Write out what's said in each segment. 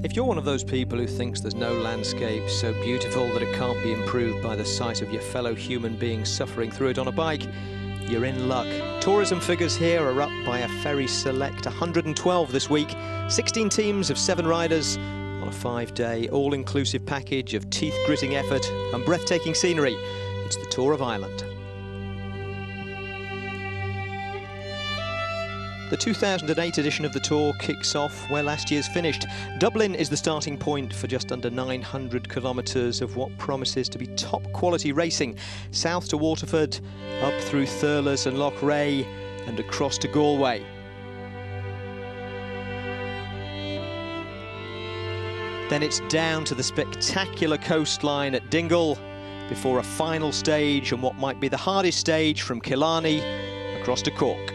If you're one of those people who thinks there's no landscape so beautiful that it can't be improved by the sight of your fellow human beings suffering through it on a bike, you're in luck. Tourism figures here are up by a very select 112 this week. 16 teams of 7 riders on a 5-day all-inclusive package of teeth-gritting effort and breathtaking scenery. It's the Tour of Ireland. The 2008 edition of the Tour kicks off where last year's finished. Dublin is the starting point for just under 900 kilometres of what promises to be top-quality racing. South to Waterford, up through Thurles and Loch Ray, and across to Galway. Then it's down to the spectacular coastline at Dingle, before a final stage on what might be the hardest stage from Killarney across to Cork.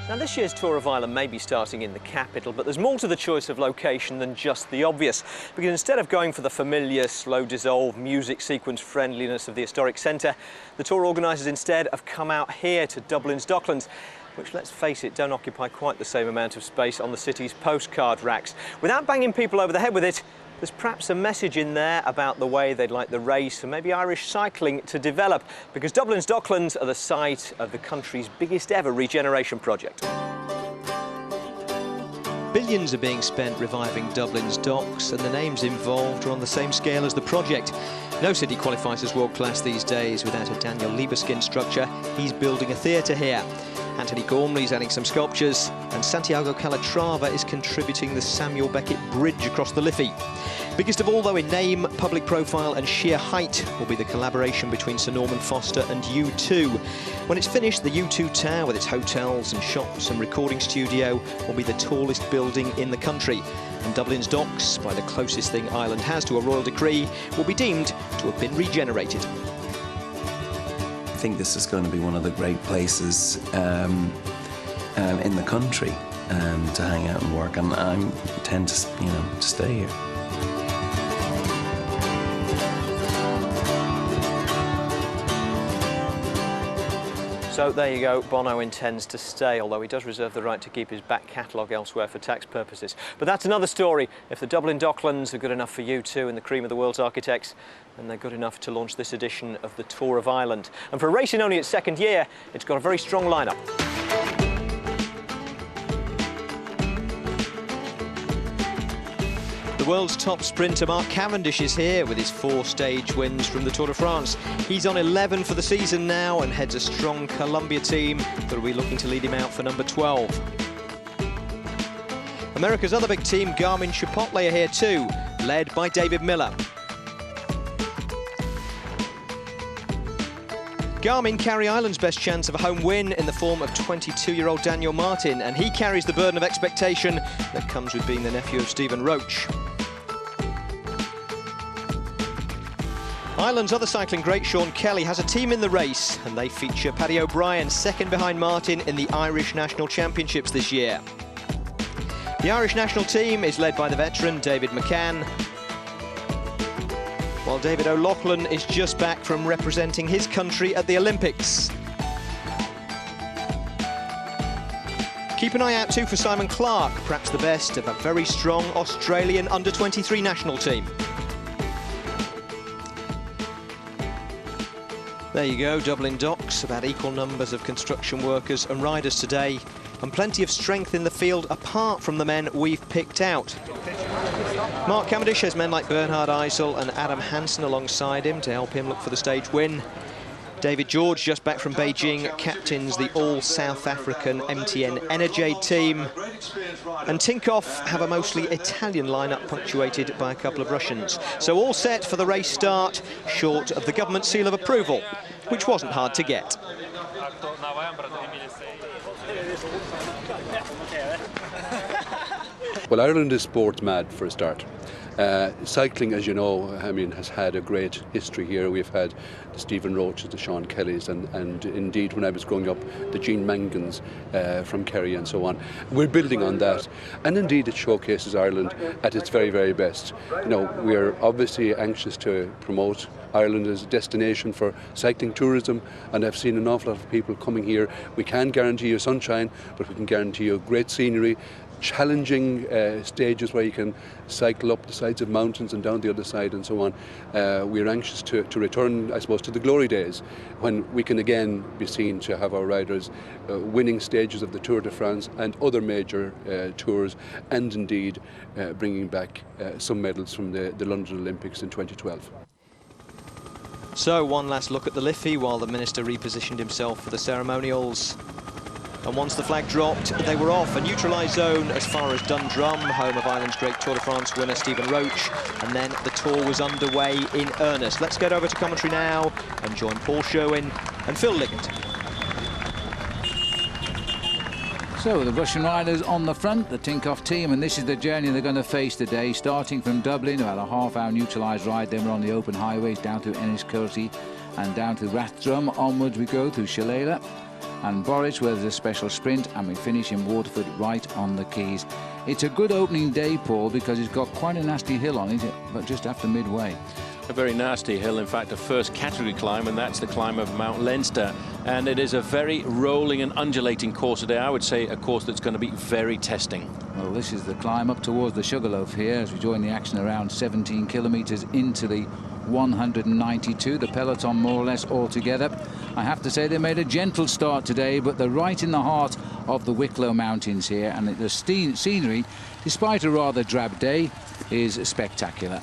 Now, this year's Tour of Ireland may be starting in the capital, but there's more to the choice of location than just the obvious. Because instead of going for the familiar, slow-dissolve, music sequence friendliness of the historic centre, the Tour organisers instead have come out here to Dublin's Docklands, which, let's face it, don't occupy quite the same amount of space on the city's postcard racks. Without banging people over the head with it, there's perhaps a message in there about the way they'd like the race and maybe Irish cycling to develop, because Dublin's Docklands are the site of the country's biggest ever regeneration project. Billions are being spent reviving Dublin's docks, and the names involved are on the same scale as the project. No city qualifies as world-class these days without a Daniel Libeskind structure. He's building a theatre here. Anthony Gormley's adding some sculptures, and Santiago Calatrava is contributing the Samuel Beckett Bridge across the Liffey. Biggest of all, though, in name, public profile and sheer height, will be the collaboration between Sir Norman Foster and U2. When it's finished, the U2 Tower, with its hotels and shops and recording studio, will be the tallest building in the country. And Dublin's docks, by the closest thing Ireland has to a royal decree, will be deemed to have been regenerated. I think this is going to be one of the great places in the country to hang out and work, and I tend to, to stay here. So there you go, Bono intends to stay, although he does reserve the right to keep his back catalogue elsewhere for tax purposes. But that's another story. If the Dublin Docklands are good enough for U2 and the cream of the world's architects, then they're good enough to launch this edition of the Tour of Ireland. And for a race in only its second year, it's got a very strong lineup. The world's top sprinter Mark Cavendish is here with his 4 stage wins from the Tour de France. He's on 11 for the season now and heads a strong Columbia team that will be looking to lead him out for number 12. America's other big team, Garmin Chipotle, are here too, led by David Miller. Garmin carry Ireland's best chance of a home win in the form of 22-year-old Daniel Martin, and he carries the burden of expectation that comes with being the nephew of Stephen Roche. Ireland's other cycling great, Sean Kelly, has a team in the race, and they feature Paddy O'Brien, second behind Martin in the Irish National Championships this year. The Irish national team is led by the veteran David McCann, while David O'Loughlin is just back from representing his country at the Olympics. Keep an eye out too for Simon Clarke, perhaps the best of a very strong Australian under-23 national team. There you go, Dublin docks, about equal numbers of construction workers and riders today, and plenty of strength in the field apart from the men we've picked out. Mark Cavendish has men like Bernhard Eisel and Adam Hansen alongside him to help him look for the stage win. David George, just back from Beijing, captains the all-South African MTN Energade team. And Tinkoff have a mostly Italian lineup punctuated by a couple of Russians. So all set for the race start, short of the government seal of approval, which wasn't hard to get. Well, Ireland is sports mad for a start. Cycling, as you know, I mean, has had a great history here. We've had the Stephen Roaches, the Sean Kellys, and indeed when I was growing up, the Gene Mangans from Kerry and so on. We're building on that, and indeed it showcases Ireland at its very, very best. You know, we're obviously anxious to promote Ireland as a destination for cycling tourism, and I've seen an awful lot of people coming here. We can't guarantee you sunshine, but we can guarantee you great scenery, challenging stages where you can cycle up the sides of mountains and down the other side and so on. We're anxious to return, I suppose, to the glory days when we can again be seen to have our riders winning stages of the Tour de France and other major tours, and indeed bringing back some medals from the London Olympics in 2012. So one last look at the Liffey while the Minister repositioned himself for the ceremonials. And once the flag dropped, they were off. A neutralised zone as far as Dundrum, home of Ireland's great Tour de France winner Stephen Roach. And then the tour was underway in earnest. Let's get over to commentary now and join Paul Sherwin and Phil Liggett. So the Russian riders on the front, the Tinkoff team, and this is the journey they're going to face today, starting from Dublin, about a half-hour neutralised ride. Then we're on the open highways down to Enniscorthy and down to Rathdrum. Onwards we go to Shillelagh and Borris, where there's a special sprint, and we finish in Waterford right on the Quays. It's a good opening day, Paul, because it's got quite a nasty hill on it, but just after midway. A very nasty hill, in fact, a first category climb, and that's the climb of Mount Leinster. And it is a very rolling and undulating course today. I would say a course that's going to be very testing. Well, this is the climb up towards the Sugarloaf here as we join the action around 17 kilometres into the 192, the peloton more or less all together. I have to say they made a gentle start today, but they're right in the heart of the Wicklow Mountains here, and the scenery, despite a rather drab day, is spectacular.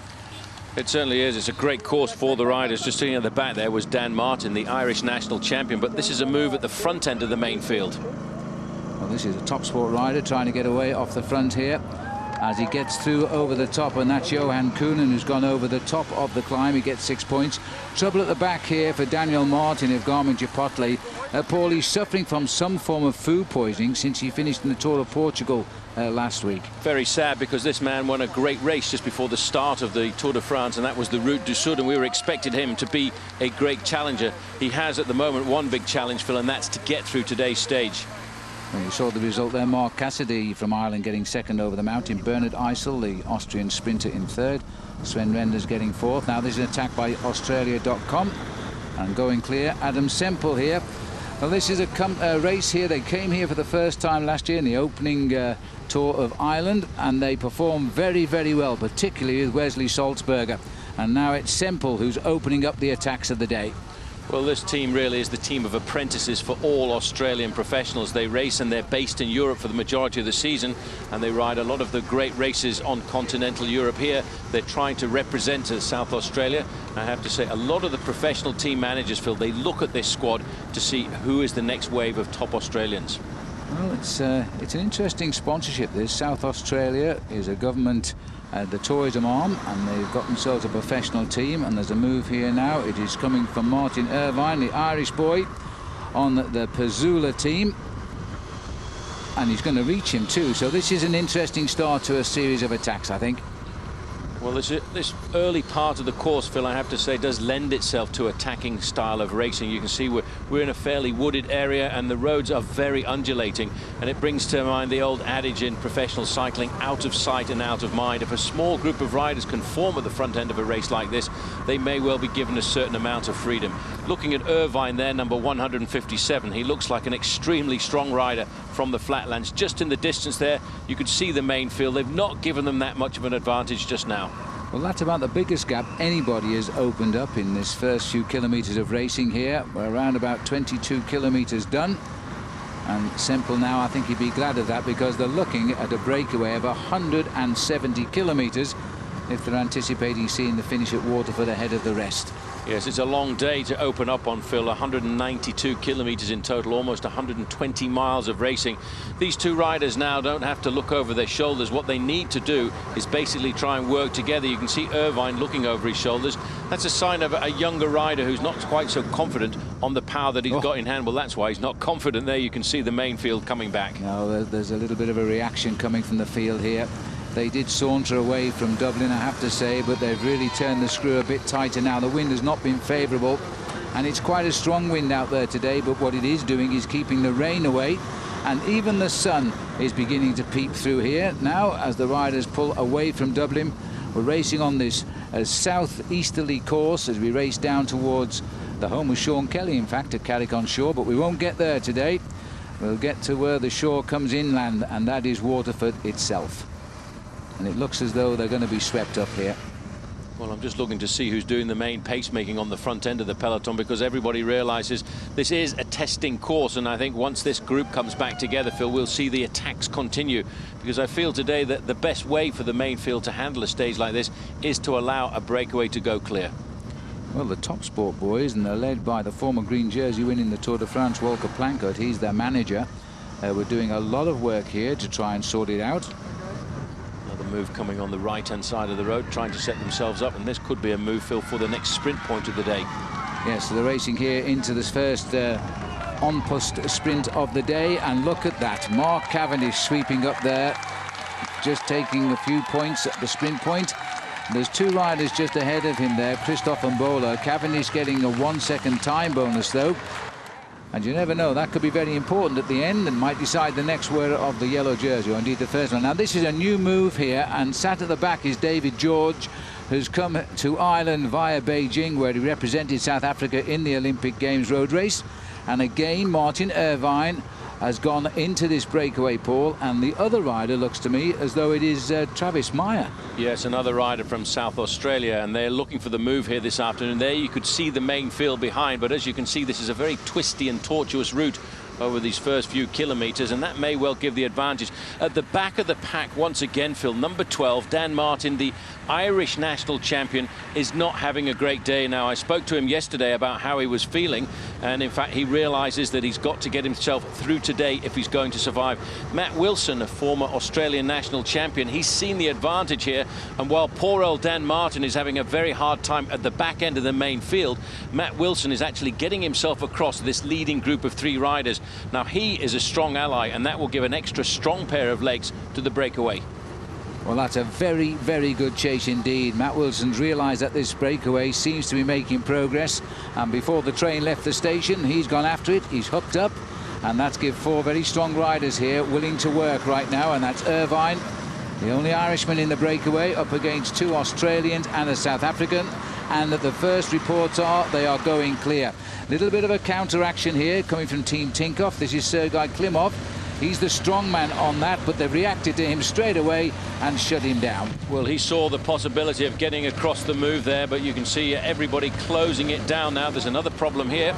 It certainly is. It's a great course for the riders. Just sitting at the back there was Dan Martin, the Irish national champion, but this is a move at the front end of the main field. Well, this is a top sport rider trying to get away off the front here as he gets through over the top, and that's Johan Coonan who's gone over the top of the climb. He gets 6 points. Trouble at the back here for Daniel Martin of Garmin-Chipotle. Paul, he's suffering from some form of food poisoning since he finished in the Tour of Portugal last week. Very sad, because this man won a great race just before the start of the Tour de France, and that was the Route du Sud, and we were expecting him to be a great challenger. He has at the moment one big challenge, Phil, and that's to get through today's stage. Well, you saw the result there. Mark Cassidy from Ireland getting second over the mountain. Bernard Eisel, the Austrian sprinter, in third. Sven Renders getting fourth. Now there's an attack by Australia.com. And going clear, Adam Semple here. Well, this is a race here. They came here for the first time last year in the opening tour of Ireland, and they performed very, very well, particularly with Wesley Salzberger. And now it's Semple who's opening up the attacks of the day. Well, this team really is the team of apprentices for all Australian professionals. They race and they're based in Europe for the majority of the season, and they ride a lot of the great races on continental Europe here. They're trying to represent South Australia. I have to say, a lot of the professional team managers, Phil, they look at this squad to see who is the next wave of top Australians. Well, it's an interesting sponsorship. This South Australia is a government the tourism arm, and they've got themselves a professional team, and there's a move here now. It is coming from Martin Irvine, the Irish boy, on the Pazula team, and he's going to reach him too. So this is an interesting start to a series of attacks, I think. Well, this early part of the course, Phil, I have to say, does lend itself to attacking style of racing. You can see we're in a fairly wooded area, and the roads are very undulating, and it brings to mind the old adage in professional cycling, out of sight and out of mind. If a small group of riders can form at the front end of a race like this, they may well be given a certain amount of freedom. Looking at Irvine there, number 157, he looks like an extremely strong rider from the flatlands. Just in the distance there, you could see the main field. They've not given them that much of an advantage just now. Well, that's about the biggest gap anybody has opened up in this first few kilometres of racing here. We're around about 22 kilometres done. And Semple now, I think he'd be glad of that, because they're looking at a breakaway of 170 kilometres if they're anticipating seeing the finish at Waterford ahead of the rest. Yes, it's a long day to open up on, Phil. 192 kilometres in total, almost 120 miles of racing. These two riders now don't have to look over their shoulders. What they need to do is basically try and work together. You can see Irvine looking over his shoulders. That's a sign of a younger rider who's not quite so confident on the power that he's got in hand. Well, that's why he's not confident there. You can see the main field coming back. No, there's a little bit of a reaction coming from the field here. They did saunter away from Dublin, I have to say, but they've really turned the screw a bit tighter now. The wind has not been favourable, and it's quite a strong wind out there today, but what it is doing is keeping the rain away, and even the sun is beginning to peep through here. Now, as the riders pull away from Dublin, we're racing on this southeasterly course as we race down towards the home of Sean Kelly, in fact, at Carrick-on-Shore, but we won't get there today. We'll get to where the shore comes inland, and that is Waterford itself. And it looks as though they're going to be swept up here. Well, I'm just looking to see who's doing the main pacemaking on the front end of the peloton, because everybody realizes this is a testing course, and I think once this group comes back together, Phil, we'll see the attacks continue, because I feel today that the best way for the main field to handle a stage like this is to allow a breakaway to go clear. Well, the Top Sport boys, and they're led by the former green jersey winning the Tour de France, Walker Plankert. He's their manager. We're doing a lot of work here to try and sort it out. Move coming on the right-hand side of the road, trying to set themselves up, and this could be a move, Phil, for the next sprint point of the day. Yes, so they're racing here into this first on-post sprint of the day, and look at that, Mark Cavendish sweeping up there, just taking a few points at the sprint point. There's two riders just ahead of him there, Christophe Mbola. Cavendish getting a 1 second time bonus though. And you never know, that could be very important at the end and might decide the next wearer of the yellow jersey, or indeed the first one. Now, this is a new move here, and sat at the back is David George, who's come to Ireland via Beijing, where he represented South Africa in the Olympic Games road race. And again, Martin Irvine has gone into this breakaway, Paul, and the other rider looks to me as though it is Travis Meyer. Yes, another rider from South Australia, and they're looking for the move here this afternoon. There you could see the main field behind, but as you can see, this is a very twisty and tortuous route over these first few kilometres, and that may well give the advantage. At the back of the pack, once again, Phil, number 12, Dan Martin, the Irish national champion, is not having a great day now. I spoke to him yesterday about how he was feeling, and in fact he realises that he's got to get himself through today if he's going to survive. Matt Wilson, a former Australian national champion, he's seen the advantage here, and while poor old Dan Martin is having a very hard time at the back end of the main field, Matt Wilson is actually getting himself across this leading group of 3 riders. Now, he is a strong ally, and that will give an extra strong pair of legs to the breakaway. Well, that's a very, very good chase indeed. Matt Wilson's realised that this breakaway seems to be making progress, and before the train left the station, he's gone after it, he's hooked up, and that's give 4 very strong riders here willing to work right now, and that's Irvine, the only Irishman in the breakaway, up against 2 Australians and a South African. And that the first reports are they are going clear. Little bit of a counter-action here coming from Team Tinkoff. This is Sergei Klimov. He's the strong man on that, but they've reacted to him straight away and shut him down. Well, he saw the possibility of getting across the move there, but you can see everybody closing it down now. There's another problem here.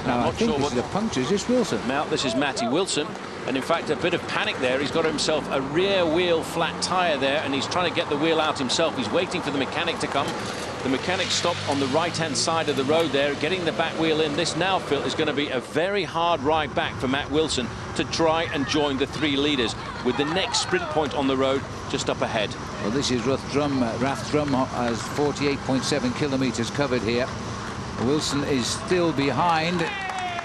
Now, I think this is a puncture. Is this Wilson? Now, this is Matty Wilson. And in fact, a bit of panic there. He's got himself a rear wheel flat tyre there, and he's trying to get the wheel out himself. He's waiting for the mechanic to come. The mechanic stopped on the right-hand side of the road there, getting the back wheel in. This now, Phil, is going to be a very hard ride back for Matt Wilson to try and join the 3 leaders, with the next sprint point on the road just up ahead. Well, this is Rathdrum. Rathdrum has 48.7 kilometres covered here. Wilson is still behind.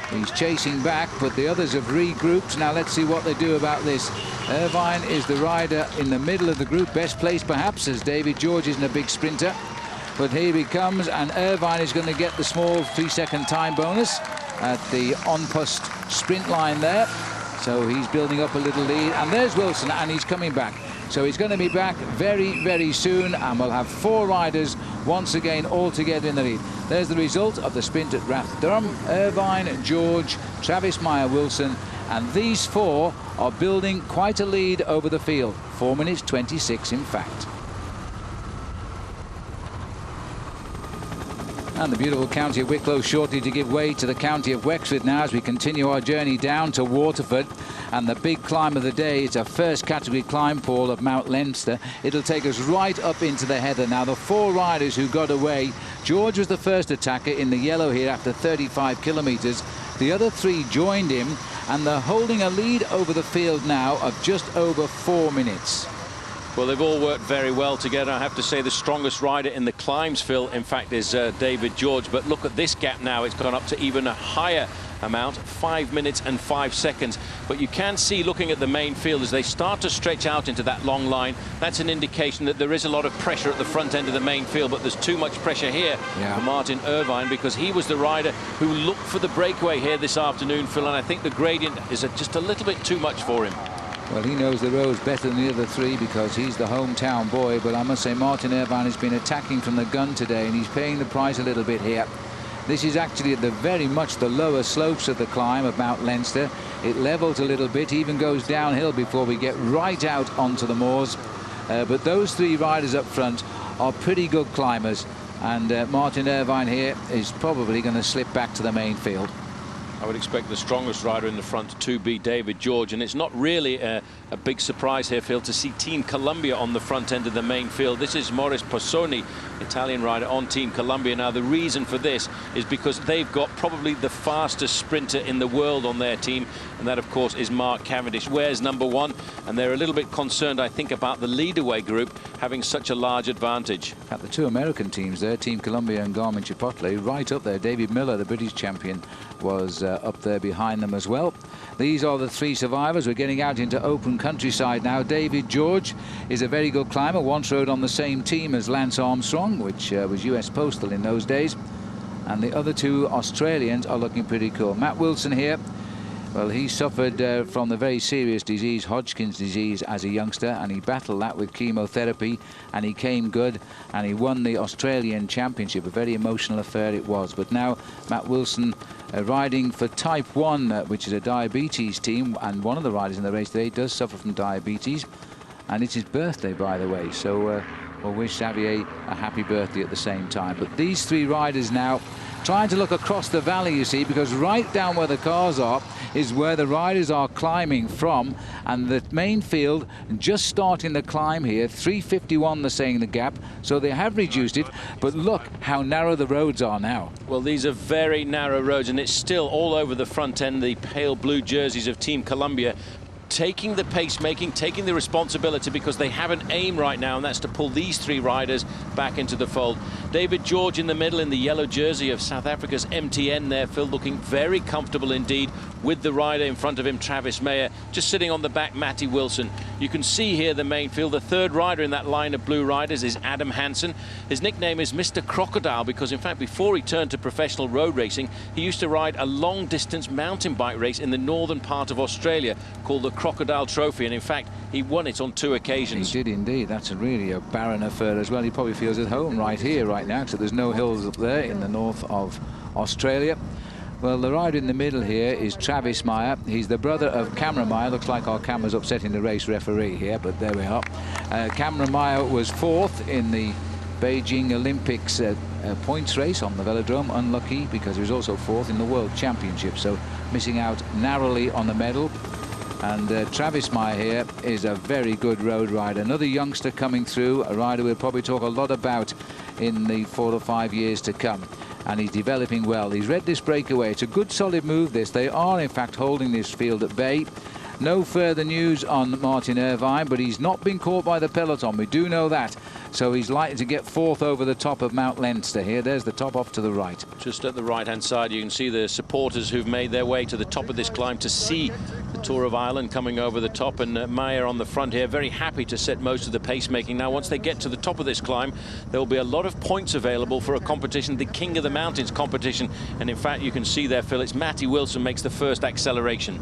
He's chasing back, but the others have regrouped. Now let's see what they do about this. Irvine is the rider in the middle of the group, best placed perhaps, as David George isn't a big sprinter. But here he comes, and Irvine is going to get the small 3-second time bonus at the on-post sprint line there. So he's building up a little lead, and there's Wilson, and he's coming back. So he's going to be back very, very soon, and we'll have 4 riders once again all together in the lead. There's the result of the sprint at Rathdrum. Irvine, George, Travis Meyer, Wilson, and these 4 are building quite a lead over the field. 4 minutes 26 in fact. And the beautiful county of Wicklow shortly to give way to the county of Wexford now as we continue our journey down to Waterford. And the big climb of the day is a first category climb, Paul, of Mount Leinster. It'll take us right up into the heather. Now, the 4 riders who got away, George was the first attacker in the yellow here after 35 kilometres. The other 3 joined him, and they're holding a lead over the field now of just over 4 minutes. Well, they've all worked very well together. I have to say the strongest rider in the climbs, Phil, in fact, is David George. But look at this gap now. It's gone up to even a higher amount, 5 minutes and 5 seconds. But you can see, looking at the main field, as they start to stretch out into that long line, that's an indication that there is a lot of pressure at the front end of the main field, but there's too much pressure here for Martin Irvine, because he was the rider who looked for the breakaway here this afternoon, Phil, and I think the gradient is just a little bit too much for him. Well, he knows the roads better than the other three because he's the hometown boy, but I must say Martin Irvine has been attacking from the gun today, and he's paying the price a little bit here. This is actually at the very much the lower slopes of the climb of Mount Leinster. It levels a little bit, even goes downhill before we get right out onto the moors. But those three riders up front are pretty good climbers, and Martin Irvine here is probably going to slip back to the main field. I would expect the strongest rider in the front to be David George, and it's not really a big surprise here, Phil, to see Team Columbia on the front end of the main field. This is Maurice Possoni, Italian rider on Team Columbia. Now, the reason for this is because they've got probably the fastest sprinter in the world on their team, and that, of course, is Mark Cavendish. Where's number one? And they're a little bit concerned, I think, about the lead-away group having such a large advantage. At the two American teams there, Team Columbia and Garmin Chipotle, right up there. David Miller, the British champion, was up there behind them as well. These are the three survivors. We're getting out into open countryside now. David George is a very good climber, once rode on the same team as Lance Armstrong, which was US Postal in those days. And the other two Australians are looking pretty cool. Matt Wilson here. Well, he suffered from the very serious disease, Hodgkin's disease, as a youngster, and he battled that with chemotherapy, and he came good, and he won the Australian Championship. A very emotional affair it was. But now Matt Wilson riding for Type 1, which is a diabetes team, and one of the riders in the race today does suffer from diabetes, and it's his birthday, by the way. So we'll wish Xavier a happy birthday at the same time. But these three riders now trying to look across the valley, you see, because right down where the cars are is where the riders are climbing from, and the main field just starting the climb here. 3:51 they're saying the gap, so they have reduced it, but look how narrow the roads are now. Well, these are very narrow roads, and it's still all over the front end, the pale blue jerseys of Team Columbia taking the pace-making, taking the responsibility, because they have an aim right now, and that's to pull these three riders back into the fold. David George in the middle in the yellow jersey of South Africa's MTN there, Phil, looking very comfortable indeed with the rider in front of him, Travis Mayer, just sitting on the back, Matty Wilson. You can see here the main field. The third rider in that line of blue riders is Adam Hansen. His nickname is Mr. Crocodile because, in fact, before he turned to professional road racing, he used to ride a long-distance mountain bike race in the northern part of Australia called the Crocodile Trophy, and in fact he won it on 2 occasions. He did indeed. That's really a barren affair as well. He probably feels at home right here, right now, because there's no hills up there in the north of Australia. Well, the rider in the middle here is Travis Mayer. He's the brother of Cameron Mayer. Looks like our camera's upsetting the race referee here, but there we are. Cameron Mayer was 4th in the Beijing Olympics points race on the velodrome. Unlucky because he was also 4th in the World Championship, so missing out narrowly on the medal. And Travis Mayer here is a very good road rider. Another youngster coming through, a rider we'll probably talk a lot about in the 4 or 5 years to come. And he's developing well. He's read this breakaway. It's a good solid move, this. They are, in fact, holding this field at bay. No further news on Martin Irvine, but he's not been caught by the peloton. We do know that. So he's likely to get 4th over the top of Mount Leinster here. There's the top off to the right. Just at the right-hand side, you can see the supporters who've made their way to the top of this climb to see the Tour of Ireland coming over the top, and Mayer on the front here, very happy to set most of the pacemaking. Now, once they get to the top of this climb, there will be a lot of points available for a competition, the King of the Mountains competition. And in fact, you can see there, Phil, it's Matty Wilson makes the first acceleration.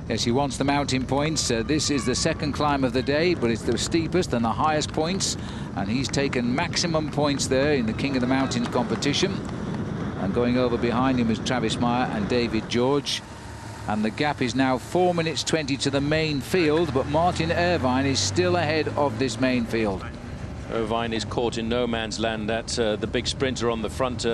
Yes, he wants the mountain points. This is the second climb of the day, but it's the steepest and the highest points, and he's taken maximum points there in the King of the Mountains competition. And going over behind him is Travis Mayer and David George, and the gap is now 4 minutes 20 to the main field, but Martin Irvine is still ahead of this main field. Irvine is caught in no man's land. That's the big sprinter on the front,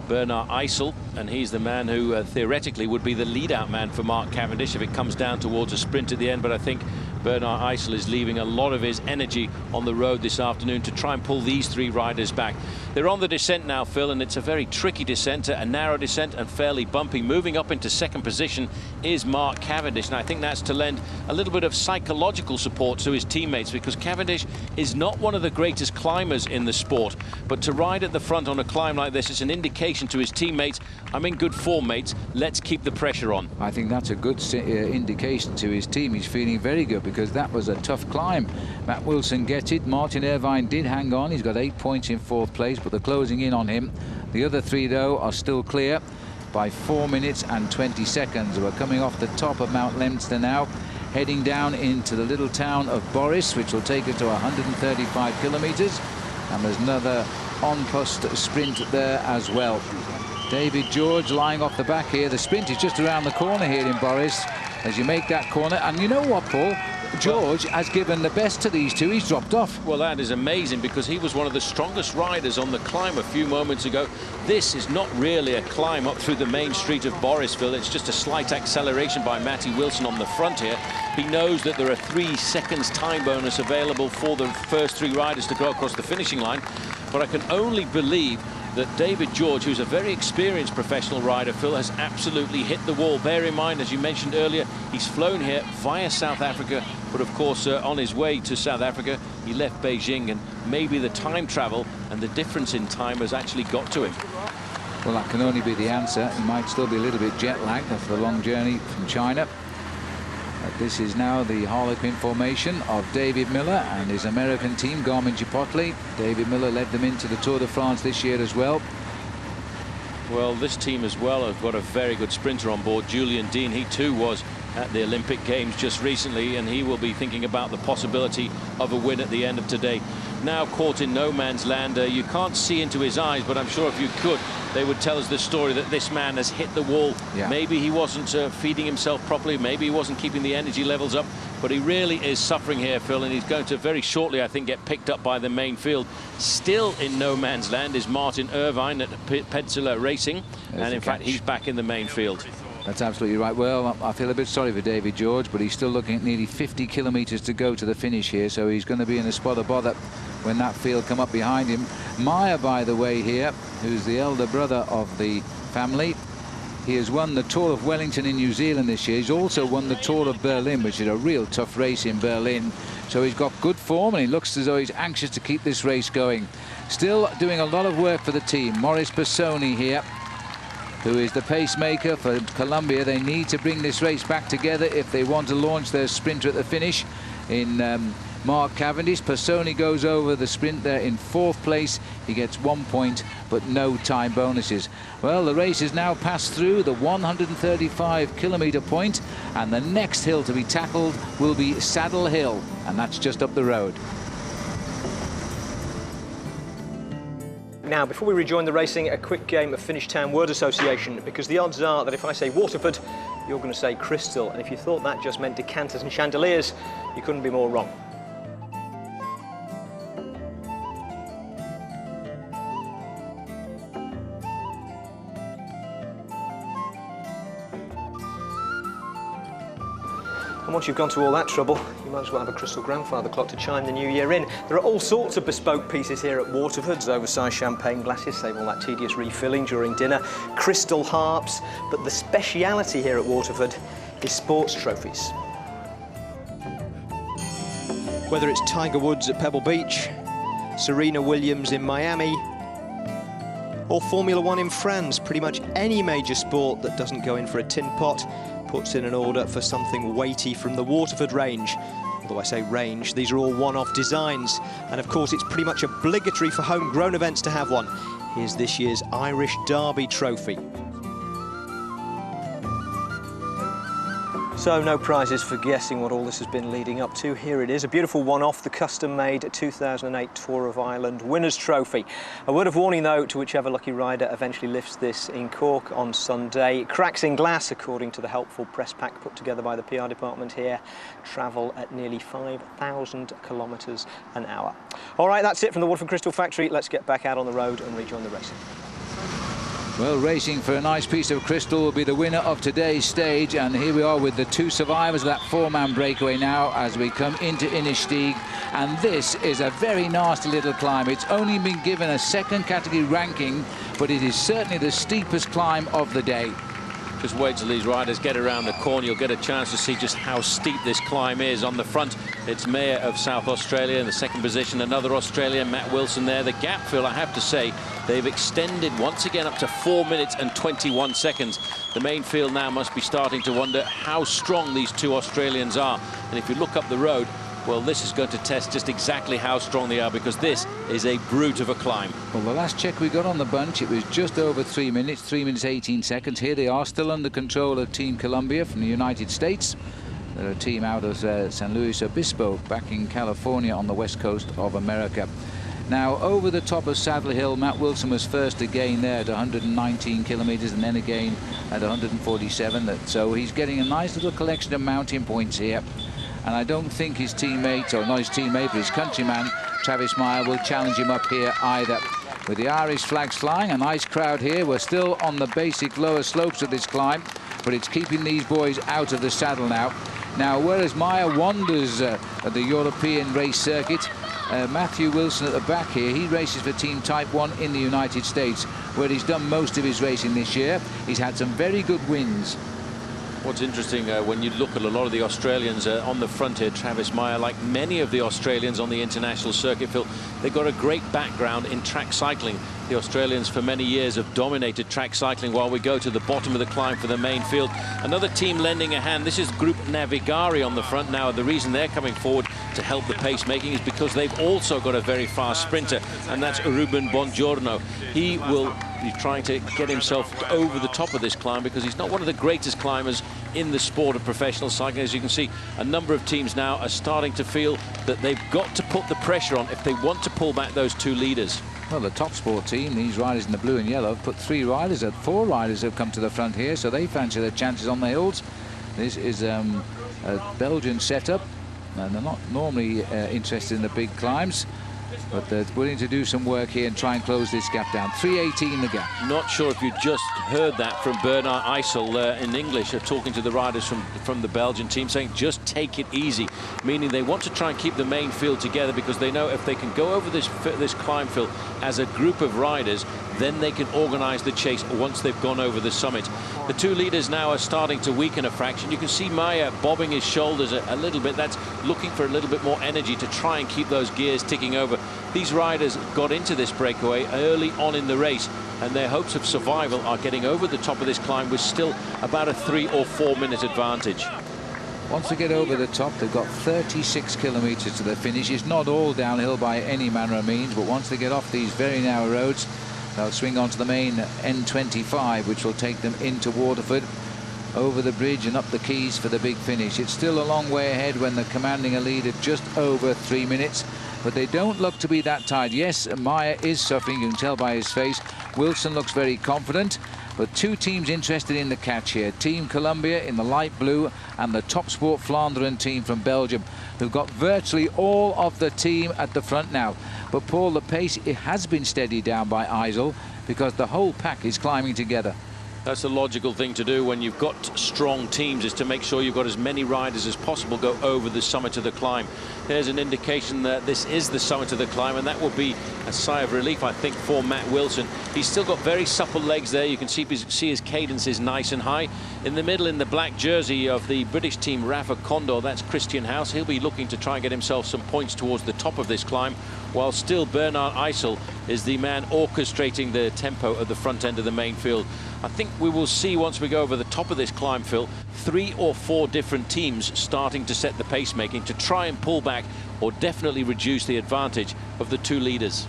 Bernard Eisel, and he's the man who theoretically would be the lead-out man for Mark Cavendish if it comes down towards a sprint at the end. But I think Bernard Eisel is leaving a lot of his energy on the road this afternoon to try and pull these three riders back. They're on the descent now, Phil, and it's a very tricky descent, a narrow descent and fairly bumpy. Moving up into second position is Mark Cavendish, and I think that's to lend a little bit of psychological support to his teammates, because Cavendish is not one of the greatest climbers in the sport, but to ride at the front on a climb like this is an indication to his teammates, I'm in good form, mates, let's keep the pressure on. I think that's a good indication to his team. He's feeling very good, because that was a tough climb. Matt Wilson gets it. Martin Irvine did hang on. He's got 8 points in fourth place, but they're closing in on him. The other three, though, are still clear by 4 minutes and 20 seconds. We're coming off the top of Mount Leinster now, heading down into the little town of Boris, which will take us to 135 kilometres. And there's another on-post sprint there as well. David George lying off the back here. The sprint is just around the corner here in Boris as you make that corner. And you know what, Paul? George has given the best to these two. He's dropped off. Well, that is amazing, because he was one of the strongest riders on the climb a few moments ago. This is not really a climb up through the main street of Borisville. It's just a slight acceleration by Matty Wilson on the front here. He knows that there are 3 seconds time bonus available for the first 3 riders to go across the finishing line. But I can only believe that David George, who's a very experienced professional rider, Phil, has absolutely hit the wall. Bear in mind, as you mentioned earlier, he's flown here via South Africa, but of course on his way to South Africa he left Beijing, and maybe the time travel and the difference in time has actually got to him. Well, that can only be the answer. He might still be a little bit jet lagged after the long journey from China. This is now the Harlequin formation of David Miller and his American team, Garmin-Chipotle. David Miller led them into the Tour de France this year as well. Well, this team as well have got a very good sprinter on board, Julian Dean. He too was at the Olympic Games just recently, and he will be thinking about the possibility of a win at the end of today. Now caught in no man's land. You can't see into his eyes, but I'm sure if you could, they would tell us the story that this man has hit the wall. Yeah. Maybe he wasn't feeding himself properly, maybe he wasn't keeping the energy levels up, but he really is suffering here, Phil, and he's going to very shortly, I think, get picked up by the main field. Still in no man's land is Martin Irvine at Petzler Racing, and in fact he's back in the main field. That's absolutely right. Well, I feel a bit sorry for David George, but he's still looking at nearly 50 kilometres to go to the finish here, so he's going to be in a spot of bother when that field come up behind him. Meyer, by the way, here, who's the elder brother of the family, he has won the Tour of Wellington in New Zealand this year. He's also won the Tour of Berlin, which is a real tough race in Berlin. So he's got good form, and he looks as though he's anxious to keep this race going. Still doing a lot of work for the team. Maurice Personi here, who is the pacemaker for Colombia. They need to bring this race back together if they want to launch their sprinter at the finish in Mark Cavendish. Personi goes over the sprint there in 4th place. He gets 1 point, but no time bonuses. Well, the race is now passed through the 135-kilometre point, and the next hill to be tackled will be Saddle Hill, and that's just up the road. Now, before we rejoin the racing, a quick game of Finnish Town word association, because the odds are that if I say Waterford, you're going to say Crystal, and if you thought that just meant decanters and chandeliers, you couldn't be more wrong. And once you've gone to all that trouble, you might as well have a crystal grandfather clock to chime the new year in. There are all sorts of bespoke pieces here at Waterford's. Oversized champagne glasses save all that tedious refilling during dinner, crystal harps, but the speciality here at Waterford is sports trophies. Whether it's Tiger Woods at Pebble Beach, Serena Williams in Miami, or Formula One in France, pretty much any major sport that doesn't go in for a tin pot puts in an order for something weighty from the Waterford range. Although I say range, these are all one-off designs, and of course it's pretty much obligatory for homegrown events to have one. Here's this year's Irish Derby Trophy. So no prizes for guessing what all this has been leading up to. Here it is, a beautiful one-off, the custom-made 2008 Tour of Ireland Winners' Trophy. A word of warning, though, to whichever lucky rider eventually lifts this in Cork on Sunday. Cracks in glass, according to the helpful press pack put together by the PR department here, travel at nearly 5,000 kilometres an hour. All right, that's it from the Waterford Crystal Factory. Let's get back out on the road and rejoin the racing. Well, racing for a nice piece of crystal will be the winner of today's stage, and here we are with the two survivors of that four-man breakaway now as we come into Innistig, and this is a very nasty little climb. It's only been given a second category ranking, but it is certainly the steepest climb of the day. Just wait till these riders get around the corner. You'll get a chance to see just how steep this climb is. On the front, it's Mayer of South Australia in the second position. Another Australian, Matt Wilson there. The gap, Phil, I have to say, they've extended once again up to 4 minutes and 21 seconds. The main field now must be starting to wonder how strong these two Australians are. And if you look up the road, well, this is going to test just exactly how strong they are, because this is a brute of a climb. Well, the last check we got on the bunch, it was just over 3 minutes, 3 minutes 18 seconds. Here they are, still under control of Team Columbia from the United States. They're a team out of San Luis Obispo, back in California on the west coast of America. Now, over the top of Saddle Hill, Matt Wilson was first again there at 119 kilometres, and then again at 147. So he's getting a nice little collection of mountain points here. And I don't think his teammate, or not his teammate, but his countryman, Travis Meyer, will challenge him up here either. With the Irish flags flying, a nice crowd here. We're still on the basic lower slopes of this climb, but it's keeping these boys out of the saddle now. Now, whereas Meyer wanders at the European race circuit, Matthew Wilson at the back here, he races for Team Type 1 in the United States, where he's done most of his racing this year. He's had some very good wins. What's interesting when you look at a lot of the Australians on the front here, Travis Meyer, like many of the Australians on the international circuit, Phil, they've got a great background in track cycling. The Australians for many years have dominated track cycling, while we go to the bottom of the climb for the main field. Another team lending a hand. This is Group Navigari on the front. Now, the reason they're coming forward to help the pacemaking is because they've also got a very fast sprinter, and that's Ruben Bongiorno. He will be trying to get himself over the top of this climb, because he's not one of the greatest climbers in the sport of professional cycling. As you can see, a number of teams now are starting to feel that they've got to put the pressure on if they want to pull back those two leaders. Well, the top sport team, these riders in the blue and yellow, have put four riders have come to the front here, so they fancy their chances on the hills. This is a Belgian setup, and they're not normally interested in the big climbs, but they're willing to do some work here and try and close this gap down. 3:18 the gap. Not sure if you just heard that from Bernard Eisel in English, talking to the riders from the Belgian team, saying just take it easy, meaning they want to try and keep the main field together, because they know if they can go over this climb field as a group of riders, then they can organize the chase once they've gone over the summit. The two leaders now are starting to weaken a fraction. You can see Meyer bobbing his shoulders a little bit. That's looking for a little bit more energy to try and keep those gears ticking over. These riders got into this breakaway early on in the race, and their hopes of survival are getting over the top of this climb with still about a 3 or 4 minute advantage. Once they get over the top, they've got 36 kilometres to the finish. It's not all downhill by any manner of means, but once they get off these very narrow roads, they'll swing onto the main N25, which will take them into Waterford, over the bridge and up the Keys for the big finish. It's still a long way ahead when they're commanding a lead at just over 3 minutes, but they don't look to be that tired. Yes, Meyer is suffering, you can tell by his face. Wilson looks very confident, but two teams interested in the catch here. Team Columbia in the light blue, and the Top Sport Flandern team from Belgium, who've got virtually all of the team at the front now. But Paul, the pace, it has been steadied down by Eisel, because the whole pack is climbing together. That's the logical thing to do when you've got strong teams, is to make sure you've got as many riders as possible go over the summit of the climb. There's an indication that this is the summit of the climb, and that will be a sigh of relief, I think, for Matt Wilson. He's still got very supple legs there. You can see his cadence is nice and high. In the middle, in the black jersey of the British team, Rafa Condor, that's Christian House. He'll be looking to try and get himself some points towards the top of this climb, while still Bernard Eisel is the man orchestrating the tempo at the front end of the main field. I think we will see, once we go over the top of this climb, Phil, 3 or 4 different teams starting to set the pacemaking to try and pull back or definitely reduce the advantage of the two leaders.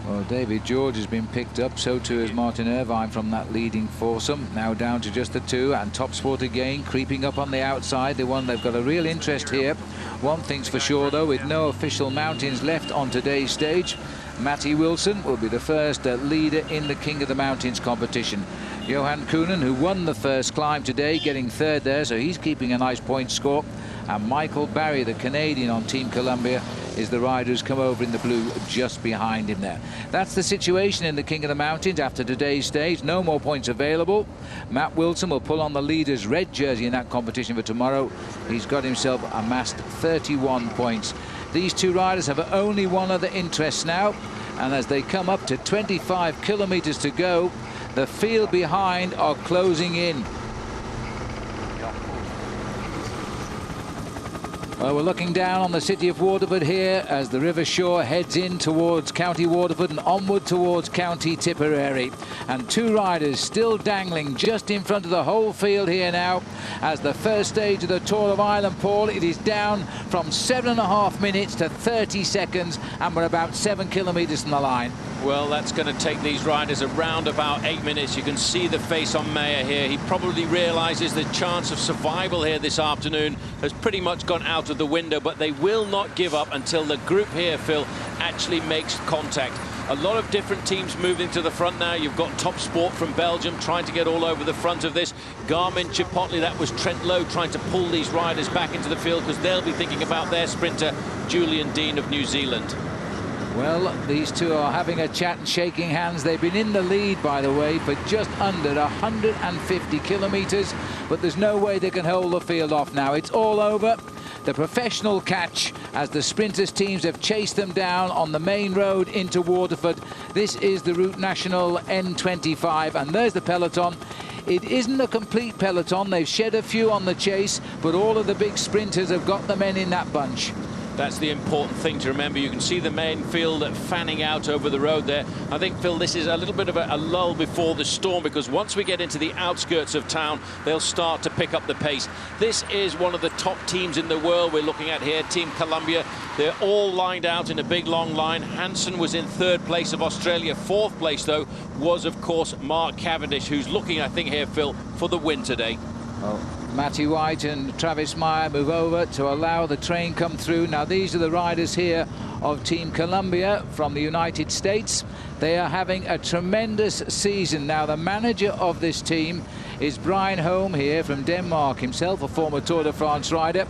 Well, David George has been picked up, so too has Martin Irvine from that leading foursome. Now down to just the two, and Top Sport again creeping up on the outside. They've got a real interest here. One thing's for sure, though, with no official mountains left on today's stage, Matty Wilson will be the first leader in the King of the Mountains competition. Johan Koonen, who won the first climb today, getting third there, so he's keeping a nice point score. And Michael Barry, the Canadian on Team Columbia, is the rider who's come over in the blue just behind him there. That's the situation in the King of the Mountains after today's stage. No more points available. Matt Wilson will pull on the leader's red jersey in that competition for tomorrow. He's got himself amassed 31 points. These two riders have only one other interest now, and as they come up to 25 kilometers to go, the field behind are closing in. Well, we're looking down on the city of Waterford here as the River Shore heads in towards County Waterford and onward towards County Tipperary. And two riders still dangling just in front of the whole field here now as the first stage of the Tour of Ireland, Paul. It is down from 7.5 minutes to 30 seconds, and we're about 7 kilometers from the line. Well, that's going to take these riders around about 8 minutes. You can see the face on Mayer here. He probably realizes the chance of survival here this afternoon has pretty much gone out of the window, but they will not give up until the group here, Phil, actually makes contact. A lot of different teams moving to the front now. You've got Top Sport from Belgium trying to get all over the front of this. Garmin Chipotle, that was Trent Lowe trying to pull these riders back into the field because they'll be thinking about their sprinter, Julian Dean of New Zealand. Well, these two are having a chat and shaking hands. They've been in the lead, by the way, for just under 150 kilometers, but there's no way they can hold the field off now. It's all over. The professional catch as the sprinters teams have chased them down on the main road into Waterford. This is the Route National N25, and there's the peloton. It isn't a complete peloton. They've shed a few on the chase, but all of the big sprinters have got the men in that bunch. That's the important thing to remember. You can see the main field fanning out over the road there. I think, Phil, this is a little bit of a lull before the storm, because once we get into the outskirts of town, they'll start to pick up the pace. This is one of the top teams in the world we're looking at here, Team Columbia. They're all lined out in a big, long line. Hansen was in 3rd place of Australia. 4th place, though, was, of course, Mark Cavendish, who's looking, I think, here, Phil, for the win today. Well, Matty White and Travis Meyer move over to allow the train come through. Now, these are the riders here of Team Columbia from the United States. They are having a tremendous season. Now, the manager of this team is Brian Holm here from Denmark, himself a former Tour de France rider.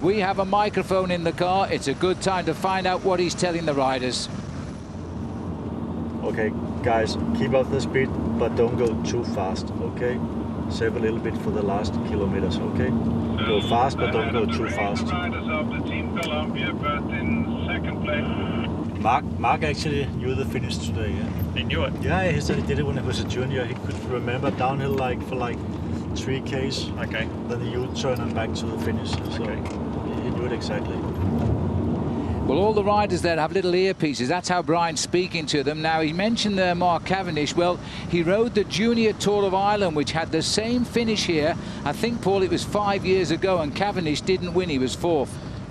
We have a microphone in the car. It's a good time to find out what he's telling the riders. Okay, guys, keep up the speed, but don't go too fast, okay? Save a little bit for the last kilometers, okay? Go fast, but don't go too fast. Riders of the Team Columbia, but in 2nd place. Mark actually knew the finish today, yeah? He knew it? Yeah, he said he did it when he was a junior. He could remember downhill for 3 Ks. Okay. Then the U-turn and back to the finish. So Okay. He knew it exactly. Well, all the riders there have little earpieces. That's how Brian's speaking to them. Now, he mentioned there Mark Cavendish. Well, he rode the Junior Tour of Ireland, which had the same finish here. I think, Paul, it was 5 years ago, and Cavendish didn't win. He was 4th.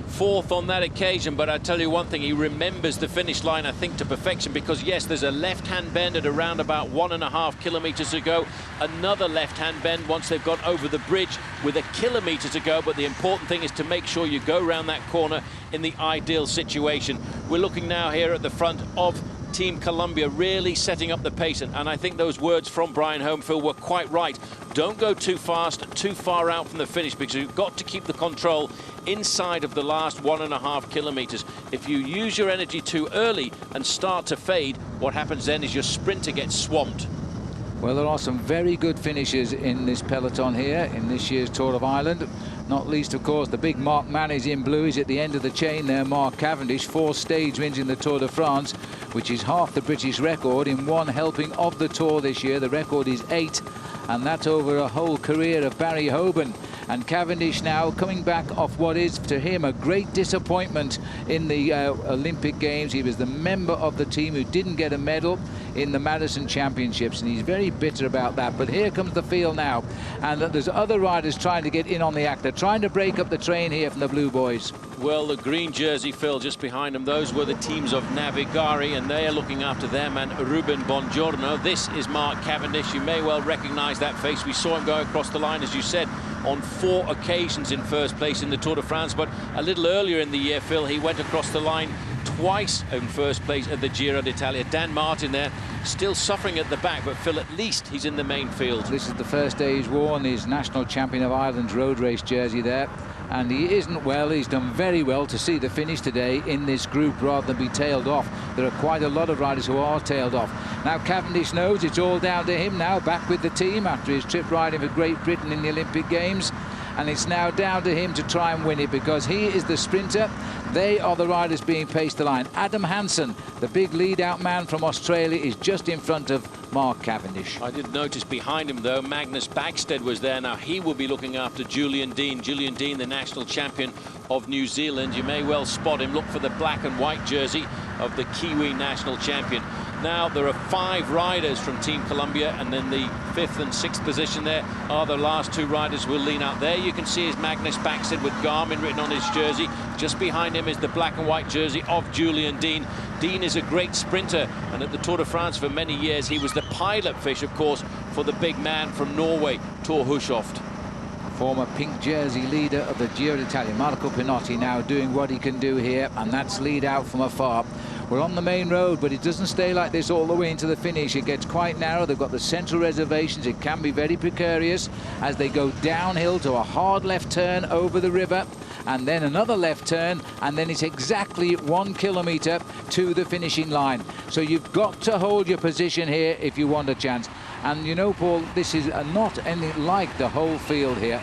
4th on that occasion, but I tell you one thing, he remembers the finish line, I think, to perfection, because yes, there's a left-hand bend at around about 1.5 kilometers to go, another left-hand bend once they've got over the bridge with 1 kilometer to go, but the important thing is to make sure you go around that corner in the ideal situation. We're looking now here at the front of Team Columbia, really setting up the pace, and I think those words from Brian Holm, Phil, were quite right. Don't go too fast, too far out from the finish, because you've got to keep the control inside of the last 1.5 kilometers. If you use your energy too early and start to fade, what happens then is your sprinter gets swamped. Well, there are some very good finishes in this peloton here in this year's Tour of Ireland. Not least, of course, the big Mark Manny's in blue. He's at the end of the chain there, Mark Cavendish. 4 stage wins in the Tour de France, which is half the British record in one helping of the Tour this year. The record is 8, and that's over a whole career of Barry Hoban. And Cavendish now coming back off what is to him a great disappointment in the Olympic Games. He was the member of the team who didn't get a medal in the Madison Championships, and he's very bitter about that. But here comes the field now, and there's other riders trying to get in on the act. They're trying to break up the train here from the Blue Boys. Well, the green jersey, Phil, just behind them, those were the teams of Navigari, and they are looking after them and Ruben Bongiorno. This is Mark Cavendish. You may well recognize that face. We saw him go across the line, as you said, on 4 occasions in 1st place in the Tour de France, but a little earlier in the year, Phil, he went across the line twice in 1st place at the Giro d'Italia. Dan Martin there, still suffering at the back, but Phil, at least he's in the main field. This is the first day he's worn his National Champion of Ireland's road race jersey there. And he isn't well. He's done very well to see the finish today in this group rather than be tailed off. There are quite a lot of riders who are tailed off. Now Cavendish knows it's all down to him now, back with the team after his trip riding for Great Britain in the Olympic Games. And it's now down to him to try and win it, because he is the sprinter. They are the riders being paced the line. Adam Hansen, the big lead-out man from Australia, is just in front of Mark Cavendish. I did notice behind him, though, Magnus Bagstead was there. Now he will be looking after Julian Dean. Julian Dean, the national champion of New Zealand. You may well spot him. Look for the black and white jersey of the Kiwi national champion. Now there are 5 riders from Team Columbia, and then the 5th and 6th position there are the last 2 riders who will lean out. There you can see is Magnus Bagstead with Garmin written on his jersey. Just behind him is the black and white jersey of Julian Dean. Dean is a great sprinter, and at the Tour de France for many years he was the pilot fish, of course, for the big man from Norway, Thor Hushovd. Former pink jersey leader of the Giro d'Italia, Marco Pinotti, now doing what he can do here, and that's lead out from afar. We're on the main road, but it doesn't stay like this all the way into the finish. It gets quite narrow. They've got the central reservations. It can be very precarious as they go downhill to a hard left turn over the river, and then another left turn, and then it's exactly 1 kilometre to the finishing line. So you've got to hold your position here if you want a chance. And you know, Paul, this is not anything like the whole field here.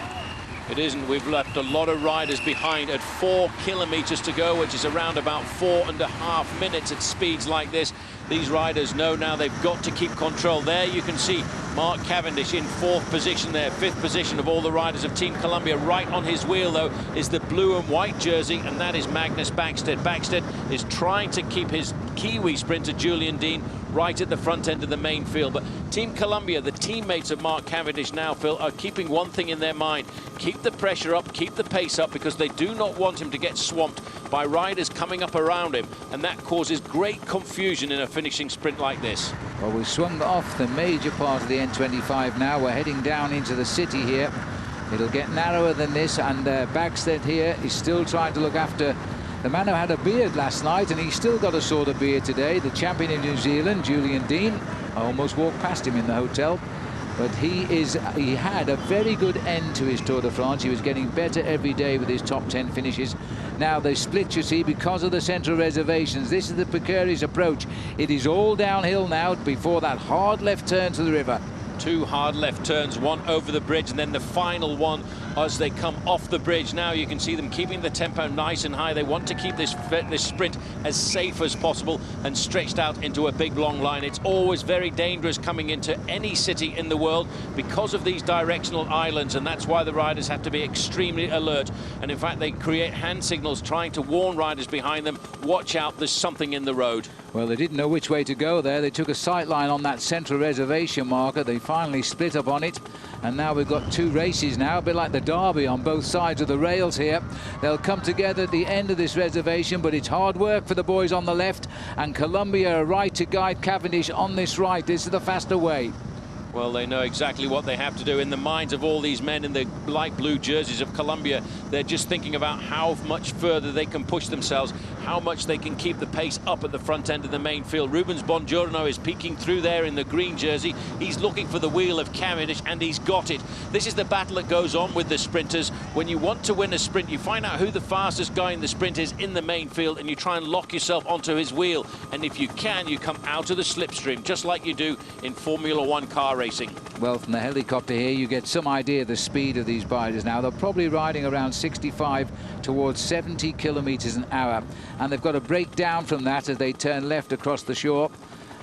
It isn't. We've left a lot of riders behind at 4 kilometres to go, which is around about 4.5 minutes at speeds like this. These riders know now they've got to keep control. There you can see Mark Cavendish in 4th position there, 5th position of all the riders of Team Columbia. Right on his wheel, though, is the blue and white jersey, and that is Magnus Bagstead. Bagstead is trying to keep his Kiwi sprinter, Julian Dean, right at the front end of the main field. But Team Columbia, the teammates of Mark Cavendish now, Phil, are keeping one thing in their mind. Keep the pressure up, keep the pace up, because they do not want him to get swamped by riders coming up around him, and that causes great confusion in a finishing sprint like this. Well, we've swung off the major part of the N25 now. We're heading down into the city here. It'll get narrower than this, and Bagstead here is still trying to look after the man who had a beard last night, and he's still got a sort of beard today. The champion of New Zealand, Julian Dean. I almost walked past him in the hotel. But he had a very good end to his Tour de France. He was getting better every day with his top 10 finishes. Now they split, you see, because of the central reservations. This is the precarious approach. It is all downhill now before that hard left turn to the river. 2 hard left turns, one over the bridge, and then the final one as they come off the bridge. Now you can see them keeping the tempo nice and high. They want to keep this sprint as safe as possible and stretched out into a big long line. It's always very dangerous coming into any city in the world because of these directional islands, and that's why the riders have to be extremely alert. And in fact, they create hand signals trying to warn riders behind them, watch out, there's something in the road. Well, they didn't know which way to go there. They took a sight line on that central reservation marker. They finally split up on it, and now we've got 2 races now, a bit like the Derby on both sides of the rails here. They'll come together at the end of this reservation, but it's hard work for the boys on the left, and Columbia are right to guide Cavendish on this right. This is the faster way. Well, they know exactly what they have to do. In the minds of all these men in the light blue jerseys of Columbia, they're just thinking about how much further they can push themselves, how much they can keep the pace up at the front end of the main field. Rubens Bongiorno is peeking through there in the green jersey. He's looking for the wheel of Cavendish, and he's got it. This is the battle that goes on with the sprinters. When you want to win a sprint, you find out who the fastest guy in the sprint is in the main field, and you try and lock yourself onto his wheel. And if you can, you come out of the slipstream, just like you do in Formula One car racing. Well, from the helicopter here, you get some idea of the speed of these riders now. They're probably riding around 65 towards 70 kilometers an hour. And they've got to break down from that as they turn left across the shore,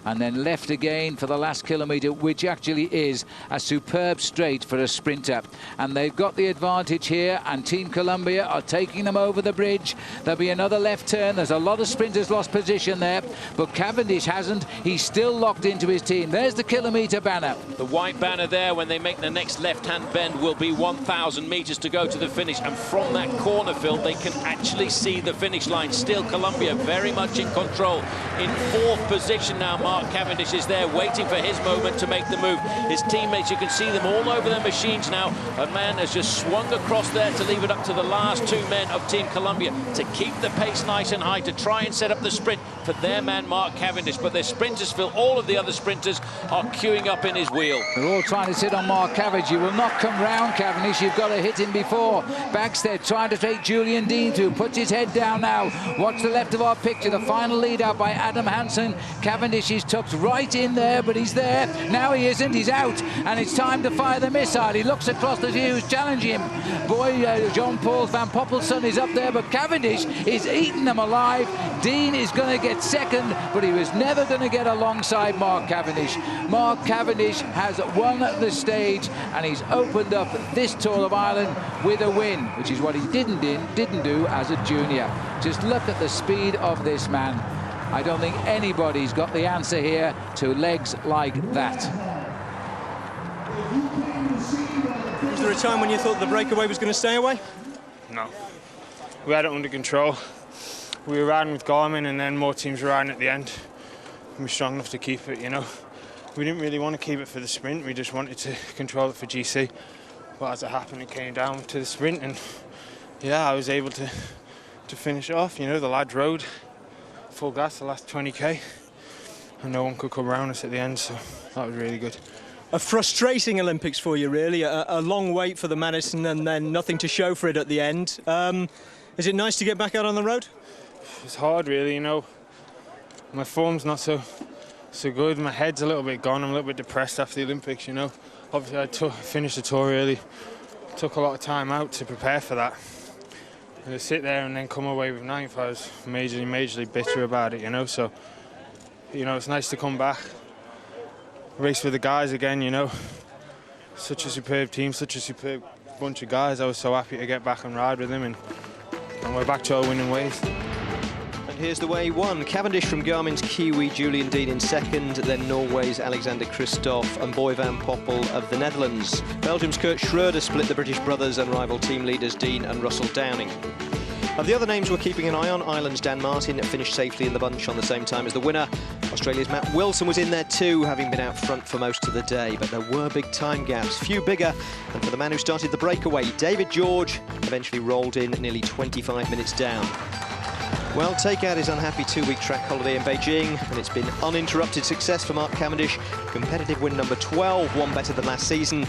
and then left again for the last kilometre, which actually is a superb straight for a sprinter. And they've got the advantage here, and Team Columbia are taking them over the bridge. There'll be another left turn. There's a lot of sprinters lost position there, but Cavendish hasn't. He's still locked into his team. There's the kilometre banner. The white banner there when they make the next left-hand bend will be 1,000 metres to go to the finish, and from that corner, Phil, they can actually see the finish line. Still Columbia very much in control. In 4th position now, Mark Cavendish is there waiting for his moment to make the move. His teammates, you can see them all over their machines now. A man has just swung across there to leave it up to the last 2 men of Team Columbia to keep the pace nice and high, to try and set up the sprint for their man Mark Cavendish, but their sprinters feel all of the other sprinters are queuing up in his wheel. They're all trying to sit on Mark Cavendish. You will not come round Cavendish. You've got to hit him before. Backstead trying to take Julian Dean through. Puts his head down now. Watch the left of our picture. The final lead out by Adam Hansen. Cavendish is tucked right in there, but he's there. Now he isn't. He's out. And it's time to fire the missile. He looks across the view, challenging him. Boy, Jean-Paul Van Poppelson is up there, but Cavendish is eating them alive. Dean is going to get second, but he was never going to get alongside Mark Cavendish. Mark Cavendish has won the stage, and he's opened up this Tour of Ireland with a win, which is what he didn't do as a junior. Just look at the speed of this man. I don't think anybody's got the answer here to legs like that. Was there a time when you thought the breakaway was going to stay away? No. We had it under control. We were riding with Garmin, and then more teams were riding at the end. We were strong enough to keep it, you know. We didn't really want to keep it for the sprint. We just wanted to control it for GC. But as it happened, it came down to the sprint, and yeah, I was able to finish it off. You know, the lads rode full gas the last 20k, and no one could come around us at the end, so that was really good. A frustrating Olympics for you, really. A long wait for the Madison and then nothing to show for it at the end. Is it nice to get back out on the road? It's hard, really, you know. My form's not so good. My head's a little bit gone. I'm a little bit depressed after the Olympics, you know. Obviously, I finished the tour early. Took a lot of time out to prepare for that. And to sit there and then come away with ninth, I was majorly bitter about it, you know. So, you know, it's nice to come back, race with the guys again, you know. Such a superb team, such a superb bunch of guys. I was so happy to get back and ride with them, and we're back to our winning ways. And here's the way he won. Cavendish from Garmin's Kiwi, Julian Dean in second, then Norway's Alexander Kristoff and Boy Van Poppel of the Netherlands. Belgium's Kurt Schroeder split the British brothers and rival team leaders Dean and Russell Downing. Of the other names we're keeping an eye on, Ireland's Dan Martin finished safely in the bunch on the same time as the winner. Australia's Matt Wilson was in there too, having been out front for most of the day, but there were big time gaps, few bigger, and for the man who started the breakaway, David George, eventually rolled in nearly 25 minutes down. Well, take out his unhappy two-week track holiday in Beijing, and it's been uninterrupted success for Mark Cavendish. Competitive win number 12, one better than last season.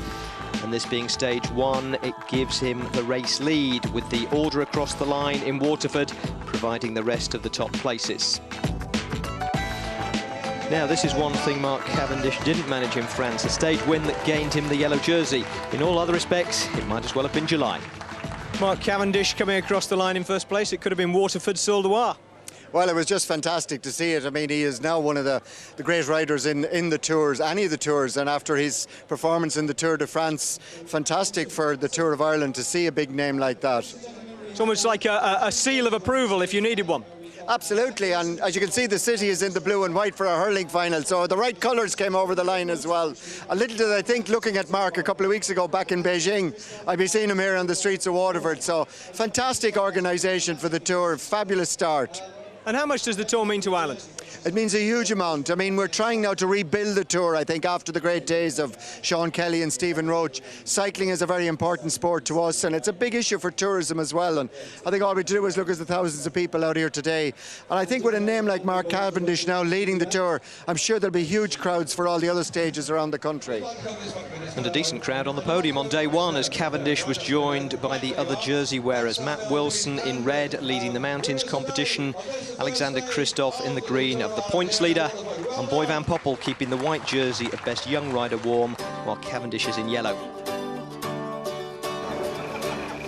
And this being stage one, it gives him the race lead, with the order across the line in Waterford providing the rest of the top places. Now, this is one thing Mark Cavendish didn't manage in France, a stage win that gained him the yellow jersey. In all other respects, it might as well have been July. Mark Cavendish coming across the line in first place. It could have been Waterford Sul de Loire. Well, it was just fantastic to see it. I mean, he is now one of the great riders in the Tours, any of the Tours, and after his performance in the Tour de France, fantastic for the Tour of Ireland to see a big name like that. It's almost like a seal of approval if you needed one. Absolutely, and as you can see, the city is in the blue and white for our hurling final, so the right colours came over the line as well. A little did I think, looking at Mark a couple of weeks ago back in Beijing, I'd be seeing him here on the streets of Waterford, so fantastic organisation for the Tour, fabulous start. And how much does the Tour mean to Ireland? It means a huge amount. I mean, we're trying now to rebuild the Tour, I think, after the great days of Sean Kelly and Stephen Roach. Cycling is a very important sport to us, and it's a big issue for tourism as well. And I think all we do is look at the thousands of people out here today. And I think with a name like Mark Cavendish now leading the Tour, I'm sure there'll be huge crowds for all the other stages around the country. And a decent crowd on the podium on day one, as Cavendish was joined by the other jersey wearers. Matt Wilson in red leading the mountains competition, Alexander Kristoff in the green of the points leader, and Boy Van Poppel keeping the white jersey of best young rider warm, while Cavendish is in yellow.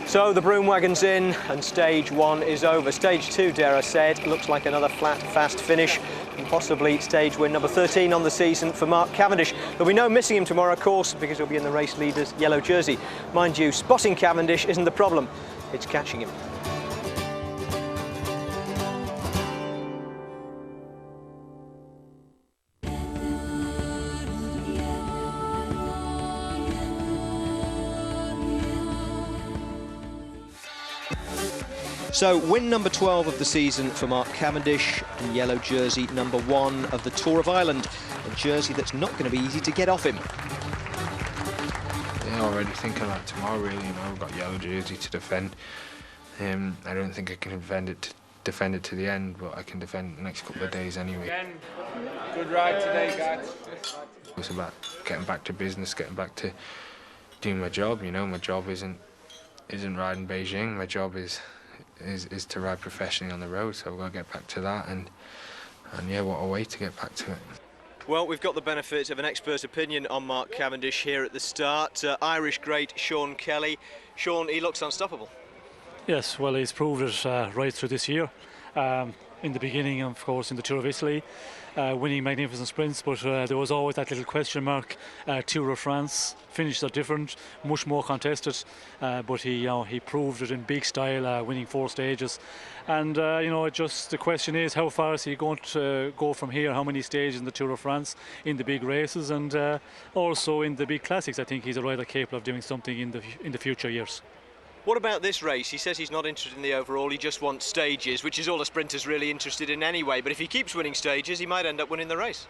So the broom wagon's in and stage one is over. Stage two, dare I say it, looks like another flat, fast finish, and possibly stage win number 13 on the season for Mark Cavendish. There'll be no missing him tomorrow, of course, because he'll be in the race leader's yellow jersey. Mind you, spotting Cavendish isn't the problem, it's catching him. So, win number 12 of the season for Mark Cavendish, and yellow jersey number 1 of the Tour of Ireland, a jersey that's not going to be easy to get off him. Yeah, already thinking about tomorrow, really, you know, I've got yellow jersey to defend. I don't think I can defend it defend it to the end, but I can defend the next couple of days anyway. Again, good ride today, guys. It's about getting back to business, getting back to doing my job. You know, my job isn't riding Beijing. My job is to ride professionally on the road. So I've got to get back to that, and yeah, what a way to get back to it. Well, we've got the benefit of an expert opinion on Mark Cavendish here at the start. Irish great Sean Kelly. Sean, he looks unstoppable. Yes, well, he's proved it right through this year. In the beginning, of course, in the Tour of Italy, winning magnificent sprints, but there was always that little question mark. Tour of France, finishes are different, much more contested, but he proved it in big style, winning 4 stages. And just the question is, how far is he going to go from here? How many stages in the Tour of France, in the big races, and also in the big classics? I think he's a rider capable of doing something in the future years. What about this race? He says he's not interested in the overall, he just wants stages, which is all a sprinter's really interested in anyway. But if he keeps winning stages, he might end up winning the race.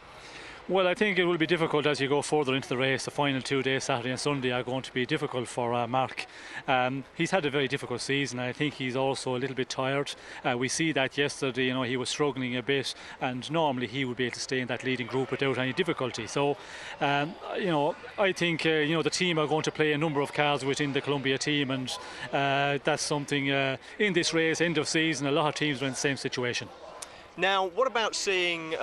Well, I think it will be difficult as you go further into the race. The final 2 days, Saturday and Sunday, are going to be difficult for Mark. He's had a very difficult season. I think he's also a little bit tired. We see that yesterday, he was struggling a bit, and normally he would be able to stay in that leading group without any difficulty. So, I think, the team are going to play a number of cards within the Columbia team, and that's something in this race, end of season, a lot of teams are in the same situation. Now, what about seeing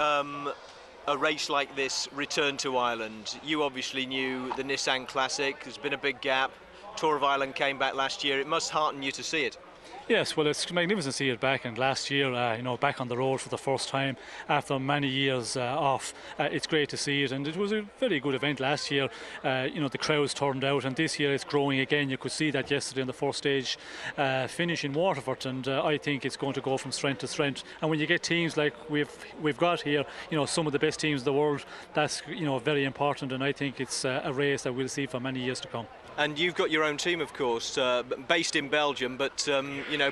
a race like this return to Ireland? You obviously knew the Nissan Classic. There's been a big gap. Tour of Ireland came back last year. It must hearten you to see it. Yes, well, it's magnificent to see it back, and last year, back on the road for the first time after many years off. It's great to see it, and it was a very good event last year. The crowds turned out, and this year it's growing again. You could see that yesterday in the first stage finish in Waterford, and I think it's going to go from strength to strength. And when you get teams like we've got here, some of the best teams in the world, that's very important, and I think it's a race that we'll see for many years to come. And you've got your own team, of course, based in Belgium, but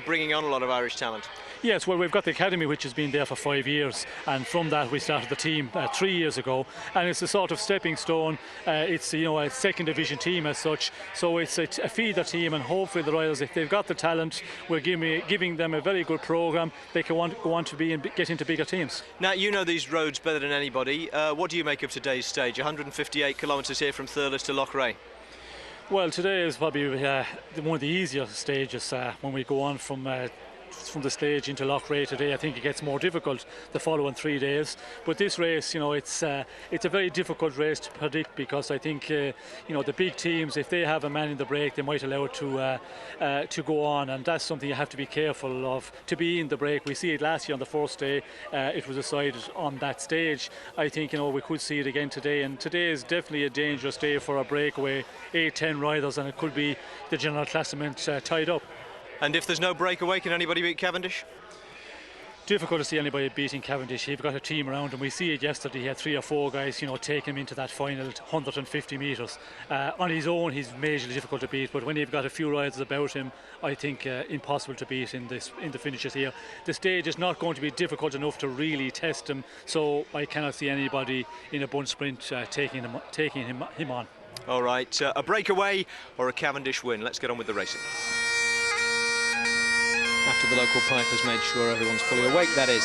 bringing on a lot of Irish talent. Yes, well, we've got the academy, which has been there for 5 years, and from that we started the team 3 years ago, and it's a sort of stepping stone. It's a second division team as such, so it's a feeder team, and hopefully the riders, if they've got the talent, we're giving them a very good programme. They can go on to be and get into bigger teams. Now, you know these roads better than anybody. What do you make of today's stage? 158 kilometres here from Thurles to Loughrea. Well, today is probably one of the easier stages when we go on from the stage into Loughrea today. I think it gets more difficult the following 3 days. But this race, it's a very difficult race to predict, because I think the big teams, if they have a man in the break, they might allow it to go on, and that's something you have to be careful of, to be in the break. We see it last year on the first day. It was decided on that stage. I think we could see it again today, and today is definitely a dangerous day for a breakaway 8-10 riders, and it could be the general classement tied up. And if there's no breakaway, can anybody beat Cavendish? Difficult to see anybody beating Cavendish. He's got a team around him. We see it yesterday. He had 3 or 4 guys, taking him into that final 150 metres. On his own, he's majorly difficult to beat. But when you've got a few riders about him, I think impossible to beat in the finishes here. The stage is not going to be difficult enough to really test him. So I cannot see anybody in a bunch sprint taking him on. All right, a breakaway or a Cavendish win. Let's get on with the racing. After the local pipers made sure everyone's fully awake, that is.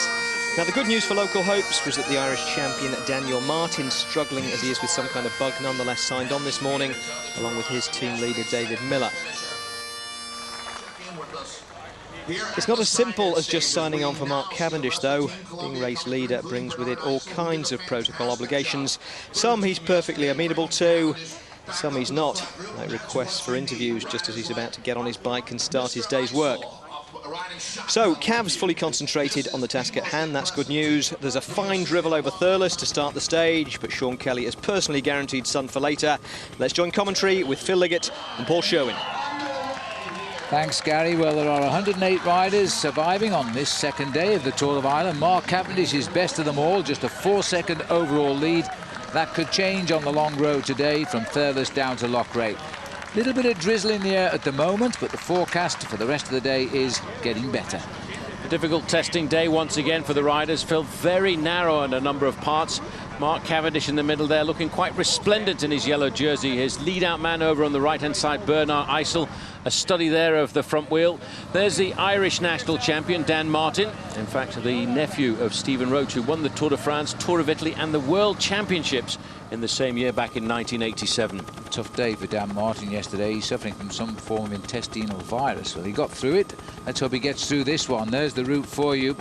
Now, the good news for local hopes was that the Irish champion Daniel Martin, struggling as he is with some kind of bug, nonetheless signed on this morning, along with his team leader David Miller. It's not as simple as just signing on for Mark Cavendish, though. Being race leader brings with it all kinds of protocol obligations. Some he's perfectly amenable to, some he's not, like requests for interviews just as he's about to get on his bike and start his day's work. So, Cav's fully concentrated on the task at hand, that's good news. There's a fine drivel over Thurles to start the stage, but Sean Kelly has personally guaranteed sun for later. Let's join commentary with Phil Liggett and Paul Sherwin. Thanks, Gary. Well, there are 108 riders surviving on this second day of the Tour of Ireland. Mark Cavendish is best of them all, just a 4-second overall lead. That could change on the long road today from Thurles down to Loughrea. Little bit of drizzle in the air at the moment, but the forecast for the rest of the day is getting better. Difficult testing day once again for the riders. Phil, very narrow in a number of parts. Mark Cavendish in the middle there, looking quite resplendent in his yellow jersey. His lead-out man over on the right-hand side, Bernard Eisel, a study there of the front wheel. There's the Irish national champion, Dan Martin. In fact, the nephew of Stephen Roche, who won the Tour de France, Tour of Italy, and the World Championships in the same year back in 1987. Tough day for Dan Martin yesterday. He's suffering from some form of intestinal virus. Well, he got through it. Let's hope he gets through this one. There's the route for you.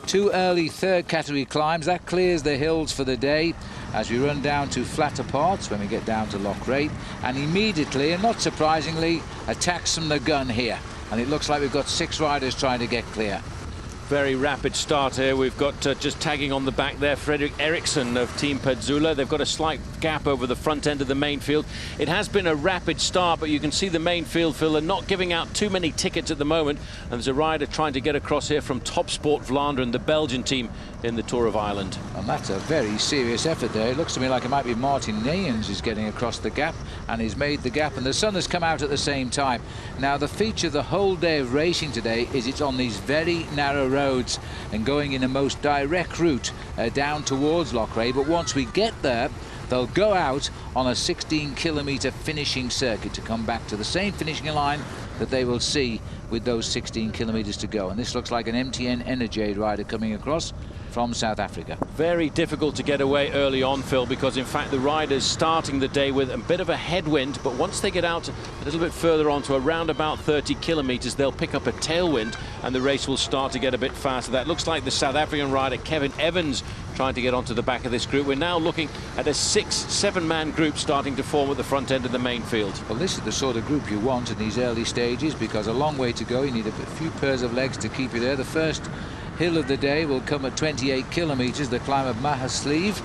2 early third category climbs. That clears the hills for the day as we run down to flatter parts when we get down to Loughrea, and immediately, and not surprisingly, attacks from the gun here. And it looks like we've got 6 riders trying to get clear. Very rapid start here. We've got just tagging on the back there, Fredrik Eriksson of Team Petzula. They've got a slight gap over the front end of the main field. It has been a rapid start, but you can see the main field, Phil, are not giving out too many tickets at the moment. And there's a rider trying to get across here from Top Sport Vlaanderen, the Belgian team in the Tour of Ireland. And that's a very serious effort there. It looks to me like it might be Martin Neyens is getting across the gap, and he's made the gap, and the sun has come out at the same time. Now, the feature of the whole day of racing today is it's on these very narrow roads and going in a most direct route down towards Loughrea. But once we get there, they'll go out on a 16-kilometre finishing circuit to come back to the same finishing line that they will see with those 16 kilometres to go. And this looks like an MTN Energade rider coming across from South Africa. Very difficult to get away early on, Phil, because in fact the riders starting the day with a bit of a headwind, but once they get out a little bit further on to around about 30 kilometres, they'll pick up a tailwind and the race will start to get a bit faster. That looks like the South African rider Kevin Evans trying to get onto the back of this group. We're now looking at a 6-7 man group starting to form at the front end of the main field. Well, this is the sort of group you want in these early stages, because a long way to go. You need a few pairs of legs to keep you there. The first hill of the day will come at 28 kilometres, the climb of Mahaslev,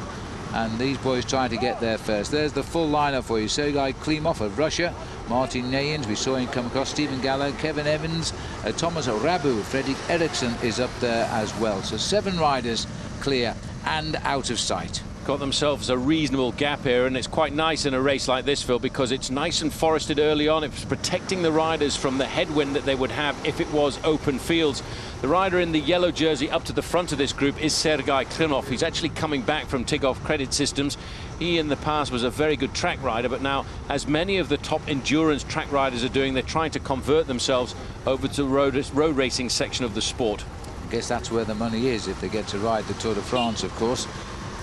and these boys trying to get there first. There's the full lineup for you. Sergei Klimov of Russia, Martin Neyens, we saw him come across, Stephen Gallagher, Kevin Evans, Thomas Rabu, Fredrik Eriksson is up there as well. So 7 riders clear and out of sight. Got themselves a reasonable gap here, and it's quite nice in a race like this, Phil, because it's nice and forested early on. It's protecting the riders from the headwind that they would have if it was open fields. The rider in the yellow jersey up to the front of this group is Sergei Klimov. He's actually coming back from Tigov Credit Systems. He in the past was a very good track rider, but now, as many of the top endurance track riders are doing, they're trying to convert themselves over to the road racing section of the sport. I guess that's where the money is, if they get to ride the Tour de France, of course.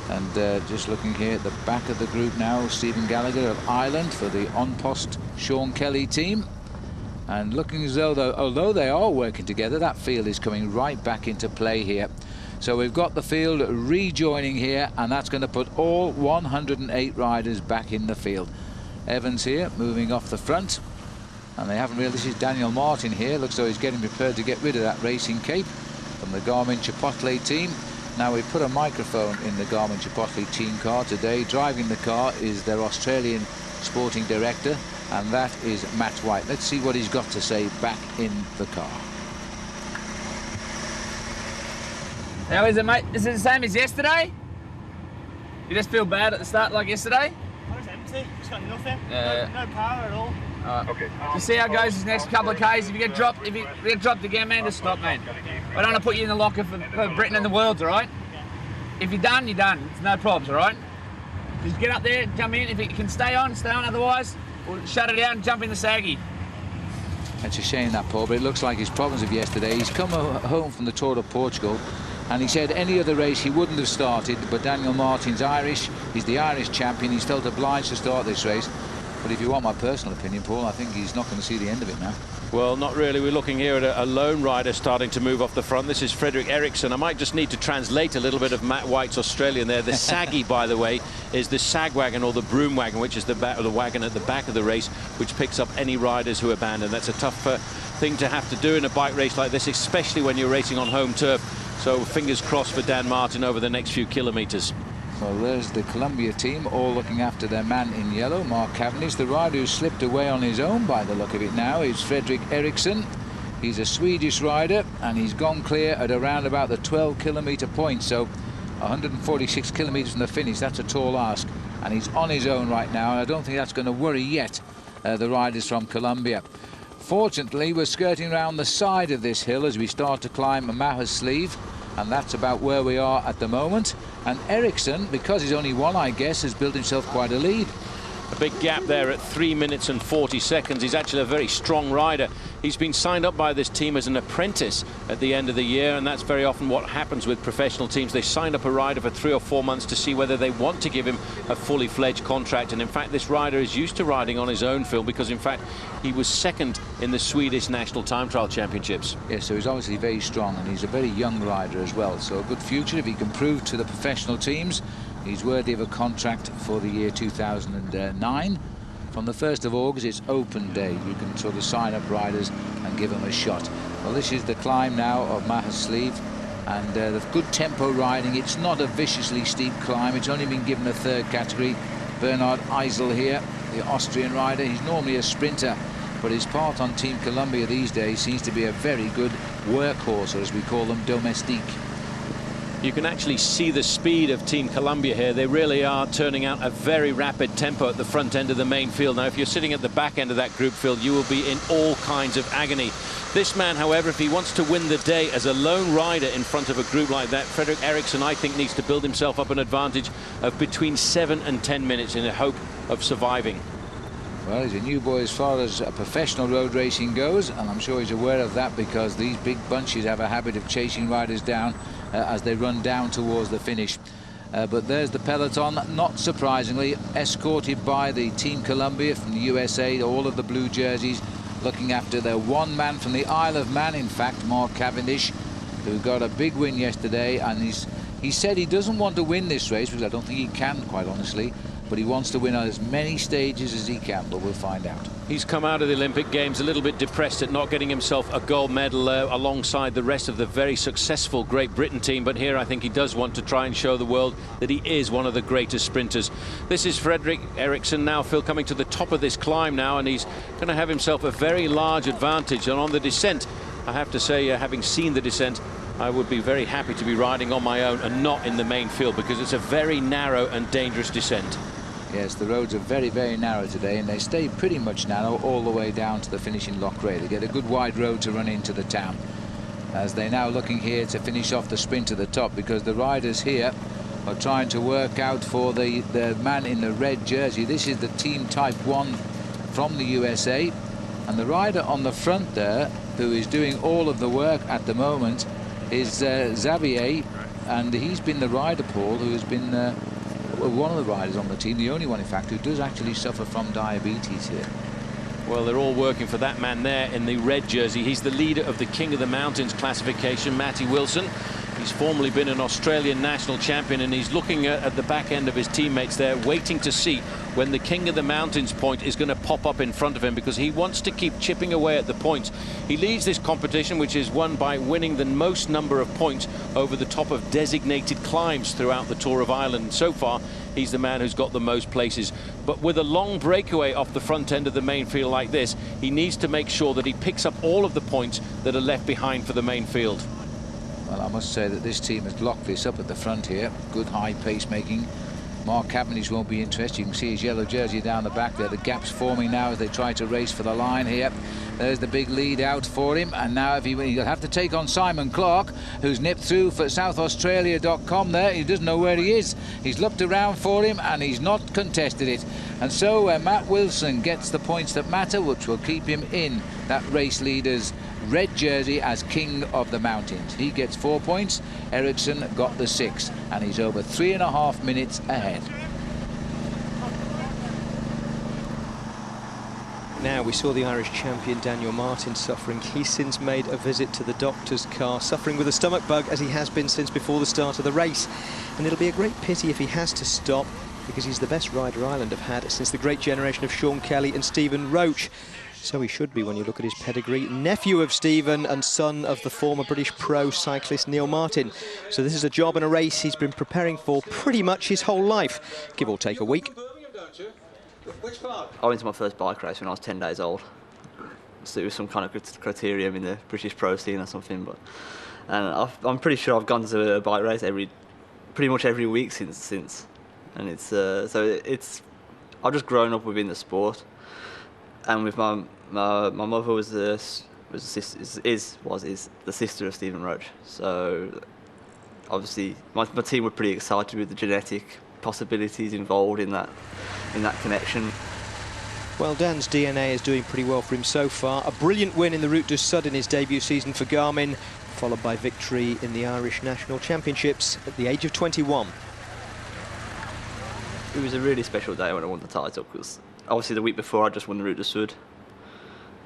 And just looking here at the back of the group now, Stephen Gallagher of Ireland for the On Post Sean Kelly team. And looking as though, although they are working together, that field is coming right back into play here. So we've got the field rejoining here, and that's going to put all 108 riders back in the field. Evans here, moving off the front. And they haven't really, this is Daniel Martin here. Looks though he's getting prepared to get rid of that racing cape from the Garmin Chipotle team. Now, we put a microphone in the Garmin Chipotle team car today. Driving the car is their Australian sporting director, and that is Matt White. Let's see what he's got to say back in the car. How is it, mate? Is it the same as yesterday? You just feel bad at the start like yesterday? I was empty, just got nothing. No power at all. Okay. You see how it goes this next couple of Ks. If you get dropped, again, man, just stop, man. I don't want to put you in the locker for Britain and the world, all right? If you're done, you're done. It's no problems, all right? Just get up there, jump in. If you can stay on, stay on. Otherwise, we'll shut it down and jump in the saggy. It's a shame that, Paul, but it looks like his problems of yesterday. He's come home from the Tour of Portugal, and he said any other race he wouldn't have started, but Daniel Martin's Irish. He's the Irish champion. He's felt obliged to start this race. But if you want my personal opinion, Paul, I think he's not going to see the end of it now. Well, not really. We're looking here at a lone rider starting to move off the front. This is Fredrik Eriksson. I might just need to translate a little bit of Matt White's Australian there. The saggy, by the way, is the sag wagon or the broom wagon, which is the wagon at the back of the race, which picks up any riders who abandon. That's a tough thing to have to do in a bike race like this, especially when you're racing on home turf. So fingers crossed for Dan Martin over the next few kilometres. Well, there's the Columbia team all looking after their man in yellow, Mark Cavendish. The rider who slipped away on his own by the look of it now is Fredrik Eriksson. He's a Swedish rider, and he's gone clear at around about the 12-kilometre point. So 146 kilometres from the finish, that's a tall ask. And he's on his own right now, and I don't think that's going to worry yet the riders from Columbia. Fortunately, we're skirting around the side of this hill as we start to climb Mahersleeve, and that's about where we are at the moment. And Ericsson, because he's only one, I guess, has built himself quite a lead. A big gap there at 3 minutes and 40 seconds. He's actually a very strong rider. He's been signed up by this team as an apprentice at the end of the year, and that's very often what happens with professional teams. They sign up a rider for 3 or 4 months to see whether they want to give him a fully fledged contract. And in fact, this rider is used to riding on his own, Phil, because in fact he was second in the Swedish National Time Trial Championships. Yes, so he's obviously very strong, and he's a very young rider as well. So a good future if he can prove to the professional teams he's worthy of a contract for the year 2009. From the 1st of August, it's open day. You can sort of sign up riders and give them a shot. Well, this is the climb now of Mahersleeve, and the good tempo riding. It's not a viciously steep climb. It's only been given a 3rd category. Bernhard Eisel here, the Austrian rider. He's normally a sprinter, but his part on Team Columbia these days seems to be a very good workhorse, or as we call them, domestique. You can actually see the speed of Team Columbia here. They really are turning out a very rapid tempo at the front end of the main field. Now, if you're sitting at the back end of that group field, you will be in all kinds of agony. This man, however, if he wants to win the day as a lone rider in front of a group like that, Frederik Ericsson, I think, needs to build himself up an advantage of between 7 and 10 minutes in the hope of surviving. Well, he's a new boy as far as professional road racing goes, and I'm sure he's aware of that, because these big bunches have a habit of chasing riders down as they run down towards the finish. But there's the peloton, not surprisingly, escorted by the Team Columbia from the USA, all of the blue jerseys, looking after their one man from the Isle of Man, in fact, Mark Cavendish, who got a big win yesterday. And he said he doesn't want to win this race, because I don't think he can, quite honestly, but he wants to win on as many stages as he can, but we'll find out. He's come out of the Olympic Games a little bit depressed at not getting himself a gold medal alongside the rest of the very successful Great Britain team, but here I think he does want to try and show the world that he is one of the greatest sprinters. This is Frederik Ericsson now, Phil, coming to the top of this climb now, and he's going to have himself a very large advantage. And on the descent, I have to say, having seen the descent, I would be very happy to be riding on my own and not in the main field, because it's a very narrow and dangerous descent. Yes, the roads are very, very narrow today, and they stay pretty much narrow all the way down to the finishing Loughrea. They get a good wide road to run into the town, as they're now looking here to finish off the sprint to the top, because the riders here are trying to work out for the man in the red jersey. This is the Team Type 1 from the USA, and the rider on the front there, who is doing all of the work at the moment, is Xavier, and he's been the rider, Paul, who has been one of the riders on the team, the only one in fact, who does actually suffer from diabetes here. Well, they're all working for that man there in the red jersey. He's the leader of the King of the Mountains classification, Matty Wilson. He's formerly been an Australian national champion, and he's looking at the back end of his teammates there, waiting to see when the King of the Mountains point is going to pop up in front of him, because he wants to keep chipping away at the points. He leads this competition, which is won by winning the most number of points over the top of designated climbs throughout the Tour of Ireland. So far, he's the man who's got the most places. But with a long breakaway off the front end of the main field like this, he needs to make sure that he picks up all of the points that are left behind for the main field. Well, I must say that this team has locked this up at the front here. Good high pace making. Mark Cavendish won't be interested. You can see his yellow jersey down the back there. The gap's forming now as they try to race for the line here. There's the big lead out for him, and now if he'll have to take on Simon Clark, who's nipped through for SouthAustralia.com there. He doesn't know where he is. He's looked around for him, and he's not contested it. And so Matt Wilson gets the points that matter, which will keep him in that race leader's red jersey as King of the Mountains. He gets 4 points. Ericsson got the 6, and he's over 3.5 minutes ahead. Now, we saw the Irish champion Daniel Martin suffering. He's since made a visit to the doctor's car, suffering with a stomach bug, as he has been since before the start of the race. And it'll be a great pity if he has to stop, because he's the best rider Ireland have had since the great generation of Sean Kelly and Stephen Roach. So he should be when you look at his pedigree. Nephew of Stephen and son of the former British pro cyclist Neil Martin. So this is a job and a race he's been preparing for pretty much his whole life, give or take a week. I went to my first bike race when I was 10 days old. So it was some kind of criterium in the British pro scene or something. And I'm pretty sure I've gone to a bike race pretty much every week since. And I've just grown up within the sport. and with my mother was the sister of Stephen Roach. So obviously my team were pretty excited with the genetic possibilities involved in that connection. Well, Dan's DNA is doing pretty well for him so far. A brilliant win in the Route du Sud in his debut season for Garmin, followed by victory in the Irish National Championships at the age of 21. It was a really special day when I won the title, because obviously the week before I just won the Route du Sud.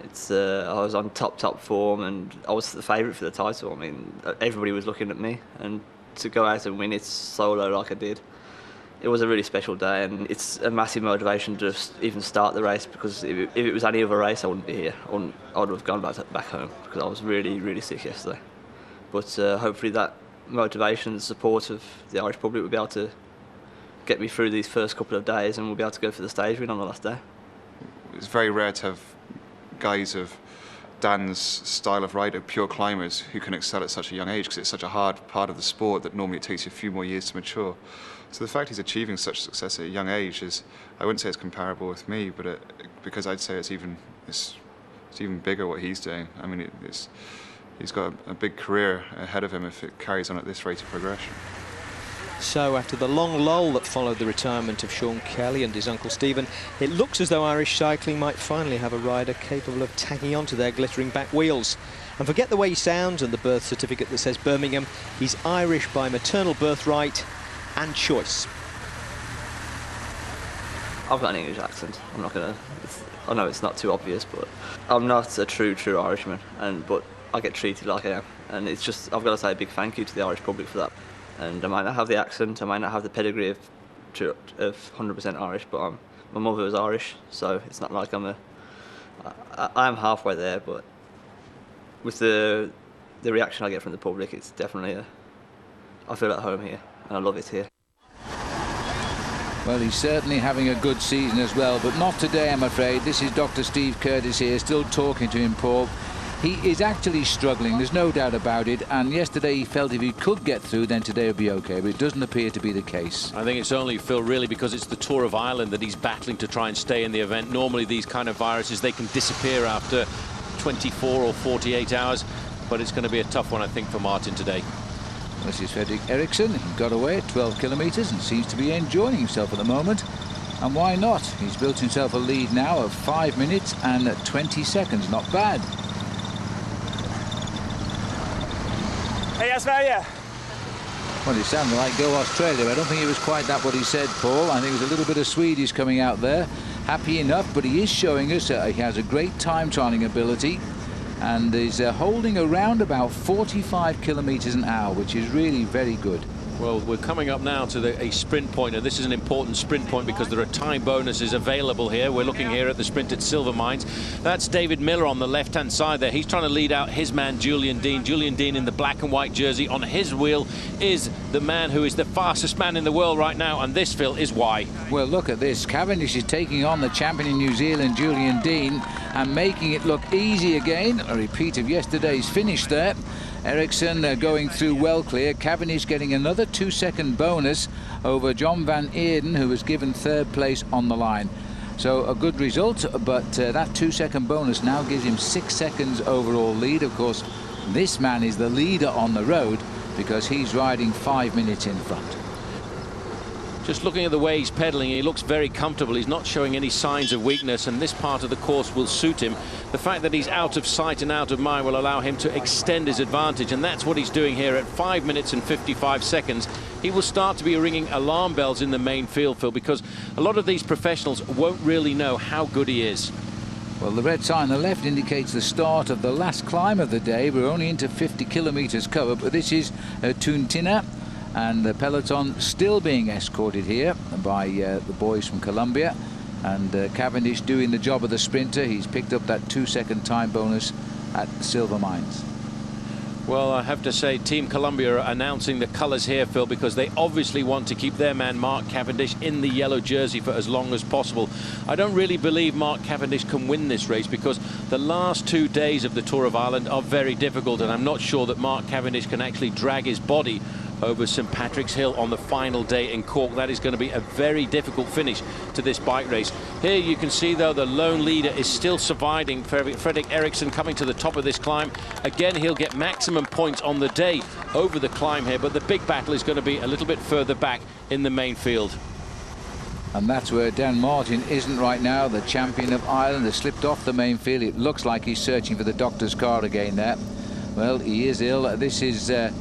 I was on top form, and I was the favourite for the title. I mean, everybody was looking at me, and to go out and win it solo like I did, it was a really special day, and it's a massive motivation to just even start the race, because if it was any other race I wouldn't be here. I would have gone back home, because I was really, really sick yesterday. But hopefully that motivation and support of the Irish public will be able to get me through these first couple of days, and we'll be able to go for the stage win on the last day. It's very rare to have guys of Dan's style of rider, pure climbers, who can excel at such a young age, because it's such a hard part of the sport that normally it takes you a few more years to mature. So the fact he's achieving such success at a young age is, I wouldn't say it's comparable with me, but because I'd say it's even bigger what he's doing. I mean, he's got a big career ahead of him if it carries on at this rate of progression. So after the long lull that followed the retirement of Sean Kelly and his uncle Stephen, it looks as though Irish cycling might finally have a rider capable of tagging onto their glittering back wheels. And forget the way he sounds and the birth certificate that says Birmingham. He's Irish by maternal birthright and choice. I've got an English accent. I'm not gonna. I know it's not too obvious, but I'm not a true Irishman, but I get treated like I am, and it's just, I've got to say a big thank you to the Irish public for that. And I might not have the accent, I might not have the pedigree of 100% Irish, but my mother was Irish, so it's not like I'm halfway there. But with the reaction I get from the public, it's definitely I feel at home here, and I love it here. Well, he's certainly having a good season as well, but not today, I'm afraid. This is Dr. Steve Curtis here, still talking to him, Paul. He is actually struggling, there's no doubt about it, and yesterday he felt if he could get through, then today would be okay, but it doesn't appear to be the case. I think it's only, Phil, really because it's the Tour of Ireland that he's battling to try and stay in the event. Normally these kind of viruses, they can disappear after 24 or 48 hours, but it's going to be a tough one, I think, for Martin today. This is Fredrik Eriksson. He got away at 12 kilometres and seems to be enjoying himself at the moment. And why not? He's built himself a lead now of 5 minutes and 20 seconds. Not bad. Heja Sverige! Well, it sounded like Go Australia. I don't think it was quite that what he said, Paul. I think it was a little bit of Swedish coming out there. Happy enough, but he is showing us he has a great time trialling ability. And is holding around about 45 kilometres an hour, which is really very good. Well, we're coming up now to a sprint point, and this is an important sprint point because there are time bonuses available here. We're looking here at the sprint at Silver Mines. That's David Miller on the left-hand side there. He's trying to lead out his man, Julian Dean. Julian Dean in the black and white jersey. On his wheel is the man who is the fastest man in the world right now, and this, Phil, is why. Well, look at this. Cavendish is taking on the champion in New Zealand, Julian Dean, and making it look easy again. A repeat of yesterday's finish there. Eriksson going through well clear. Cavendish getting another 2-second bonus over John Van Eerden, who was given third place on the line. So a good result, but that 2-second bonus now gives him 6 seconds overall lead. Of course, this man is the leader on the road because he's riding 5 minutes in front. Just looking at the way he's pedaling, he looks very comfortable. He's not showing any signs of weakness, and this part of the course will suit him. The fact that he's out of sight and out of mind will allow him to extend his advantage, and that's what he's doing here at 5 minutes and 55 seconds. He will start to be ringing alarm bells in the main field, Phil, because a lot of these professionals won't really know how good he is. Well, the red sign on the left indicates the start of the last climb of the day. We're only into 50 kilometres covered, but this is Tuntina. And the peloton still being escorted here by the boys from Colombia. And Cavendish doing the job of the sprinter. He's picked up that 2-second time bonus at Silver Mines. Well, I have to say, Team Colombia are announcing the colours here, Phil, because they obviously want to keep their man Mark Cavendish in the yellow jersey for as long as possible. I don't really believe Mark Cavendish can win this race because the last 2 days of the Tour of Ireland are very difficult, and I'm not sure that Mark Cavendish can actually drag his body over St Patrick's Hill on the final day in Cork. That is going to be a very difficult finish to this bike race. Here you can see, though, the lone leader is still surviving. Fredrik Eriksson coming to the top of this climb. Again, he'll get maximum points on the day over the climb here, but the big battle is going to be a little bit further back in the main field. And that's where Dan Martin isn't right now. The champion of Ireland has slipped off the main field. It looks like he's searching for the doctor's card again there. Well, he is ill. This is Ed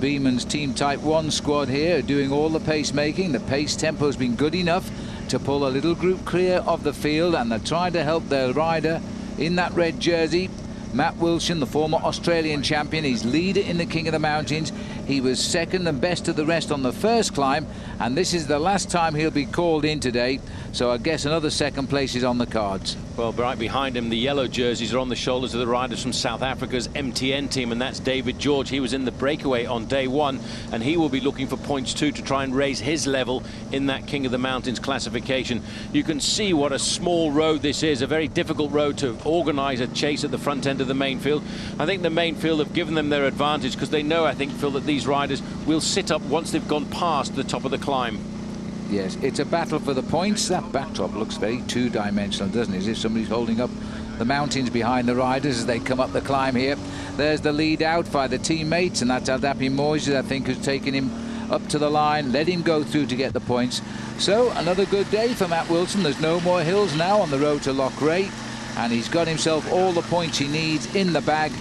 Beeman's Team Type 1 squad here, doing all the pacemaking. The pace tempo has been good enough to pull a little group clear of the field, and they're trying to help their rider in that red jersey, Matt Wilson, the former Australian champion. He's leader in the King of the Mountains. He was second and best of the rest on the first climb, and this is the last time he'll be called in today, so I guess another second place is on the cards. Well, right behind him, the yellow jerseys are on the shoulders of the riders from South Africa's MTN team, and that's David George. He was in the breakaway on day one, and he will be looking for points too to try and raise his level in that King of the Mountains classification. You can see what a small road this is, a very difficult road to organise a chase at the front end of the main field. I think the main field have given them their advantage because they know, I think, Phil, that these riders will sit up once they've gone past the top of the climb. Yes, it's a battle for the points. That backdrop looks very two-dimensional, doesn't it? As if somebody's holding up the mountains behind the riders as they come up the climb here. There's the lead out by the teammates, and that's Adapi Moises, I think, who's taken him up to the line, let him go through to get the points. So another good day for Matt Wilson. There's no more hills now on the road to Loughrea, and he's got himself all the points he needs in the bag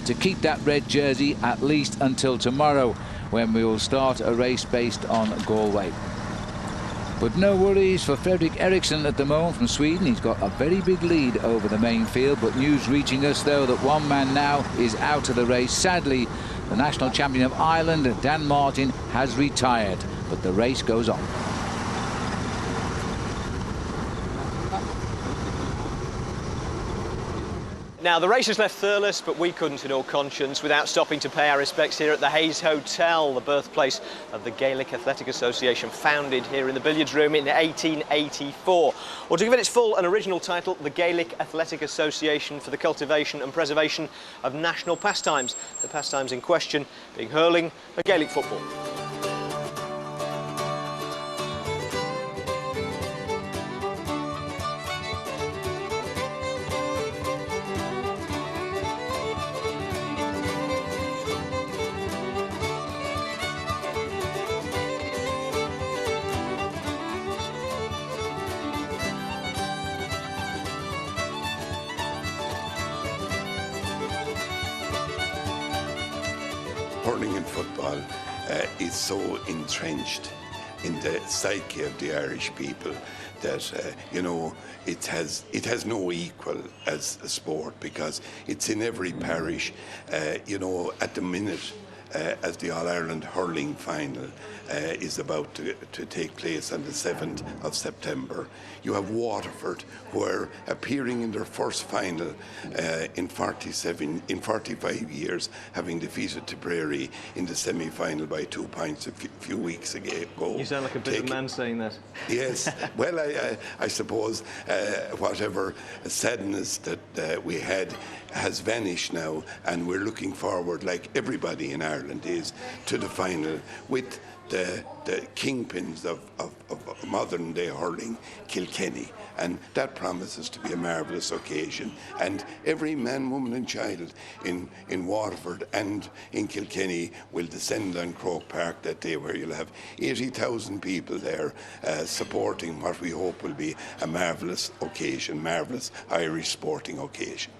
to keep that red jersey at least until tomorrow, when we will start a race based on Galway. But no worries for Fredrik Eriksson at the moment from Sweden. He's got a very big lead over the main field, but news reaching us, though, that one man now is out of the race. Sadly, the national champion of Ireland, Dan Martin, has retired, but the race goes on. Now, the race has left Thurles, but we couldn't in all conscience without stopping to pay our respects here at the Hayes Hotel, the birthplace of the Gaelic Athletic Association, founded here in the billiards room in 1884. Or to give it its full and original title, the Gaelic Athletic Association for the Cultivation and Preservation of National Pastimes. The pastimes in question being hurling and Gaelic football. Hurling and football is so entrenched in the psyche of the Irish people that you know, it has no equal as a sport, because it's in every parish. You know, at the minute, as the All-Ireland hurling final is about to take place on the 7th of September. You have Waterford, who are appearing in their first final in 45 years, having defeated Tipperary in the semi-final by 2 points a few weeks ago. You sound like a bitter man saying that. Yes, well, I suppose whatever sadness that we had has vanished now, and we're looking forward, like everybody in Ireland is, to the final with the kingpins of modern day hurling, Kilkenny, and that promises to be a marvellous occasion. And every man, woman and child in Waterford and in Kilkenny will descend on Croke Park that day, where you'll have 80,000 people there supporting what we hope will be a marvellous occasion, marvellous Irish sporting occasion.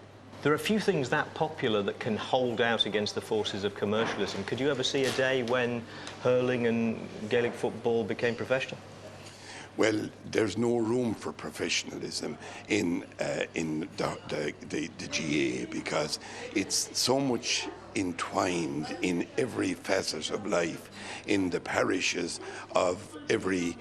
There are a few things that popular that can hold out against the forces of commercialism. Could you ever see a day when hurling and Gaelic football became professional? Well, there's no room for professionalism in the GAA, because it's so much entwined in every facet of life, in the parishes of every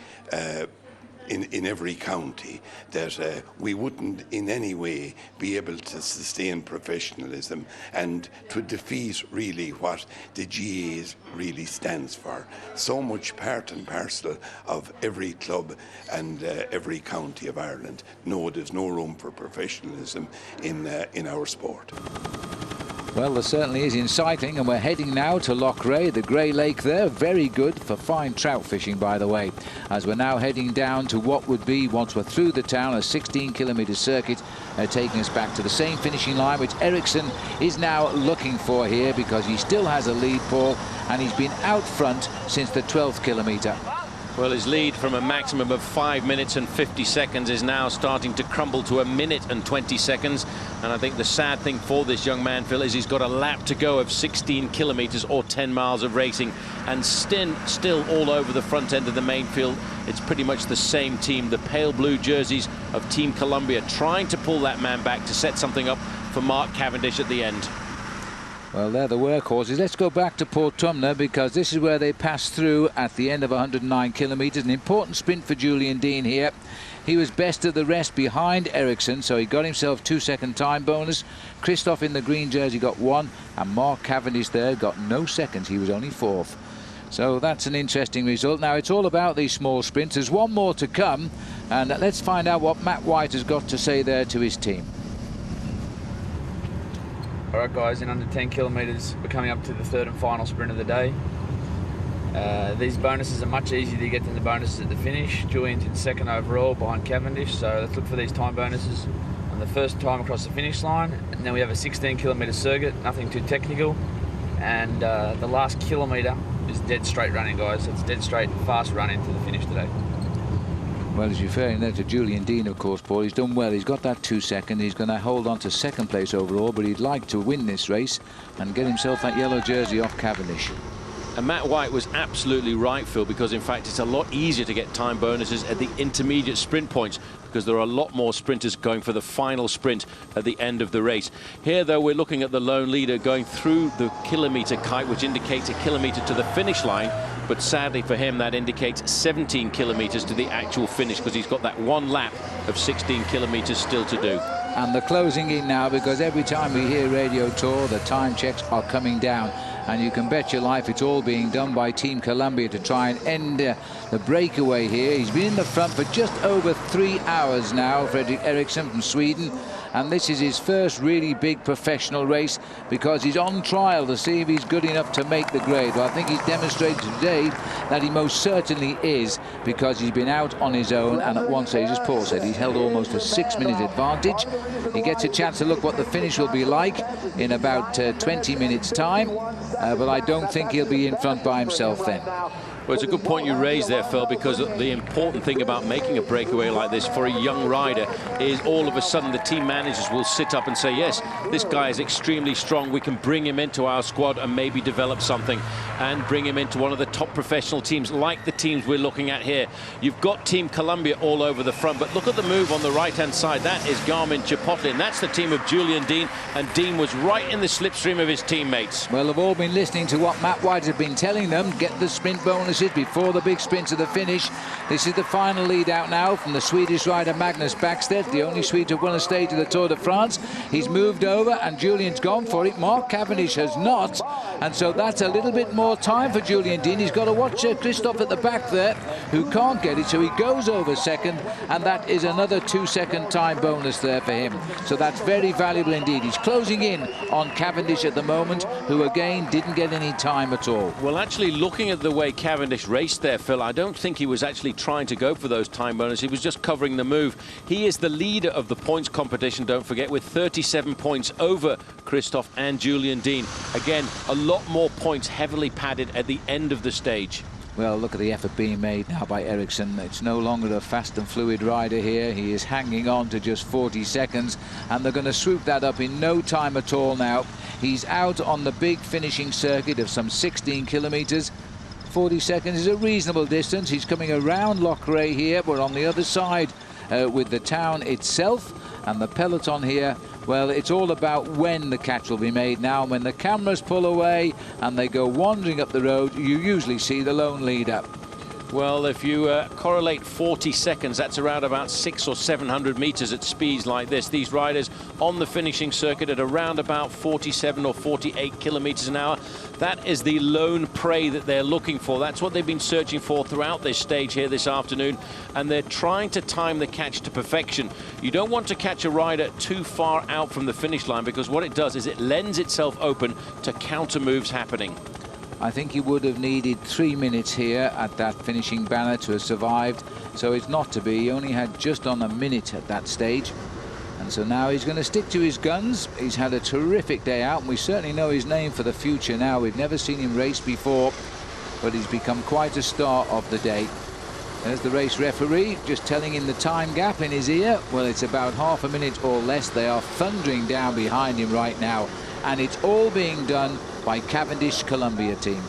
in every county, that we wouldn't in any way be able to sustain professionalism and to defeat really what the GAA really stands for. So much part and parcel of every club and every county of Ireland. No, there's no room for professionalism in our sport. Well, there certainly is in cycling, and we're heading now to Loughrea, the Grey Lake there. Very good for fine trout fishing, by the way, as we're now heading down to what would be, once we're through the town, a 16-kilometre circuit, taking us back to the same finishing line, which Ericsson is now looking for here, because he still has a lead, Paul, and he's been out front since the 12th kilometre. Well, his lead from a maximum of 5 minutes and 50 seconds is now starting to crumble to a minute and 20 seconds. And I think the sad thing for this young man, Phil, is he's got a lap to go of 16 kilometres or 10 miles of racing, and still all over the front end of the main field. It's pretty much the same team, the pale blue jerseys of Team Columbia, trying to pull that man back to set something up for Mark Cavendish at the end. Well, they're the workhorses. Let's go back to Portumna, because this is where they pass through at the end of 109 kilometres. An important sprint for Julian Dean here. He was best of the rest behind Ericsson, so he got himself 2-second time bonus. Christoph in the green jersey got 1, and Mark Cavendish there got no seconds. He was only 4th. So that's an interesting result. Now, it's all about these small sprints. There's one more to come, and let's find out what Matt White has got to say there to his team. Alright guys, in under 10 kilometres we're coming up to the 3rd and final sprint of the day. These bonuses are much easier to get than the bonuses at the finish. Julian's in 2nd overall behind Cavendish, so let's look for these time bonuses on the first time across the finish line. And then we have a 16-kilometre circuit, nothing too technical. And the last kilometre is dead straight running, guys. It's dead straight, fast run into the finish today. Well, he's referring there to Julian Dean, of course, Paul. He's done well. He's got that 2-second. He's going to hold on to 2nd place overall, but he'd like to win this race and get himself that yellow jersey off Cavendish. And Matt White was absolutely right, Phil, because in fact it's a lot easier to get time bonuses at the intermediate sprint points, because there are a lot more sprinters going for the final sprint at the end of the race. Here, though, we're looking at the lone leader going through the kilometre kite, which indicates a kilometre to the finish line. But sadly for him, that indicates 17 kilometres to the actual finish, because he's got that one lap of 16 kilometres still to do. And they're closing in now, because every time we hear Radio Tour, the time checks are coming down. And you can bet your life it's all being done by Team Columbia to try and end the breakaway here. He's been in the front for just over 3 hours now, Fredrik Ericsson from Sweden. And this is his first really big professional race, because he's on trial to see if he's good enough to make the grade. Well, I think he's demonstrated today that he most certainly is, because he's been out on his own, and at one stage, as Paul said, he's held almost a 6-minute advantage. He gets a chance to look what the finish will be like in about 20 minutes time, but I don't think he'll be in front by himself then. Well, it's a good point you raised there, Phil, because the important thing about making a breakaway like this for a young rider is all of a sudden the team managers will sit up and say, yes, this guy is extremely strong. We can bring him into our squad and maybe develop something and bring him into one of the top professional teams like the teams we're looking at here. You've got Team Columbia all over the front, but look at the move on the right-hand side. That is Garmin Chipotlin. That's the team of Julian Dean, and Dean was right in the slipstream of his teammates. Well, they've all been listening to what Matt White has been telling them. Get the sprint bonus before the big sprint to the finish. This is the final lead out now from the Swedish rider Magnus Backstedt, the only Swede to have won a stage of the Tour de France. He's moved over and Julian's gone for it. Mark Cavendish has not, and so that's a little bit more time for Julian Dean. He's got to watch Christoph at the back there, who can't get it, so he goes over 2nd, and that is another 2-second time bonus there for him. So that's very valuable indeed. He's closing in on Cavendish at the moment, who again didn't get any time at all. Well, actually, looking at the way Cavendish raced there, Phil, I don't think he was actually trying to go for those time bonuses. He was just covering the move. He is the leader of the points competition, don't forget, with 37 points over Christoph and Julian Dean. Again, a lot more points heavily padded at the end of the stage. Well, look at the effort being made now by Ericsson. It's no longer a fast and fluid rider here. He is hanging on to just 40 seconds, and they're going to swoop that up in no time at all now. He's out on the big finishing circuit of some 16 kilometres. 40 seconds is a reasonable distance. He's coming around Loughrea here. We're on the other side with the town itself, and the peloton here, well, it's all about when the catch will be made now. When the cameras pull away and they go wandering up the road, you usually see the lone leader. Well, if you correlate 40 seconds, that's around about 600 or 700 meters at speeds like this. These riders on the finishing circuit at around about 47 or 48 kilometers an hour. That is the lone prey that they're looking for. That's what they've been searching for throughout this stage here this afternoon, and they're trying to time the catch to perfection. You don't want to catch a rider too far out from the finish line, because what it does is it lends itself open to counter moves happening. I think he would have needed 3 minutes here at that finishing banner to have survived, so it's not to be. He only had just on a minute at that stage, and so now he's going to stick to his guns. He's had a terrific day out, and we certainly know his name for the future now. We've never seen him race before, but he's become quite a star of the day. There's the race referee just telling him the time gap in his ear. Well, it's about half a minute or less. They are thundering down behind him right now, and it's all being done by Cavendish Columbia team.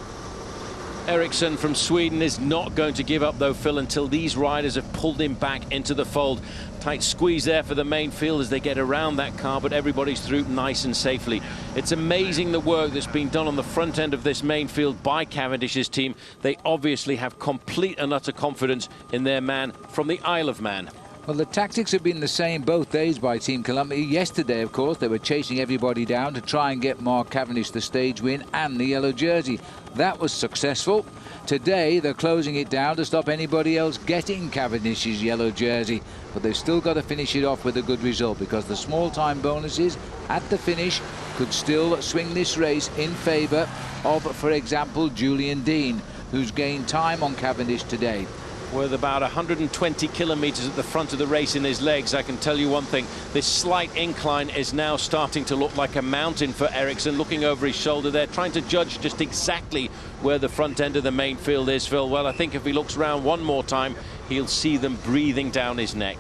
Ericsson from Sweden is not going to give up, though, Phil, until these riders have pulled him back into the fold. Tight squeeze there for the main field as they get around that car, but everybody's through nice and safely. It's amazing the work that's been done on the front end of this main field by Cavendish's team. They obviously have complete and utter confidence in their man from the Isle of Man. Well, the tactics have been the same both days by Team Columbia. Yesterday, of course, they were chasing everybody down to try and get Mark Cavendish the stage win and the yellow jersey. That was successful. Today, they're closing it down to stop anybody else getting Cavendish's yellow jersey. But they've still got to finish it off with a good result, because the small time bonuses at the finish could still swing this race in favour of, for example, Julian Dean, who's gained time on Cavendish today. With about 120 kilometres at the front of the race in his legs, I can tell you one thing: this slight incline is now starting to look like a mountain for Ericsson. Looking over his shoulder there, trying to judge just exactly where the front end of the main field is, Phil. Well, I think if he looks round one more time, he'll see them breathing down his neck.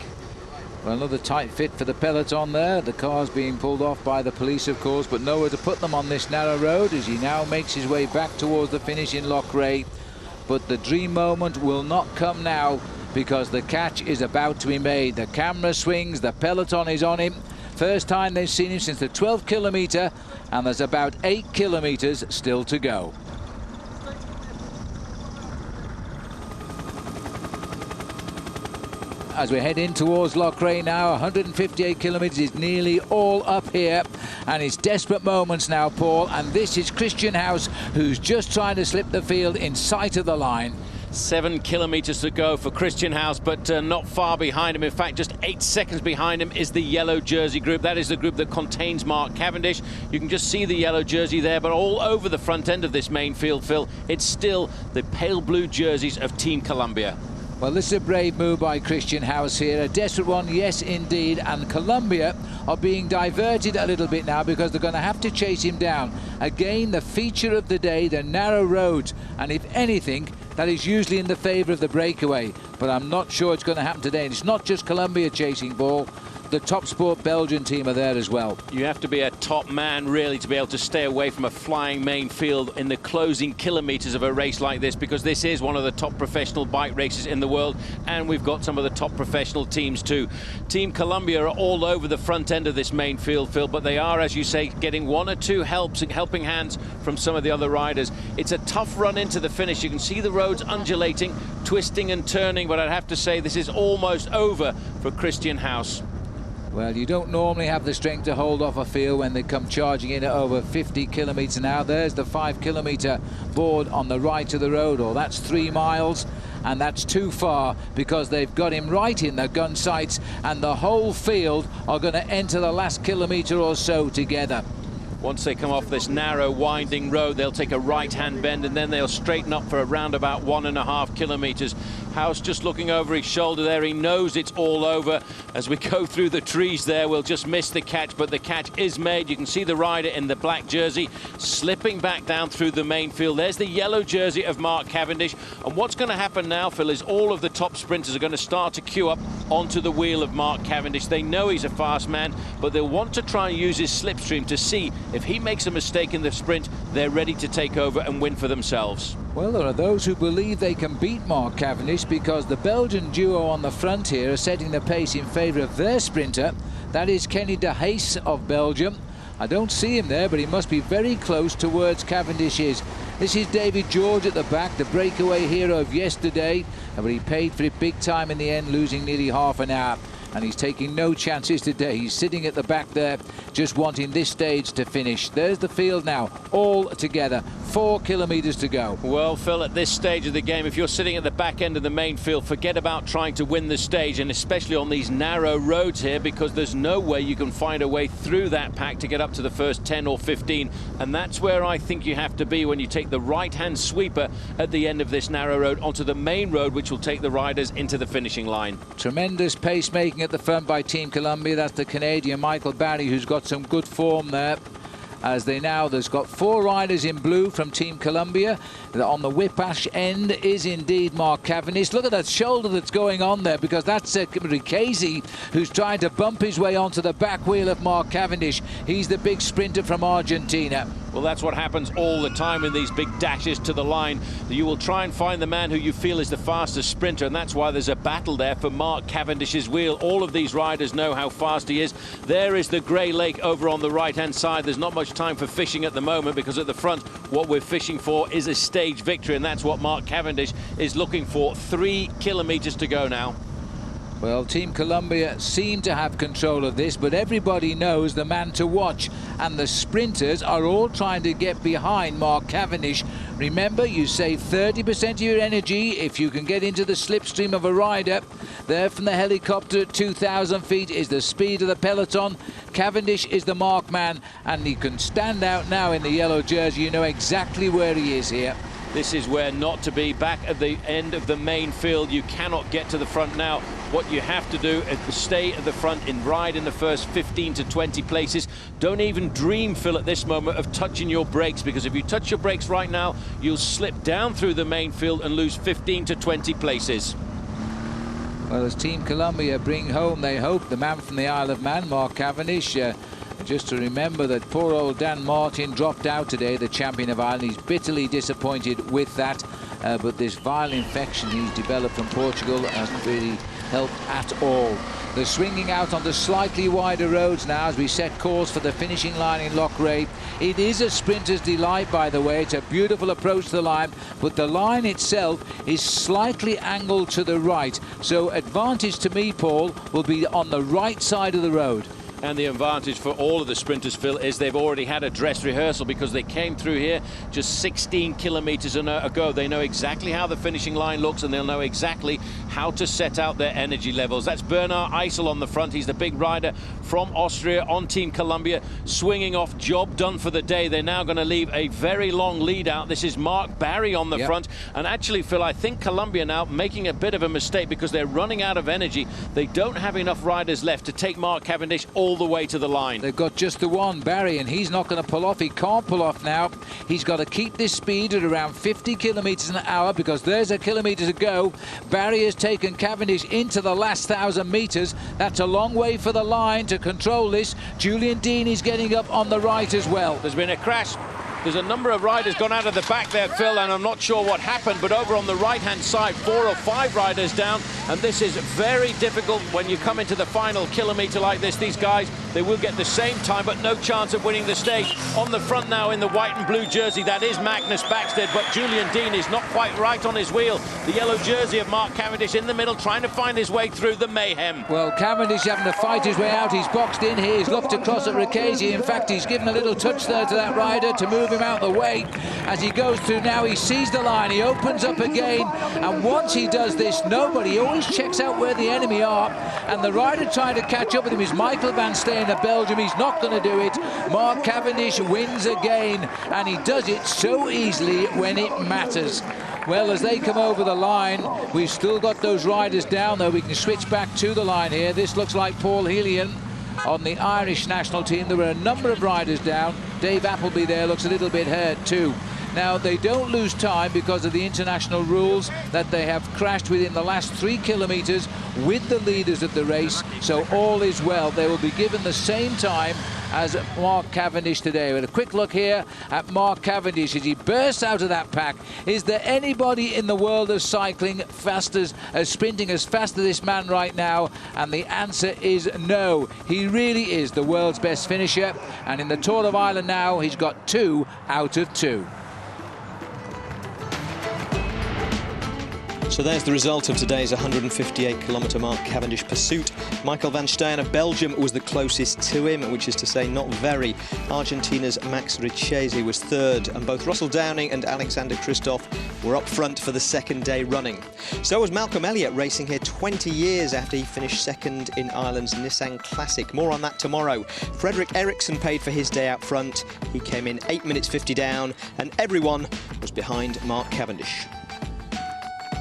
Well, another tight fit for the peloton there. The car's being pulled off by the police, of course, but nowhere to put them on this narrow road as he now makes his way back towards the finish in Loughrea. But the dream moment will not come now, because the catch is about to be made. The camera swings, the peloton is on him. First time they've seen him since the 12th kilometre, and there's about 8 kilometres still to go. As we head in towards Loughrea now, 158 kilometres is nearly all up here, and it's desperate moments now, Paul, and this is Christian House, who's just trying to slip the field in sight of the line. 7 kilometres to go for Christian House, but not far behind him. In fact, just 8 seconds behind him is the yellow jersey group. That is the group that contains Mark Cavendish. You can just see the yellow jersey there, but all over the front end of this main field, Phil, it's still the pale blue jerseys of Team Columbia. Well, this is a brave move by Christian House here. A desperate one, yes, indeed. And Columbia are being diverted a little bit now, because they're going to have to chase him down. Again, the feature of the day, the narrow roads. And if anything, that is usually in the favour of the breakaway. But I'm not sure it's going to happen today. And it's not just Columbia chasing ball. The Top Sport Belgian team are there as well. You have to be a top man, really, to be able to stay away from a flying main field in the closing kilometres of a race like this, because this is one of the top professional bike races in the world, and we've got some of the top professional teams too. Team Columbia are all over the front end of this main field, Phil, but they are, as you say, getting one or two helping hands from some of the other riders. It's a tough run into the finish. You can see the roads undulating, twisting and turning, but I'd have to say this is almost over for Christian House. Well, you don't normally have the strength to hold off a field when they come charging in at over 50 kilometres an hour. There's the 5 kilometre board on the right of the road, or that's 3 miles, and that's too far, because they've got him right in the gun sights, and the whole field are going to enter the last kilometre or so together. Once they come off this narrow, winding road, they'll take a right-hand bend, and then they'll straighten up for around about 1.5 kilometres. House just looking over his shoulder there. He knows it's all over. As we go through the trees there, we'll just miss the catch, but the catch is made. You can see the rider in the black jersey slipping back down through the main field. There's the yellow jersey of Mark Cavendish. And what's going to happen now, Phil, is all of the top sprinters are going to start to queue up onto the wheel of Mark Cavendish. They know he's a fast man, but they'll want to try and use his slipstream to see if he makes a mistake in the sprint, they're ready to take over and win for themselves. Well, there are those who believe they can beat Mark Cavendish, because the Belgian duo on the front here are setting the pace in favour of their sprinter. That is Kenny de Haes of Belgium. I don't see him there, but he must be very close towards Cavendish's. This is David George at the back, the breakaway hero of yesterday, but he paid for it big time in the end, losing nearly half an hour. and he's taking no chances today. He's sitting at the back there, just wanting this stage to finish. There's the field now, all together. 4 kilometres to go. Well, Phil, at this stage of the game, if you're sitting at the back end of the main field, forget about trying to win the stage, and especially on these narrow roads here, because there's no way you can find a way through that pack to get up to the first 10 or 15, and that's where I think you have to be when you take the right-hand sweeper at the end of this narrow road onto the main road, which will take the riders into the finishing line. Tremendous pacemaking at the front by Team Columbia. That's the Canadian Michael Barry, who's got some good form there. As there's got 4 riders in blue from Team Columbia. On the whiplash end is indeed Mark Cavendish. Look at that shoulder that's going on there, because that's Ricchesi, who's trying to bump his way onto the back wheel of Mark Cavendish. He's the big sprinter from Argentina. Well, that's what happens all the time in these big dashes to the line. You will try and find the man who you feel is the fastest sprinter, and that's why there's a battle there for Mark Cavendish's wheel. All of these riders know how fast he is. There is the Grey Lake over on the right-hand side. There's not much time for fishing at the moment, because at the front, what we're fishing for is a stage victory, and that's what Mark Cavendish is looking for. 3 kilometres to go now. Well, Team Columbia seem to have control of this, but everybody knows the man to watch, and the sprinters are all trying to get behind Mark Cavendish. Remember, you save 30% of your energy if you can get into the slipstream of a rider. There from the helicopter at 2,000 feet is the speed of the peloton. Cavendish is the mark man, and he can stand out now in the yellow jersey. You know exactly where he is here. This is where not to be. Back at the end of the main field, you cannot get to the front now. What you have to do is stay at the front and ride in the first 15 to 20 places. Don't even dream, Phil, at this moment of touching your brakes, because if you touch your brakes right now, you'll slip down through the main field and lose 15 to 20 places. Well, as Team Columbia bring home, they hope, the man from the Isle of Man, Mark Cavendish. Just to remember that poor old Dan Martin dropped out today, the champion of Ireland. He's bitterly disappointed with that, but this viral infection he's developed from Portugal hasn't really helped at all. They're swinging out on the slightly wider roads now as we set course for the finishing line in Loughrea. It is a sprinter's delight, by the way. It's a beautiful approach to the line, but the line itself is slightly angled to the right. So advantage to me, Paul, will be on the right side of the road. And the advantage for all of the sprinters, Phil, is they've already had a dress rehearsal, because they came through here just 16 kilometres ago. They know exactly how the finishing line looks, and they'll know exactly how to set out their energy levels. That's Bernard Eisel on the front. He's the big rider from Austria on Team Columbia, swinging off. Job done for the day. They're now going to leave a very long lead out. This is Mark Barry on the front. And actually, Phil, I think Columbia now making a bit of a mistake, because they're running out of energy. They don't have enough riders left to take Mark Cavendish all the way to the line. They've got just the one, Barry, and he's not going to pull off. He can't pull off now. He's got to keep this speed at around 50 kilometres an hour, because there's a kilometre to go. Barry has taken Cavendish into the last 1,000 metres. That's a long way for the line to control this. Julian Dean is getting up on the right as well. There's been a crash. There's a number of riders gone out of the back there, Phil, and I'm not sure what happened, but over on the right-hand side, 4 or 5 riders down, and this is very difficult when you come into the final kilometre like this. These guys, they will get the same time, but no chance of winning the stage. On the front now in the white and blue jersey, that is Magnus Backstedt, but Julian Dean is not quite right on his wheel. The yellow jersey of Mark Cavendish in the middle, trying to find his way through the mayhem. Well, Cavendish having to fight his way out. He's boxed in here. He's looked across at Ricchesi. In fact, he's given a little touch there to that rider to move him out the way. As he goes through now, he sees the line, he opens up again, and once he does this, he always checks out where the enemy are, and the rider trying to catch up with him is Michael Van Steen of Belgium. He's not going to do it. Mark Cavendish wins again, and he does it so easily when it matters. Well, as they come over the line, we've still got those riders down, though. We can switch back to the line here. This looks like Paul Helion on the Irish national team. There were a number of riders down. Dave Appleby there looks a little bit hurt too. Now, they don't lose time because of the international rules that they have crashed within the last 3 kilometres with the leaders of the race, so all is well. They will be given the same time as Mark Cavendish today. With a quick look here at Mark Cavendish as he bursts out of that pack. Is there anybody in the world of cycling sprinting as fast as this man right now? And the answer is no. He really is the world's best finisher, and in the Tour of Ireland now, he's got 2 out of 2. So there's the result of today's 158-kilometre Mark Cavendish pursuit. Michael van Steyr of Belgium was the closest to him, which is to say not very. Argentina's Max Richesi was third, and both Russell Downing and Alexander Kristoff were up front for the second day running. So was Malcolm Elliott, racing here 20 years after he finished second in Ireland's Nissan Classic. More on that tomorrow. Frederick Eriksson paid for his day out front. He came in 8 minutes 50 down, and everyone was behind Mark Cavendish.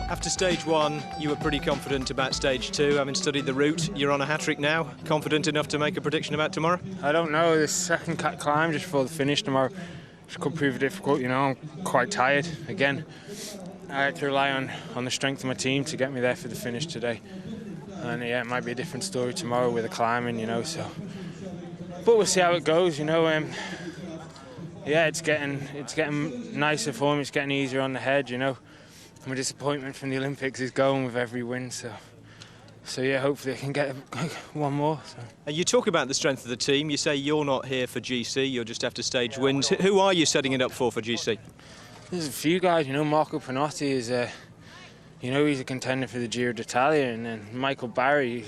After stage one, you were pretty confident about stage two, having studied the route. You're on a hat-trick now. Confident enough to make a prediction about tomorrow? I don't know. The second climb just before the finish tomorrow could prove difficult. You know, I'm quite tired again. I had to rely on the strength of my team to get me there for the finish today. And yeah, it might be a different story tomorrow with the climbing, you know. So, but we'll see how it goes. You know, yeah, it's getting nicer for me. It's getting easier on the head. You know. My disappointment from the Olympics is going with every win, so yeah, hopefully I can get one more. So. You talk about the strength of the team. You say you're not here for GC, you're just after stage wins. Who are you setting it up for GC? There's a few guys, you know. Marco Panotti is, you know, he's a contender for the Giro d'Italia, and then Michael Barry,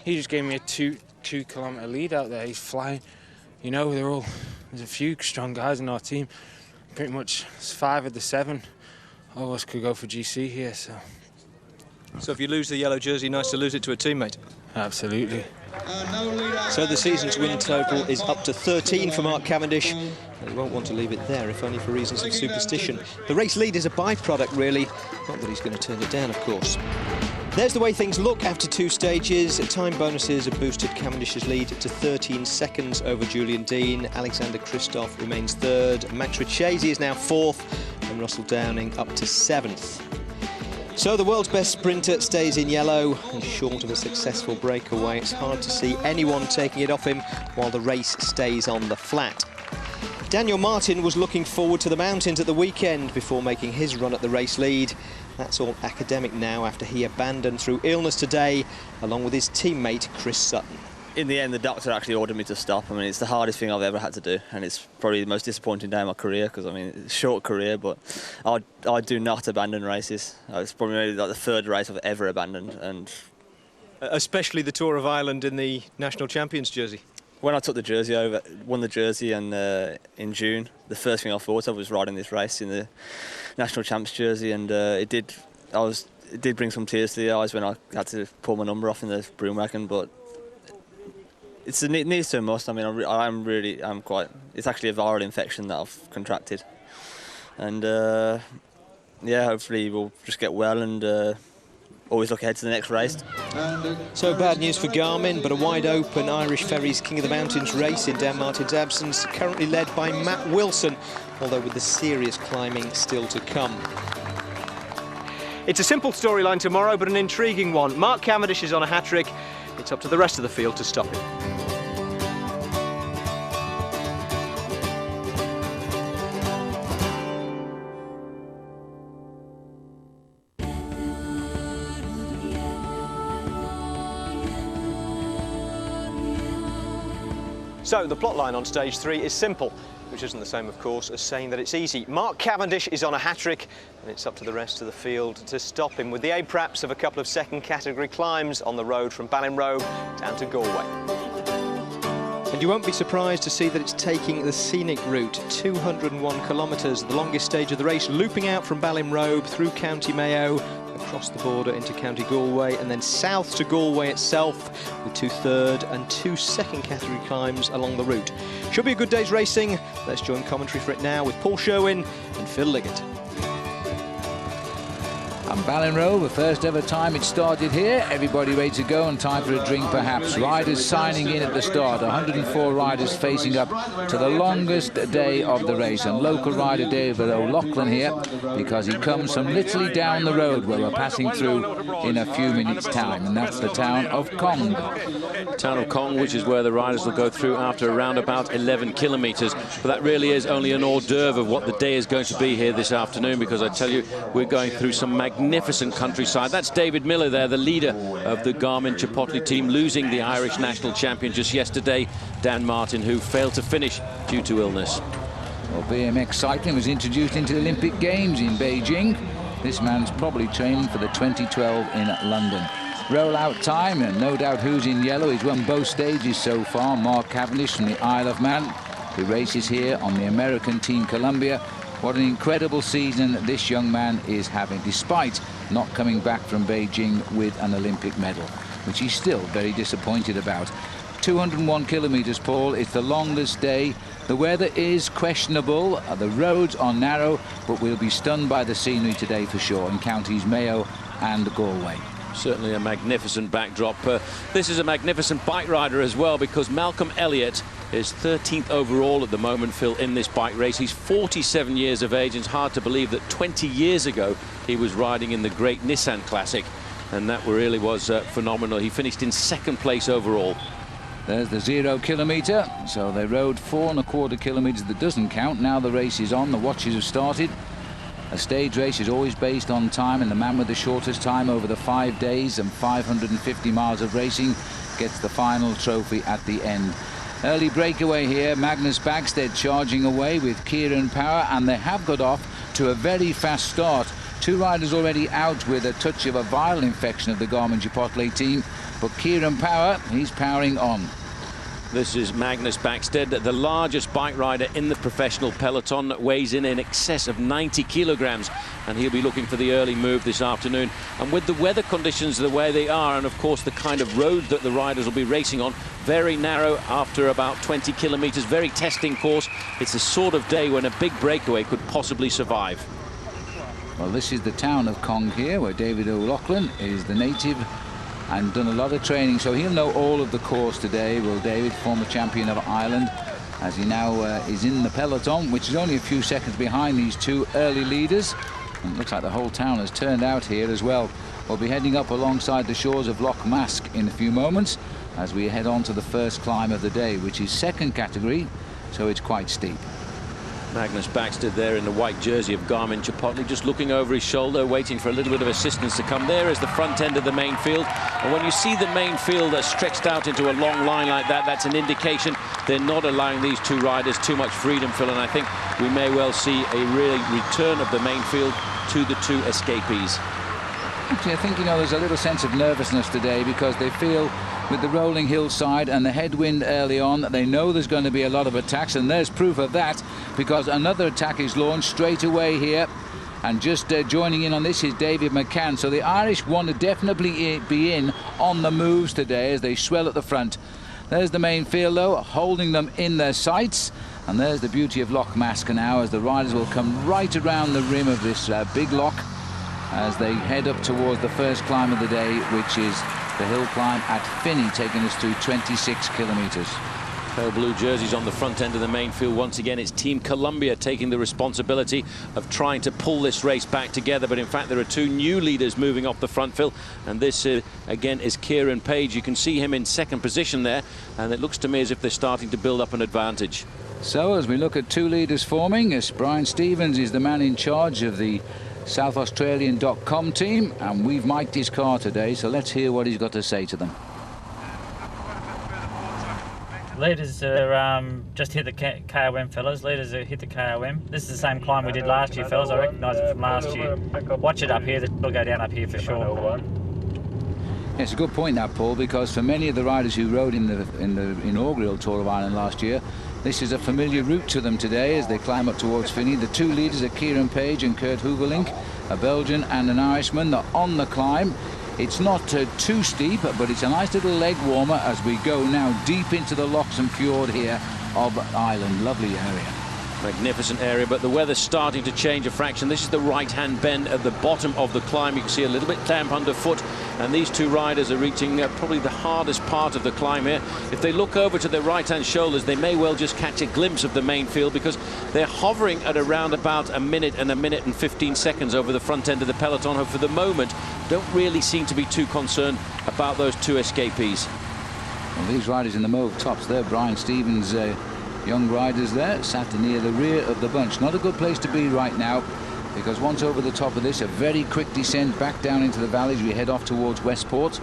he just gave me a 2-kilometre lead out there. He's flying. You know, there's a few strong guys in our team. Pretty much 5 of the 7. All of us could go for GC here, so. So if you lose the yellow jersey, nice to lose it to a teammate. Absolutely. So the season's win total is up to 13 for Mark Cavendish. And he won't want to leave it there, if only for reasons of superstition. The race lead is a byproduct, really. Not that he's going to turn it down, of course. There's the way things look after 2 stages. Time bonuses have boosted Cavendish's lead to 13 seconds over Julian Dean. Alexander Kristoff remains third. Max Richesi is now 4th, and Russell Downing up to 7th. So the world's best sprinter stays in yellow, and short of a successful breakaway, it's hard to see anyone taking it off him while the race stays on the flat. Daniel Martin was looking forward to the mountains at the weekend before making his run at the race lead. That's all academic now after he abandoned through illness today, along with his teammate Chris Sutton. In the end, the doctor actually ordered me to stop. I mean, it's the hardest thing I've ever had to do, and it's probably the most disappointing day of my career, because, I mean, it's a short career, but I do not abandon races. It's probably like the 3rd race I've ever abandoned. And especially the Tour of Ireland in the National Champions jersey. When I took the jersey over, won the jersey, and in June, the first thing I thought of was riding this race in the National Champs jersey, and it did bring some tears to the eyes when I had to pull my number off in the broom wagon, but it needs to a must. I mean, I'm quite. It's actually a viral infection that I've contracted, and yeah, hopefully we'll just get well and always look ahead to the next race. So bad news for Garmin, but a wide-open Irish Ferries King of the Mountains race in Dan Martin's absence, currently led by Matt Wilson, although with the serious climbing still to come. It's a simple storyline tomorrow, but an intriguing one. Mark Cavendish is on a hat-trick. It's up to the rest of the field to stop him. So the plotline on stage 3 is simple, which isn't the same, of course, as saying that it's easy. Mark Cavendish is on a hat-trick, and it's up to the rest of the field to stop him, with the aid perhaps of a couple of second-category climbs on the road from Ballinrobe down to Galway. And you won't be surprised to see that it's taking the scenic route, 201 kilometres, the longest stage of the race, looping out from Ballinrobe through County Mayo, across the border into County Galway, and then south to Galway itself, with 2 third and 2 second category climbs along the route. Should be a good day's racing. Let's join commentary for it now with Paul Sherwin and Phil Liggett. And Ballinrobe, the first ever time it started here. Everybody ready to go and time for a drink perhaps. Riders signing in at the start. 104 riders facing up to the longest day of the race. And local rider David O'Loughlin here, because he comes from literally down the road where we're passing through in a few minutes' time. And that's the town of Cong. Town of Cong, which is where the riders will go through after around about 11 kilometres. But that really is only an hors d'oeuvre of what the day is going to be here this afternoon, because I tell you, we're going through some magnificent countryside. That's David Miller there, the leader of the Garmin Chipotle team, losing the Irish national champion just yesterday, Dan Martin, who failed to finish due to illness. Well, BMX cycling was introduced into the Olympic Games in Beijing. This man's probably training for the 2012 in London. Rollout time, and no doubt who's in yellow. He's won both stages so far. Mark Cavendish from the Isle of Man, who races here on the American Team Columbia. What an incredible season this young man is having, despite not coming back from Beijing with an Olympic medal, which he's still very disappointed about. 201 kilometres, Paul. It's the longest day. The weather is questionable. The roads are narrow, but we'll be stunned by the scenery today for sure in counties Mayo and Galway. Certainly a magnificent backdrop. This is a magnificent bike rider as well, because Malcolm Elliott is 13th overall at the moment, Phil, in this bike race. He's 47 years of age, and it's hard to believe that 20 years ago he was riding in the great Nissan Classic, and that really was phenomenal. He finished in 2nd place overall. There's the 0 kilometre, so they rode 4¼ kilometres. That doesn't count. Now the race is on, the watches have started. A stage race is always based on time, and the man with the shortest time over the 5 days and 550 miles of racing gets the final trophy at the end. Early breakaway here, Magnus Bagstedt charging away with Kieran Power, and they have got off to a very fast start. 2 riders already out with a touch of a viral infection of the Garmin-Chipotle team, but Kieran Power, he's powering on. This is Magnus Bagstedt, the largest bike rider in the professional peloton, weighs in excess of 90 kilograms, and he'll be looking for the early move this afternoon. And with the weather conditions the way they are, and of course the kind of road that the riders will be racing on, very narrow after about 20 kilometers, very testing course, it's the sort of day when a big breakaway could possibly survive. Well, this is the town of Cong here, where David O'Loughlin is the native and done a lot of training, so he'll know all of the course today. Will David, former champion of Ireland, as he now is in the peloton, which is only a few seconds behind these 2 early leaders. And it looks like the whole town has turned out here as well. We'll be heading up alongside the shores of Loch Mask in a few moments as we head on to the first climb of the day, which is 2nd category, so it's quite steep. Magnus Bagstedt there in the white jersey of Garmin-Chipotle, just looking over his shoulder, waiting for a little bit of assistance to come. There is the front end of the main field, and when you see the main field stretched out into a long line like that, that's an indication they're not allowing these 2 riders too much freedom, Phil, and I think we may well see a really return of the main field to the 2 escapees. Actually, I think, you know, there's a little sense of nervousness today because they feel with the rolling hillside and the headwind early on, they know there's going to be a lot of attacks, and there's proof of that because another attack is launched straight away here. And just joining in on this is David McCann. So the Irish want to definitely be in on the moves today as they swell at the front. There's the main field, though, holding them in their sights. And there's the beauty of Loch Mask now as the riders will come right around the rim of this big loch as they head up towards the first climb of the day, which is the hill climb at Finney, taking us through 26 kilometres. Pale blue jerseys on the front end of the main field. Once again, it's Team Columbia taking the responsibility of trying to pull this race back together. But in fact, there are 2 new leaders moving off the front, Phil. And this, again, is Kieran Page. You can see him in 2nd position there. And it looks to me as if they're starting to build up an advantage. So as we look at 2 leaders forming, as Brian Stevens is the man in charge of the SouthAustralian.com team, and we've mic'd his car today, so let's hear what he's got to say to them. Leaders are just hit the KOM, fellas. Leaders have hit the KOM. This is the same climb we did last year, fellas. I recognise it from last year. Watch it up here. It'll go down up here for sure. Yeah, it's a good point that, Paul, because for many of the riders who rode in the inaugural Tour of Ireland last year, this is a familiar route to them today as they climb up towards Finney. The 2 leaders are Kieran Page and Kurt Hoogelink, a Belgian and an Irishman. They're on the climb. It's not too steep, but it's a nice little leg warmer as we go now deep into the lochs and fjord here of Ireland. Lovely area. Magnificent area, but the weather's starting to change a fraction. This is the right-hand bend at the bottom of the climb. You can see a little bit damp underfoot, and these 2 riders are reaching probably the hardest part of the climb here. If they look over to their right-hand shoulders, they may well just catch a glimpse of the main field because they're hovering at around about a minute and 15 seconds over the front end of the peloton, who for the moment don't really seem to be too concerned about those 2 escapees. Well, these riders in the mauve tops there, Brian Stevens, young riders there, sat near the rear of the bunch. Not a good place to be right now, because once over the top of this, a very quick descent back down into the valleys. We head off towards Westport.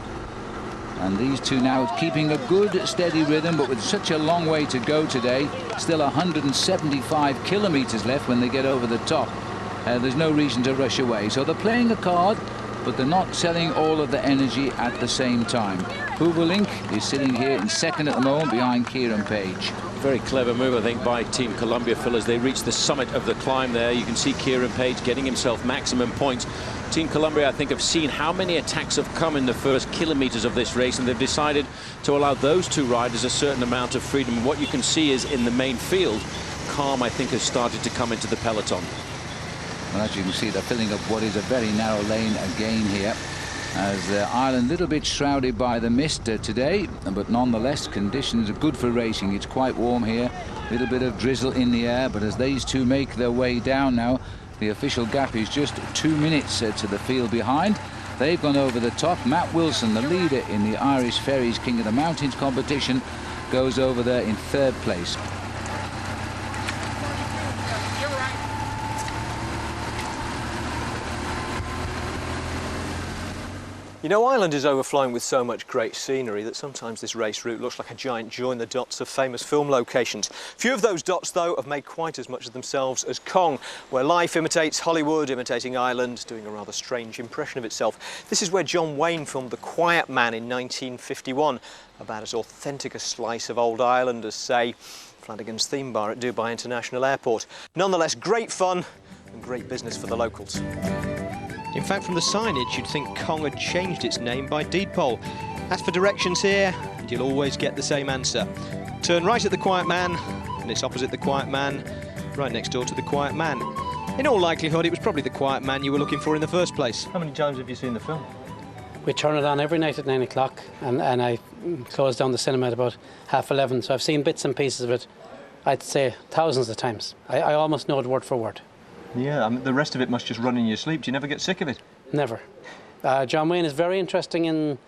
And these 2 now keeping a good steady rhythm, but with such a long way to go today, still 175 kilometres left when they get over the top. there's no reason to rush away. So they're playing a card, but they're not selling all of the energy at the same time. Hooverlink is sitting here in second at the moment behind Kieran Page. Very clever move, I think, by Team Columbia, Phil, as they reach the summit of the climb there. You can see Kieran Page getting himself maximum points. Team Columbia, I think, have seen how many attacks have come in the first kilometres of this race, and they've decided to allow those two riders a certain amount of freedom. What you can see is in the main field, calm, I think, has started to come into the peloton. Well, as you can see, they're filling up what is a very narrow lane again here, as Ireland a little bit shrouded by the mist today, but nonetheless conditions are good for racing. It's quite warm here, a little bit of drizzle in the air, but as these two make their way down now, the official gap is just 2 minutes to the field behind. They've gone over the top. Matt Wilson, the leader in the Irish Ferries King of the Mountains competition, goes over there in third place. You know, Ireland is overflowing with so much great scenery that sometimes this race route looks like a giant join the dots of famous film locations. Few of those dots, though, have made quite as much of themselves as Cong, where life imitates Hollywood, imitating Ireland, doing a rather strange impression of itself. This is where John Wayne filmed The Quiet Man in 1951, about as authentic a slice of old Ireland as, say, Flanagan's Theme Bar at Dubai International Airport. Nonetheless, great fun and great business for the locals. In fact, from the signage, you'd think Cong had changed its name by deed poll. As for directions here, you'll always get the same answer. Turn right at the Quiet Man, and it's opposite the Quiet Man, right next door to the Quiet Man. In all likelihood, it was probably the Quiet Man you were looking for in the first place. How many times have you seen the film? We turn it on every night at 9 o'clock, and I close down the cinema at about 11:30, so I've seen bits and pieces of it, I'd say thousands of times. I almost know it word for word. Yeah, I mean, the rest of it must just run in your sleep. Do you never get sick of it? Never. John Wayne is very interesting in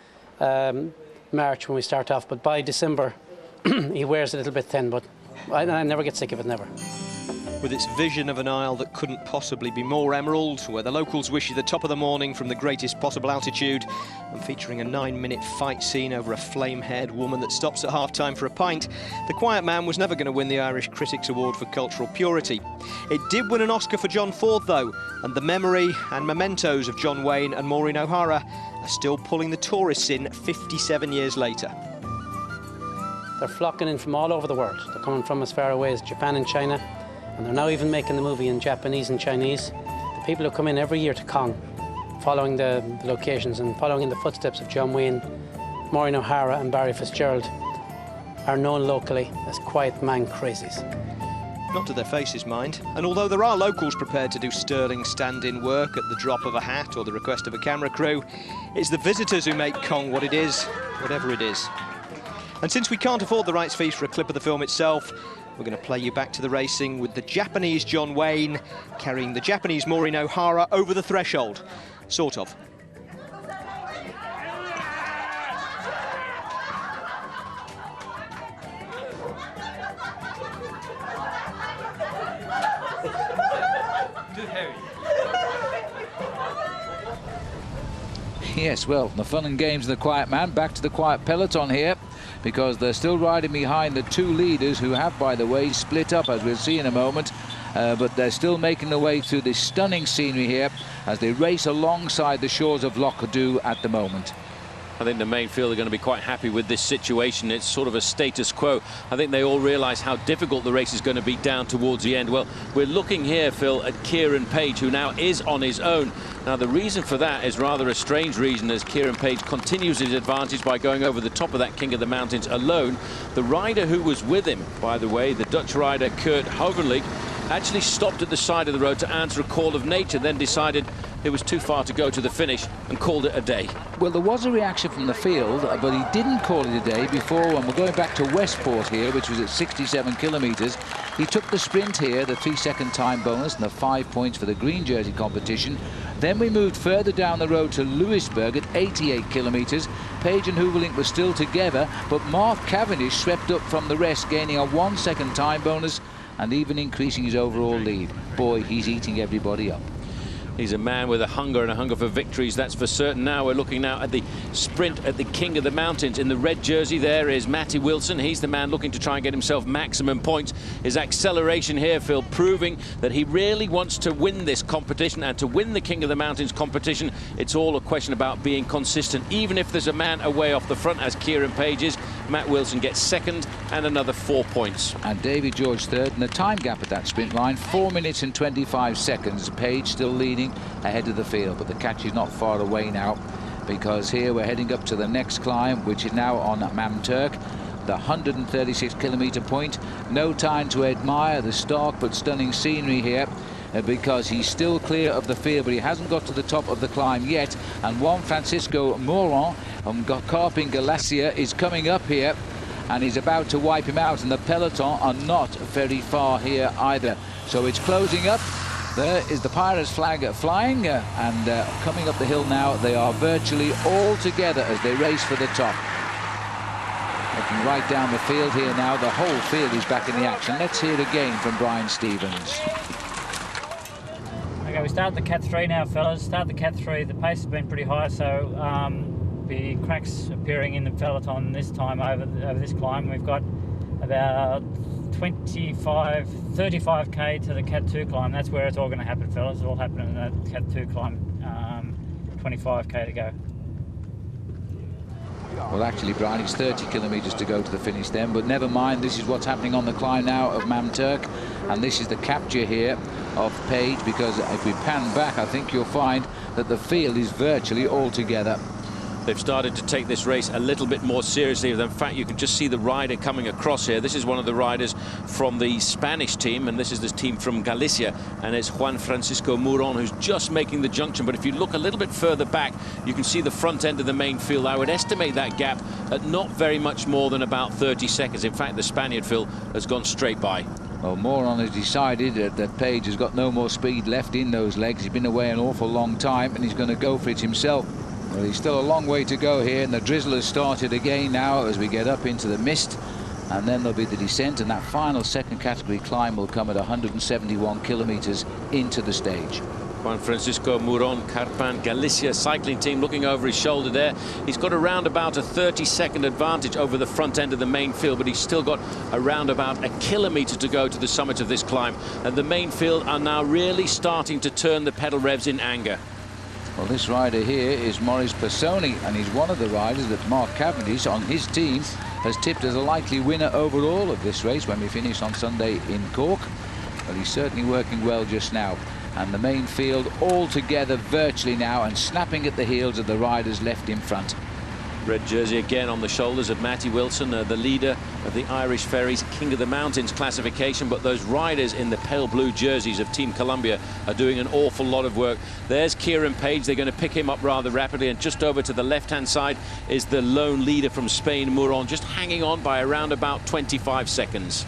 March when we start off, but by December he wears a little bit thin, but I never get sick of it, never. With its vision of an isle that couldn't possibly be more emerald, where the locals wish you the top of the morning from the greatest possible altitude, and featuring a 9-minute fight scene over a flame-haired woman that stops at half-time for a pint, The Quiet Man was never going to win the Irish Critics Award for Cultural Purity. It did win an Oscar for John Ford, though, and the memory and mementos of John Wayne and Maureen O'Hara are still pulling the tourists in 57 years later. They're flocking in from all over the world. They're coming from as far away as Japan and China, and they're now even making the movie in Japanese and Chinese. The people who come in every year to Cong, following the locations and following in the footsteps of John Wayne, Maureen O'Hara and Barry Fitzgerald, are known locally as Quiet Man crazies. Not to their faces, mind. And although there are locals prepared to do sterling stand-in work at the drop of a hat or the request of a camera crew, it's the visitors who make Cong what it is, whatever it is. And since we can't afford the rights fees for a clip of the film itself, we're going to play you back to the racing with the Japanese John Wayne carrying the Japanese Maureen O'Hara over the threshold. Sort of. Yes, well, the fun and games of the Quiet Man. Back to the Quiet Peloton here, because they're still riding behind the two leaders who have, by the way, split up, as we'll see in a moment. But they're still making their way through this stunning scenery here as they race alongside the shores of Loch Cadou at the moment. I think the main field are going to be quite happy with this situation. It's sort of a status quo. I think they all realise how difficult the race is going to be down towards the end. Well, we're looking here, Phil, at Kieran Page, who now is on his own. Now, the reason for that is rather a strange reason, as Kieran Page continues his advantage by going over the top of that King of the Mountains alone. The rider who was with him, by the way, the Dutch rider Kurt Heuvelink, actually stopped at the side of the road to answer a call of nature, then decided it was too far to go to the finish and called it a day. Well, there was a reaction from the field, but he didn't call it a day before, when we're going back to Westport here, which was at 67 kilometres. He took the sprint here, the 3-second time bonus and the 5 points for the green jersey competition. Then we moved further down the road to Louisburg at 88 kilometres. Page and Heuvelink were still together, but Mark Cavendish swept up from the rest, gaining a 1-second time bonus and even increasing his overall lead. Boy, he's eating everybody up. He's a man with a hunger for victories, that's for certain. Now we're looking now at the sprint at the King of the Mountains. In the red jersey there is Matty Wilson. He's the man looking to try and get himself maximum points. His acceleration here, Phil, proving that he really wants to win this competition, and to win the King of the Mountains competition, it's all a question about being consistent. Even if there's a man away off the front, as Kieran Page is, Matt Wilson gets second and another 4 points. And David George third, and the time gap at that sprint line, 4 minutes and 25 seconds. Page still leading ahead of the field, but the catch is not far away now, because here we're heading up to the next climb, which is now on Mamturk, the 136-kilometre point. No time to admire the stark but stunning scenery here, because he's still clear of the field, but he hasn't got to the top of the climb yet. And Juan Francisco Moron from Carping Galicia is coming up here, and he's about to wipe him out, and the peloton are not very far here either. So it's closing up. There is the Pirates flag flying, and coming up the hill now, they are virtually all together as they race for the top. Looking right down the field here now, the whole field is back in the action. Let's hear it again from Brian Stevens. Okay, we start the Cat 3 now, fellas. Start the Cat 3. The pace has been pretty high, so the cracks appearing in the peloton this time over this climb. We've got about 35k to the Cat 2 climb. That's where it's all going to happen, fellas. It's all happening in the Cat 2 climb. 25k to go. Well, actually, Brian, it's 30 kilometres to go to the finish then, but never mind. This is what's happening on the climb now of Mamturk, and this is the capture here of Page, because if we pan back, I think you'll find that the field is virtually all together. They've started to take this race a little bit more seriously. In fact, you can just see the rider coming across here. This is one of the riders from the Spanish team, and this is the team from Galicia, and it's Juan Francisco Moron who's just making the junction. But if you look a little bit further back, you can see the front end of the main field. I would estimate that gap at not very much more than about 30 seconds. In fact, the Spaniard, Phil, has gone straight by. Well, Moron has decided that Page has got no more speed left in those legs. He's been away an awful long time, and he's going to go for it himself. Well, he's still a long way to go here, and the drizzle has started again now as we get up into the mist, and then there'll be the descent, and that final second category climb will come at 171 kilometres into the stage. Juan Francisco Moron, Carpan Galicia cycling team, looking over his shoulder there. He's got around about a 30-second advantage over the front end of the main field, but he's still got around about a kilometre to go to the summit of this climb, and the main field are now really starting to turn the pedal revs in anger. Well, this rider here is Maurice Personi, and he's one of the riders that Mark Cavendish on his team has tipped as a likely winner overall of this race when we finish on Sunday in Cork. But he's certainly working well just now. And the main field all together virtually now, and snapping at the heels of the riders left in front. Red jersey again on the shoulders of Matty Wilson, the leader of the Irish Ferries King of the Mountains classification. But those riders in the pale blue jerseys of Team Columbia are doing an awful lot of work. There's Kieran Page. They're going to pick him up rather rapidly, and just over to the left-hand side is the lone leader from Spain, Moron, just hanging on by around about 25 seconds.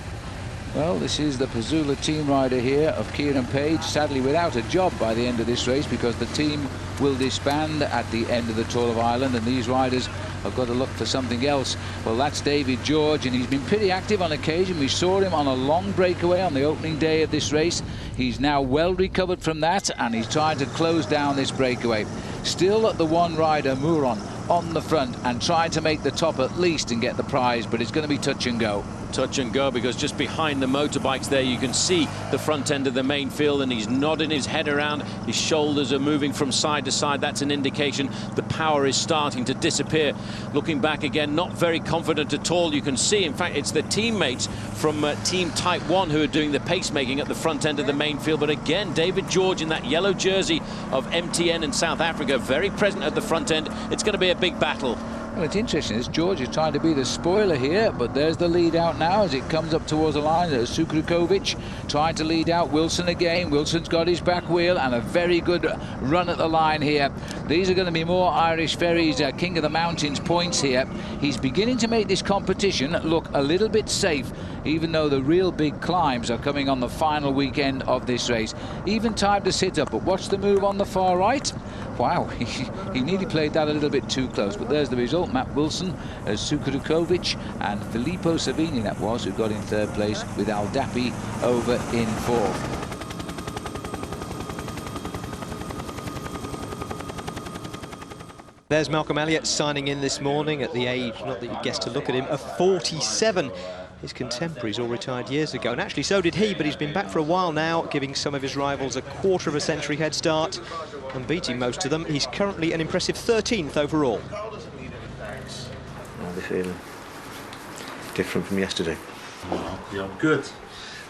Well, this is the Pazula team rider here of Kieran Page, sadly without a job by the end of this race, because the team will disband at the end of the Tour of Ireland, and these riders have got to look for something else. Well, that's David George, and he's been pretty active on occasion. We saw him on a long breakaway on the opening day of this race. He's now well recovered from that, and he's trying to close down this breakaway. Still the one rider, Moron, on the front and trying to make the top at least and get the prize, but it's going to be touch and go. Touch and go, because just behind the motorbikes there you can see the front end of the main field, and he's nodding his head around. His shoulders are moving from side to side. That's an indication the power is starting to disappear. Looking back again, not very confident at all. You can see, in fact, it's the teammates from Team Type 1 who are doing the pacemaking at the front end of the main field. But again, David George in that yellow jersey of MTN in South Africa, very present at the front end. It's going to be a big battle. Well, it's interesting, as George is trying to be the spoiler here, but there's the lead out now as it comes up towards the line. There's Sukrukovic trying to lead out Wilson again. Wilson's got his back wheel and a very good run at the line here. These are going to be more Irish Ferries King of the Mountains points here. He's beginning to make this competition look a little bit safe, even though the real big climbs are coming on the final weekend of this race. Even time to sit up, but watch the move on the far right. Wow, he nearly played that a little bit too close, but there's the result. Matt Wilson, Sukrukovic, and Filippo Savini, that was, who got in third place, with Aldapi over in fourth. There's Malcolm Elliott signing in this morning at the age, not that you guessed to look at him, of 47. His contemporaries all retired years ago, and actually so did he, but he's been back for a while now, giving some of his rivals a quarter of a century head start and beating most of them. He's currently an impressive 13th overall. How are they feeling? Different from yesterday? Yeah, good.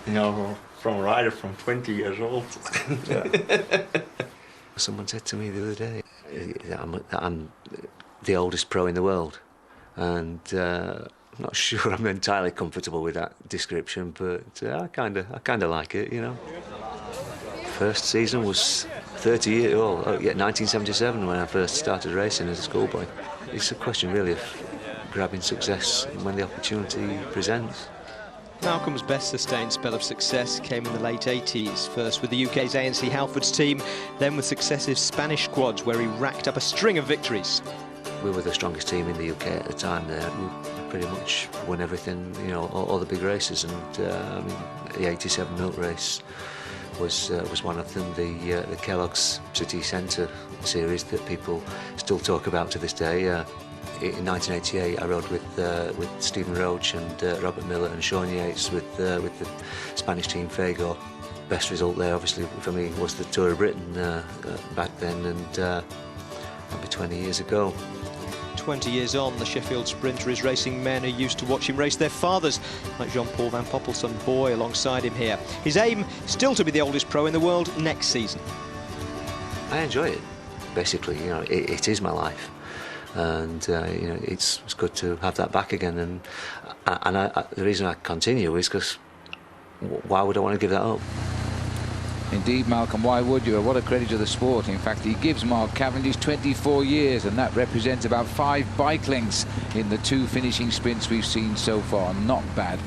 You know, from a rider from 20 years old. Someone said to me the other day that I'm the oldest pro in the world, and I'm not sure I'm entirely comfortable with that description, but I kind of like it, you know. First season was 30 years old, 1977 when I first started racing as a schoolboy. It's a question really of grabbing success when the opportunity presents. Malcolm's best sustained spell of success came in the late 80s, first with the UK's ANC Halfords team, then with successive Spanish squads where he racked up a string of victories. We were the strongest team in the UK at the time there. We pretty much won everything, you know, all the big races, and I mean, the 87 Milk Race was one of them, the Kellogg's City Centre series that people still talk about to this day. In 1988, I rode with Stephen Roach and Robert Miller and Sean Yates with the Spanish team Fagor. Best result there, obviously, for me was the Tour of Britain back then, and that'd be 20 years ago. 20 years on, the Sheffield sprinter is racing men who used to watch him race their fathers, like Jean-Paul van Poppel's boy alongside him here. His aim, still to be the oldest pro in the world next season. I enjoy it, basically, you know, it is my life. And you know, it's good to have that back again, and the reason I continue is because why would I want to give that up? Indeed, Malcolm, why would you? What a credit to the sport. In fact, he gives Mark Cavendish 24 years, and that represents about 5 bike lengths in the 2 finishing sprints we've seen so far. Not bad.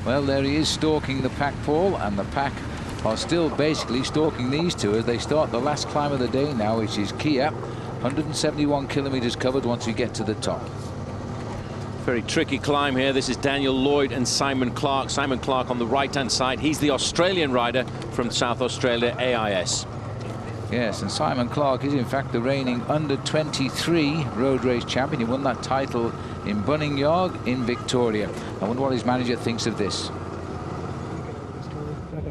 Well, there he is stalking the pack, Paul, and the pack are still basically stalking these two as they start the last climb of the day now, which is Kia. 171 kilometres covered once we get to the top. Very tricky climb here. This is Daniel Lloyd and Simon Clark. Simon Clark on the right-hand side. He's the Australian rider from South Australia, AIS. Yes, and Simon Clark is in fact the reigning under-23 road race champion. He won that title in Bunningyarg in Victoria. I wonder what his manager thinks of this.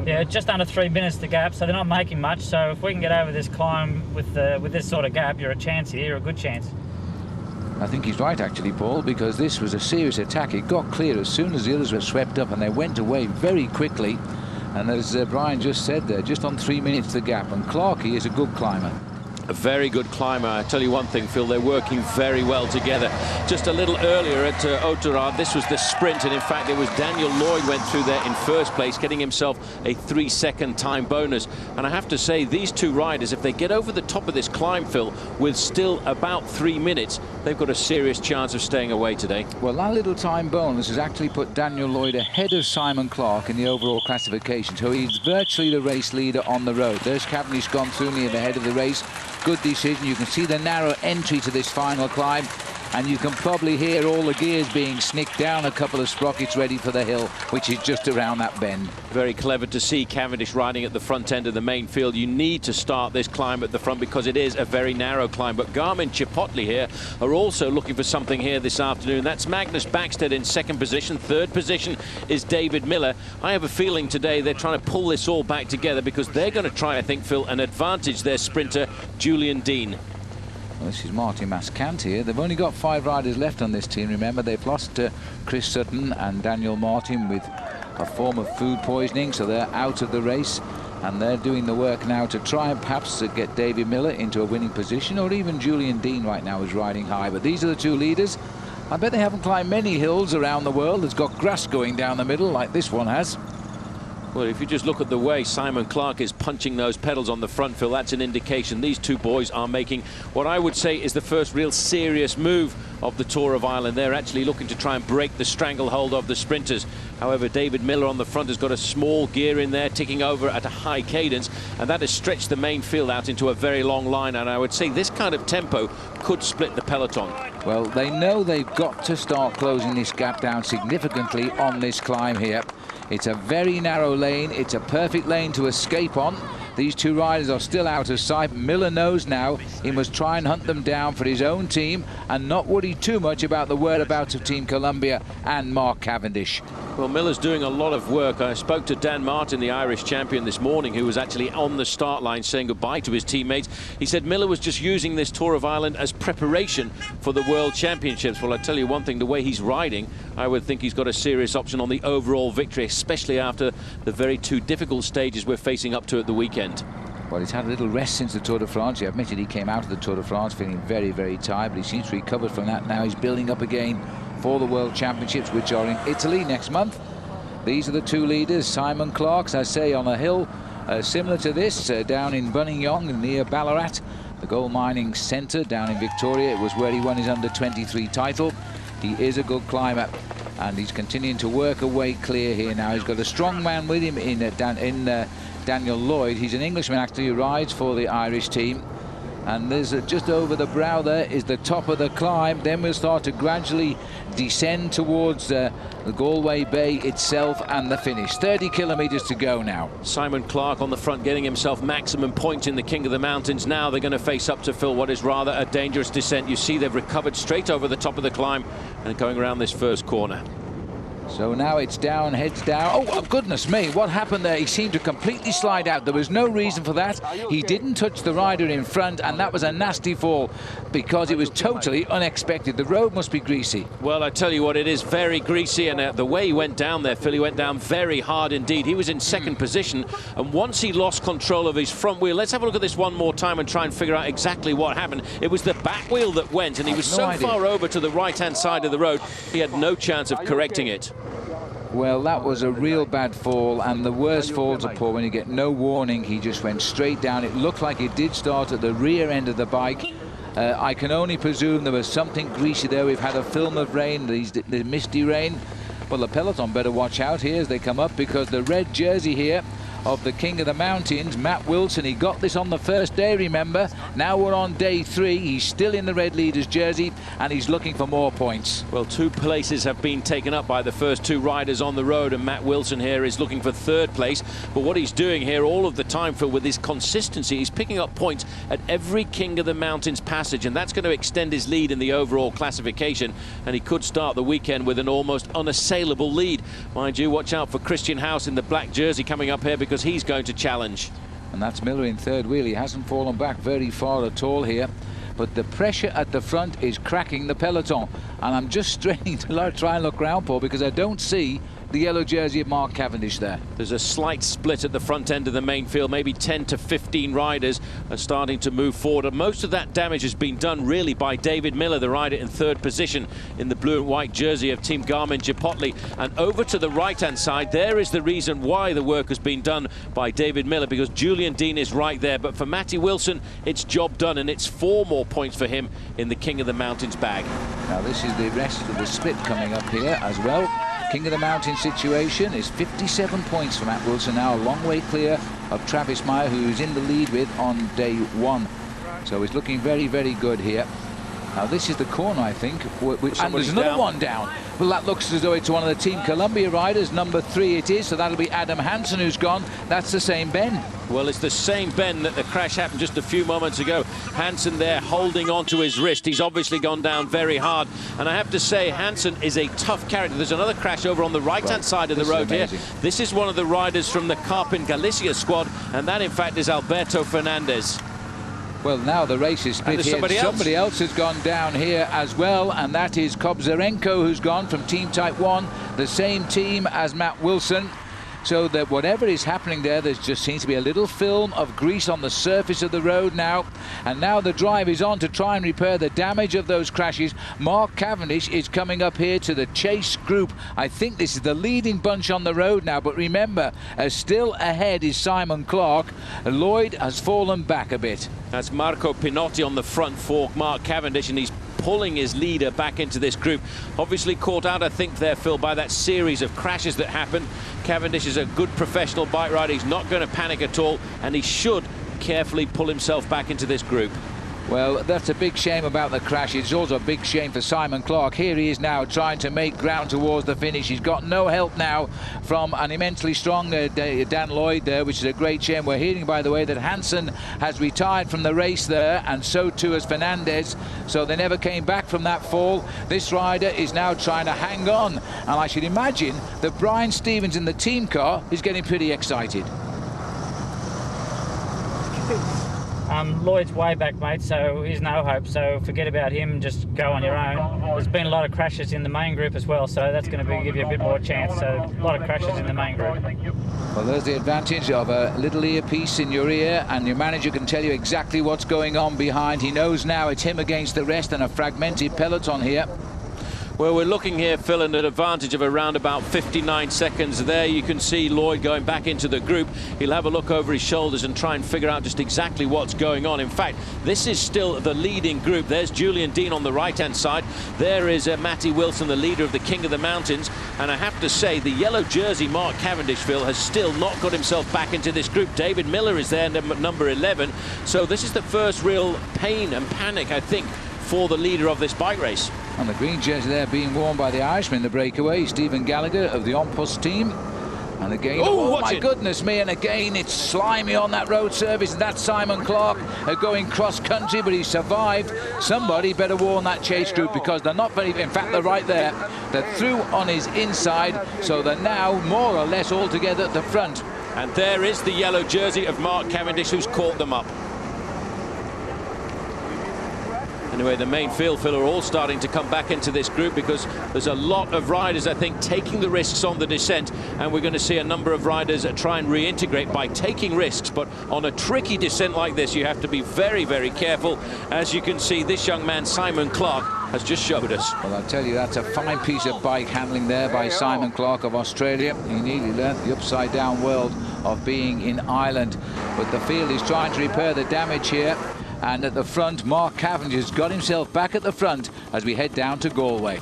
Yeah, just under 3 minutes the gap, so they're not making much. So if we can get over this climb with this sort of gap, you're a chance here, you're a good chance. I think he's right, actually, Paul, because this was a serious attack. It got clear as soon as the others were swept up, and they went away very quickly. And as Brian just said there, just on 3 minutes the gap, and Clarkey is a good climber. A very good climber. I tell you one thing, Phil, they're working very well together. Just a little earlier at Oughterard, this was the sprint, and in fact it was Daniel Lloyd went through there in first place, getting himself a 3-second time bonus. And I have to say, these two riders, if they get over the top of this climb, Phil, with still about 3 minutes, they've got a serious chance of staying away today. Well, that little time bonus has actually put Daniel Lloyd ahead of Simon Clark in the overall classification, so he's virtually the race leader on the road. There's Cavendish gone through near the head of the race. Good decision. You can see the narrow entry to this final climb, and you can probably hear all the gears being snicked down, a couple of sprockets ready for the hill, which is just around that bend. Very clever to see Cavendish riding at the front end of the main field. You need to start this climb at the front because it is a very narrow climb. But Garmin Chipotle here are also looking for something here this afternoon. That's Magnus Backstedt in second position. Third position is David Miller. I have a feeling today they're trying to pull this all back together because they're going to try, I think, Phil, and advantage their sprinter, Julian Dean. Well, this is Martin Mascant here. They've only got 5 riders left on this team. Remember, they've lost Chris Sutton and Daniel Martin with a form of food poisoning, so they're out of the race, and they're doing the work now to try and perhaps get David Miller into a winning position, or even Julian Dean right now is riding high. But these are the two leaders. I bet they haven't climbed many hills around the world that's got grass going down the middle like this one has. Well, if you just look at the way Simon Clark is punching those pedals on the front, Phil, that's an indication these two boys are making what I would say is the first real serious move of the Tour of Ireland. They're actually looking to try and break the stranglehold of the sprinters. However, David Miller on the front has got a small gear in there, ticking over at a high cadence, and that has stretched the main field out into a very long line. And I would say this kind of tempo could split the peloton. Well, they know they've got to start closing this gap down significantly on this climb here. It's a very narrow lane. It's a perfect lane to escape on. These two riders are still out of sight. Miller knows now he must try and hunt them down for his own team and not worry too much about the whereabouts of Team Columbia and Mark Cavendish. Well, Miller's doing a lot of work. I spoke to Dan Martin, the Irish champion, this morning, who was actually on the start line saying goodbye to his teammates. He said Miller was just using this Tour of Ireland as preparation for the World Championships. Well, I tell you one thing, the way he's riding, I would think he's got a serious option on the overall victory, especially after the very two difficult stages we're facing up to at the weekend. Well, he's had a little rest since the Tour de France. He admitted he came out of the Tour de France feeling very, very tired, but he seems to recover from that now. He's building up again for the World Championships, which are in Italy next month. These are the two leaders. Simon Clark, as I say, on a hill similar to this, down in Buninyong near Ballarat, the gold mining centre down in Victoria. It was where he won his under-23 title. He is a good climber, and he's continuing to work away clear here now. He's got a strong man with him in Daniel Lloyd. He's an Englishman, actually, who rides for the Irish team. And there's just over the brow there is the top of the climb. Then we'll start to gradually descend towards the Galway Bay itself and the finish. 30 kilometres to go now. Simon Clark on the front, getting himself maximum points in the King of the Mountains. Now they're going to face up to Phil what is rather a dangerous descent. You see they've recovered straight over the top of the climb and going around this first corner. So now it's down, heads down. Oh, goodness me, what happened there? He seemed to completely slide out. There was no reason for that. He didn't touch the rider in front, and that was a nasty fall because it was totally unexpected. The road must be greasy. Well, I tell you what, it is very greasy, and the way he went down there, Phil, he went down very hard indeed. He was in second position, and once he lost control of his front wheel, let's have a look at this one more time and try and figure out exactly what happened. It was the back wheel that went, and he was so far over to the right-hand side of the road, he had no chance of correcting it. Well, that was a real bad fall, and the worst falls are poor when you get no warning. He just went straight down. It looked like it did start at the rear end of the bike. I can only presume there was something greasy there. We've had a film of rain, the misty rain. Well, the peloton better watch out here as they come up, because the red jersey here of the King of the Mountains, Matt Wilson, he got this on the first day, remember. Now we're on day 3. He's still in the red leader's jersey, and he's looking for more points. Well, 2 places have been taken up by the first 2 riders on the road, and Matt Wilson here is looking for 3rd place. But what he's doing here all of the time, Phil, with his consistency, he's picking up points at every King of the Mountains passage, and that's going to extend his lead in the overall classification, and he could start the weekend with an almost unassailable lead. Mind you, watch out for Christian House in the black jersey coming up here, because he's going to challenge. And that's Miller in 3rd wheel. He hasn't fallen back very far at all here, but the pressure at the front is cracking the peloton, and I'm just straining to try and look round, Paul, because I don't see the yellow jersey of Mark Cavendish there. There's a slight split at the front end of the main field. Maybe 10 to 15 riders are starting to move forward, and most of that damage has been done really by David Miller, the rider in 3rd position in the blue and white jersey of Team Garmin-Chipotle. And over to the right-hand side, there is the reason why the work has been done by David Miller, because Julian Dean is right there. But for Matty Wilson, it's job done, and it's 4 more points for him in the King of the Mountains bag. Now this is the rest of the split coming up here as well. King of the Mountain situation is 57 points for Matt Wilson, now a long way clear of Travis Meyer, who's in the lead with on day 1. So he's looking very, very good here. Now this is the corner, I think, and there's another one down. Well, that looks as though it's one of the Team Columbia riders. Number 3 it is, so that'll be Adam Hansen who's gone. That's the same Ben. Well, it's the same Ben that the crash happened just a few moments ago. Hansen there holding on to his wrist. He's obviously gone down very hard. And I have to say, Hansen is a tough character. There's another crash over on the right-hand side of the road here. This is one of the riders from the Carpin Galicia squad, and that, in fact, is Alberto Fernandez. Well, now the race is split here. Somebody else has gone down here as well, and that is Kobzarenko, who's gone from Team Type 1, the same team as Matt Wilson. So that whatever is happening there just seems to be a little film of grease on the surface of the road now. And now the drive is on to try and repair the damage of those crashes. Mark Cavendish is coming up here to the chase group. I think this is the leading bunch on the road now, but remember, still ahead is Simon Clark. Lloyd has fallen back a bit. That's Marco Pinotti on the front for Mark Cavendish, and he's pulling his leader back into this group. Obviously caught out, I think, there, Phil, by that series of crashes that happened. Cavendish is a good professional bike rider. He's not going to panic at all, and he should carefully pull himself back into this group. Well, that's a big shame about the crash. It's also a big shame for Simon Clark. Here he is now trying to make ground towards the finish. He's got no help now from an immensely strong Dan Lloyd there, which is a great shame. We're hearing, by the way, that Hansen has retired from the race there, and so too has Fernandez. So they never came back from that fall. This rider is now trying to hang on. And I should imagine that Brian Stevens in the team car is getting pretty excited. Lloyd's way back, mate, so he's no hope, so forget about him, just go on your own. There's been a lot of crashes in the main group as well, so that's going to give you a bit more chance, so a lot of crashes in the main group. Well, there's the advantage of a little earpiece in your ear, and your manager can tell you exactly what's going on behind. He knows now it's him against the rest and a fragmented peloton here. Well, we're looking here, Phil, at an advantage of around about 59 seconds. There you can see Lloyd going back into the group. He'll have a look over his shoulders and try and figure out just exactly what's going on. In fact, this is still the leading group. There's Julian Dean on the right-hand side. There is Matty Wilson, the leader of the King of the Mountains. And I have to say, the yellow jersey, Mark Cavendish, Phil, has still not got himself back into this group. David Miller is there, number 11. So this is the first real pain and panic, I think, for the leader of this bike race. And the green jersey there being worn by the Irishman, the breakaway, Stephen Gallagher of the Ompus team. And again, oh my goodness me, and again it's slimy on that road surface. That's Simon Clark going cross-country, but he survived. Somebody better warn that chase group, because they're not very, in fact they're right there. They're through on his inside, so they're now more or less all together at the front. And there is the yellow jersey of Mark Cavendish, who's caught them up. Anyway, the main field, Phil, are all starting to come back into this group, because there's a lot of riders, I think, taking the risks on the descent, and we're going to see a number of riders try and reintegrate by taking risks. But on a tricky descent like this, you have to be very, very careful. As you can see, this young man, Simon Clark, has just showed us. Well, I'll tell you, that's a fine piece of bike handling there by Simon Clark of Australia. He nearly learnt the upside-down world of being in Ireland. But the field is trying to repair the damage here. And at the front, Mark Cavendish has got himself back at the front as we head down to Galway.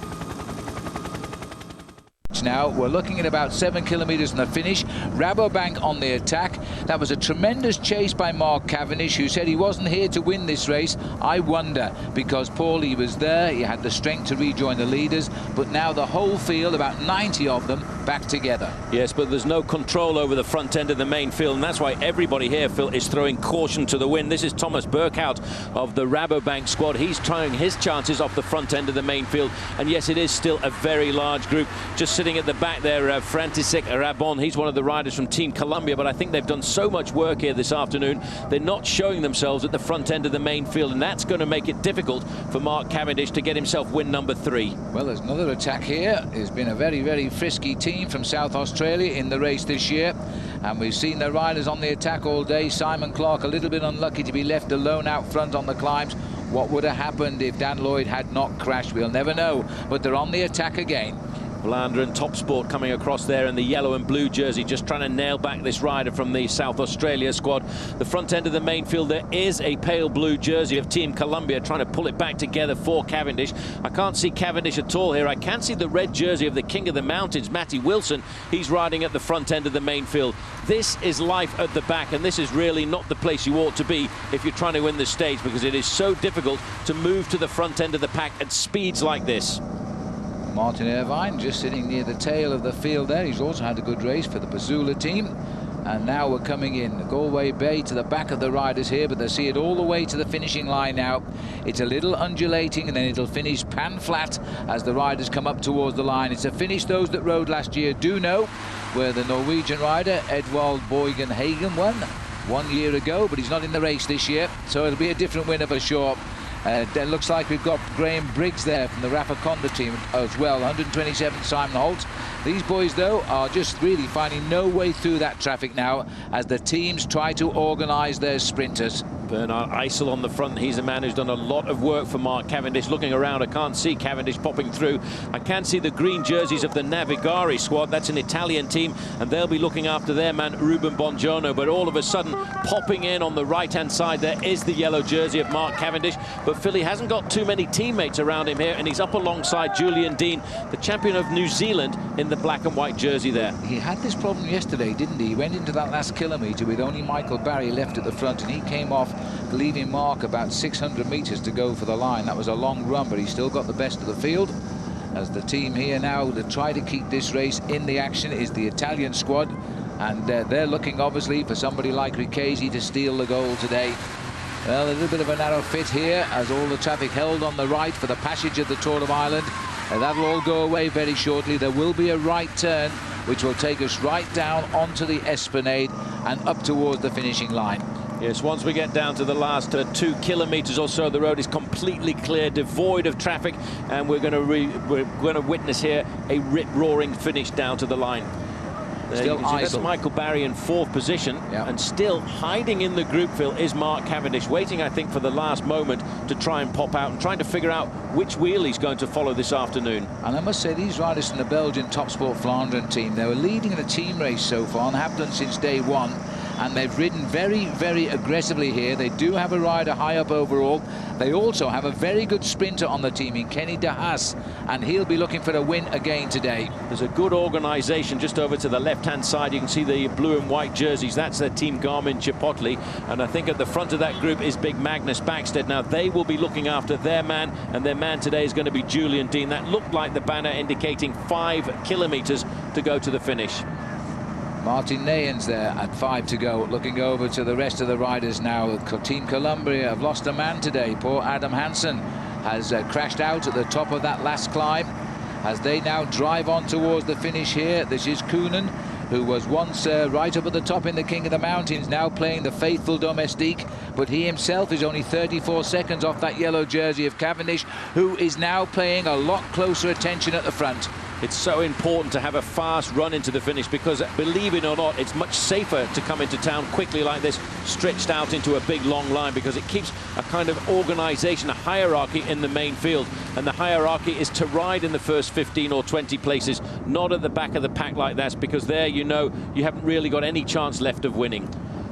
Now we're looking at about 7 kilometres from the finish. Rabobank on the attack. That was a tremendous chase by Mark Cavendish, who said he wasn't here to win this race. I wonder, because Paulie was there, he had the strength to rejoin the leaders, but now the whole field, about 90 of them, back together. Yes, but there's no control over the front end of the main field, and that's why everybody here, Phil, is throwing caution to the wind. This is Thomas Burkhout of the Rabobank squad. He's trying his chances off the front end of the main field, and yes, it is still a very large group. Just sitting at the back there, František Rabon, he's one of the riders from Team Columbia, but I think they've done so much work here this afternoon, they're not showing themselves at the front end of the main field, and that's going to make it difficult for Mark Cavendish to get himself win number 3. Well, there's another attack here. It's been a very, very frisky team from South Australia in the race this year, and we've seen the riders on the attack all day. Simon Clark a little bit unlucky to be left alone out front on the climbs. What would have happened if Dan Lloyd had not crashed? We'll never know, but they're on the attack again. Blander and Top Sport coming across there in the yellow and blue jersey, just trying to nail back this rider from the South Australia squad. The front end of the main field, there is a pale blue jersey of Team Columbia trying to pull it back together for Cavendish. I can't see Cavendish at all here. I can see the red jersey of the King of the Mountains, Matty Wilson. He's riding at the front end of the main field. This is life at the back, and this is really not the place you ought to be if you're trying to win the stage, because it is so difficult to move to the front end of the pack at speeds like this. Martin Irvine just sitting near the tail of the field there. He's also had a good race for the Pazula team. And now we're coming in Galway Bay to the back of the riders here, but they see it all the way to the finishing line now. It's a little undulating, and then it'll finish pan flat as the riders come up towards the line. It's a finish those that rode last year do know, where the Norwegian rider Edvald Boygen Hagen won 1 year ago, but he's not in the race this year, so it'll be a different winner for sure. It looks like we've got Graham Briggs there from the Rafa Conda team as well. 127 Simon Holt. These boys, though, are just really finding no way through that traffic now as the teams try to organise their sprinters. Bernard Eisel on the front. He's a man who's done a lot of work for Mark Cavendish. Looking around, I can't see Cavendish popping through. I can see the green jerseys of the Navigari squad. That's an Italian team, and they'll be looking after their man Ruben Bongiorno. But all of a sudden, popping in on the right-hand side, there is the yellow jersey of Mark Cavendish. But Philly hasn't got too many teammates around him here, and he's up alongside Julian Dean, the champion of New Zealand, in the black and white jersey there. He had this problem yesterday, didn't he? He went into that last kilometre with only Michael Barry left at the front, and he came off leaving Mark about 600 metres to go for the line. That was a long run, but he still got the best of the field. As the team here now to try to keep this race in the action is the Italian squad, and they're looking obviously for somebody like Riccesi to steal the goal today. Well, a little bit of a narrow fit here as all the traffic held on the right for the passage of the Tour of Ireland. That'll all go away very shortly. There will be a right turn which will take us right down onto the Esplanade and up towards the finishing line. Yes, once we get down to the last 2 kilometres or so, the road is completely clear, devoid of traffic, and we're going to witness here a rip-roaring finish down to the line. Still that's Michael Barry in 4th position, and still hiding in the group, Phil, is Mark Cavendish, waiting, I think, for the last moment to try and pop out and trying to figure out which wheel he's going to follow this afternoon. And I must say, these riders from the Belgian Topsport Flandern team, they were leading in a team race so far and have done since day one. And they've ridden very, very aggressively here. They do have a rider high up overall. They also have a very good sprinter on the team in Kenny De Haas, and he'll be looking for a win again today. There's a good organisation just over to the left-hand side. You can see the blue and white jerseys. That's their team Garmin-Chipotle. And I think at the front of that group is big Magnus Backstedt. Now, they will be looking after their man, and their man today is going to be Julian Dean. That looked like the banner indicating 5 kilometres to go to the finish. Martin Neyens there at 5 to go, looking over to the rest of the riders now. Team Columbia have lost a man today. Poor Adam Hansen has crashed out at the top of that last climb. As they now drive on towards the finish here, this is Koonen, who was once right up at the top in the King of the Mountains, now playing the faithful Domestique, but he himself is only 34 seconds off that yellow jersey of Cavendish, who is now paying a lot closer attention at the front. It's so important to have a fast run into the finish because, believe it or not, it's much safer to come into town quickly like this, stretched out into a big long line, because it keeps a kind of organisation, a hierarchy in the main field. And the hierarchy is to ride in the first 15 or 20 places, not at the back of the pack like that, because there, you know, you haven't really got any chance left of winning.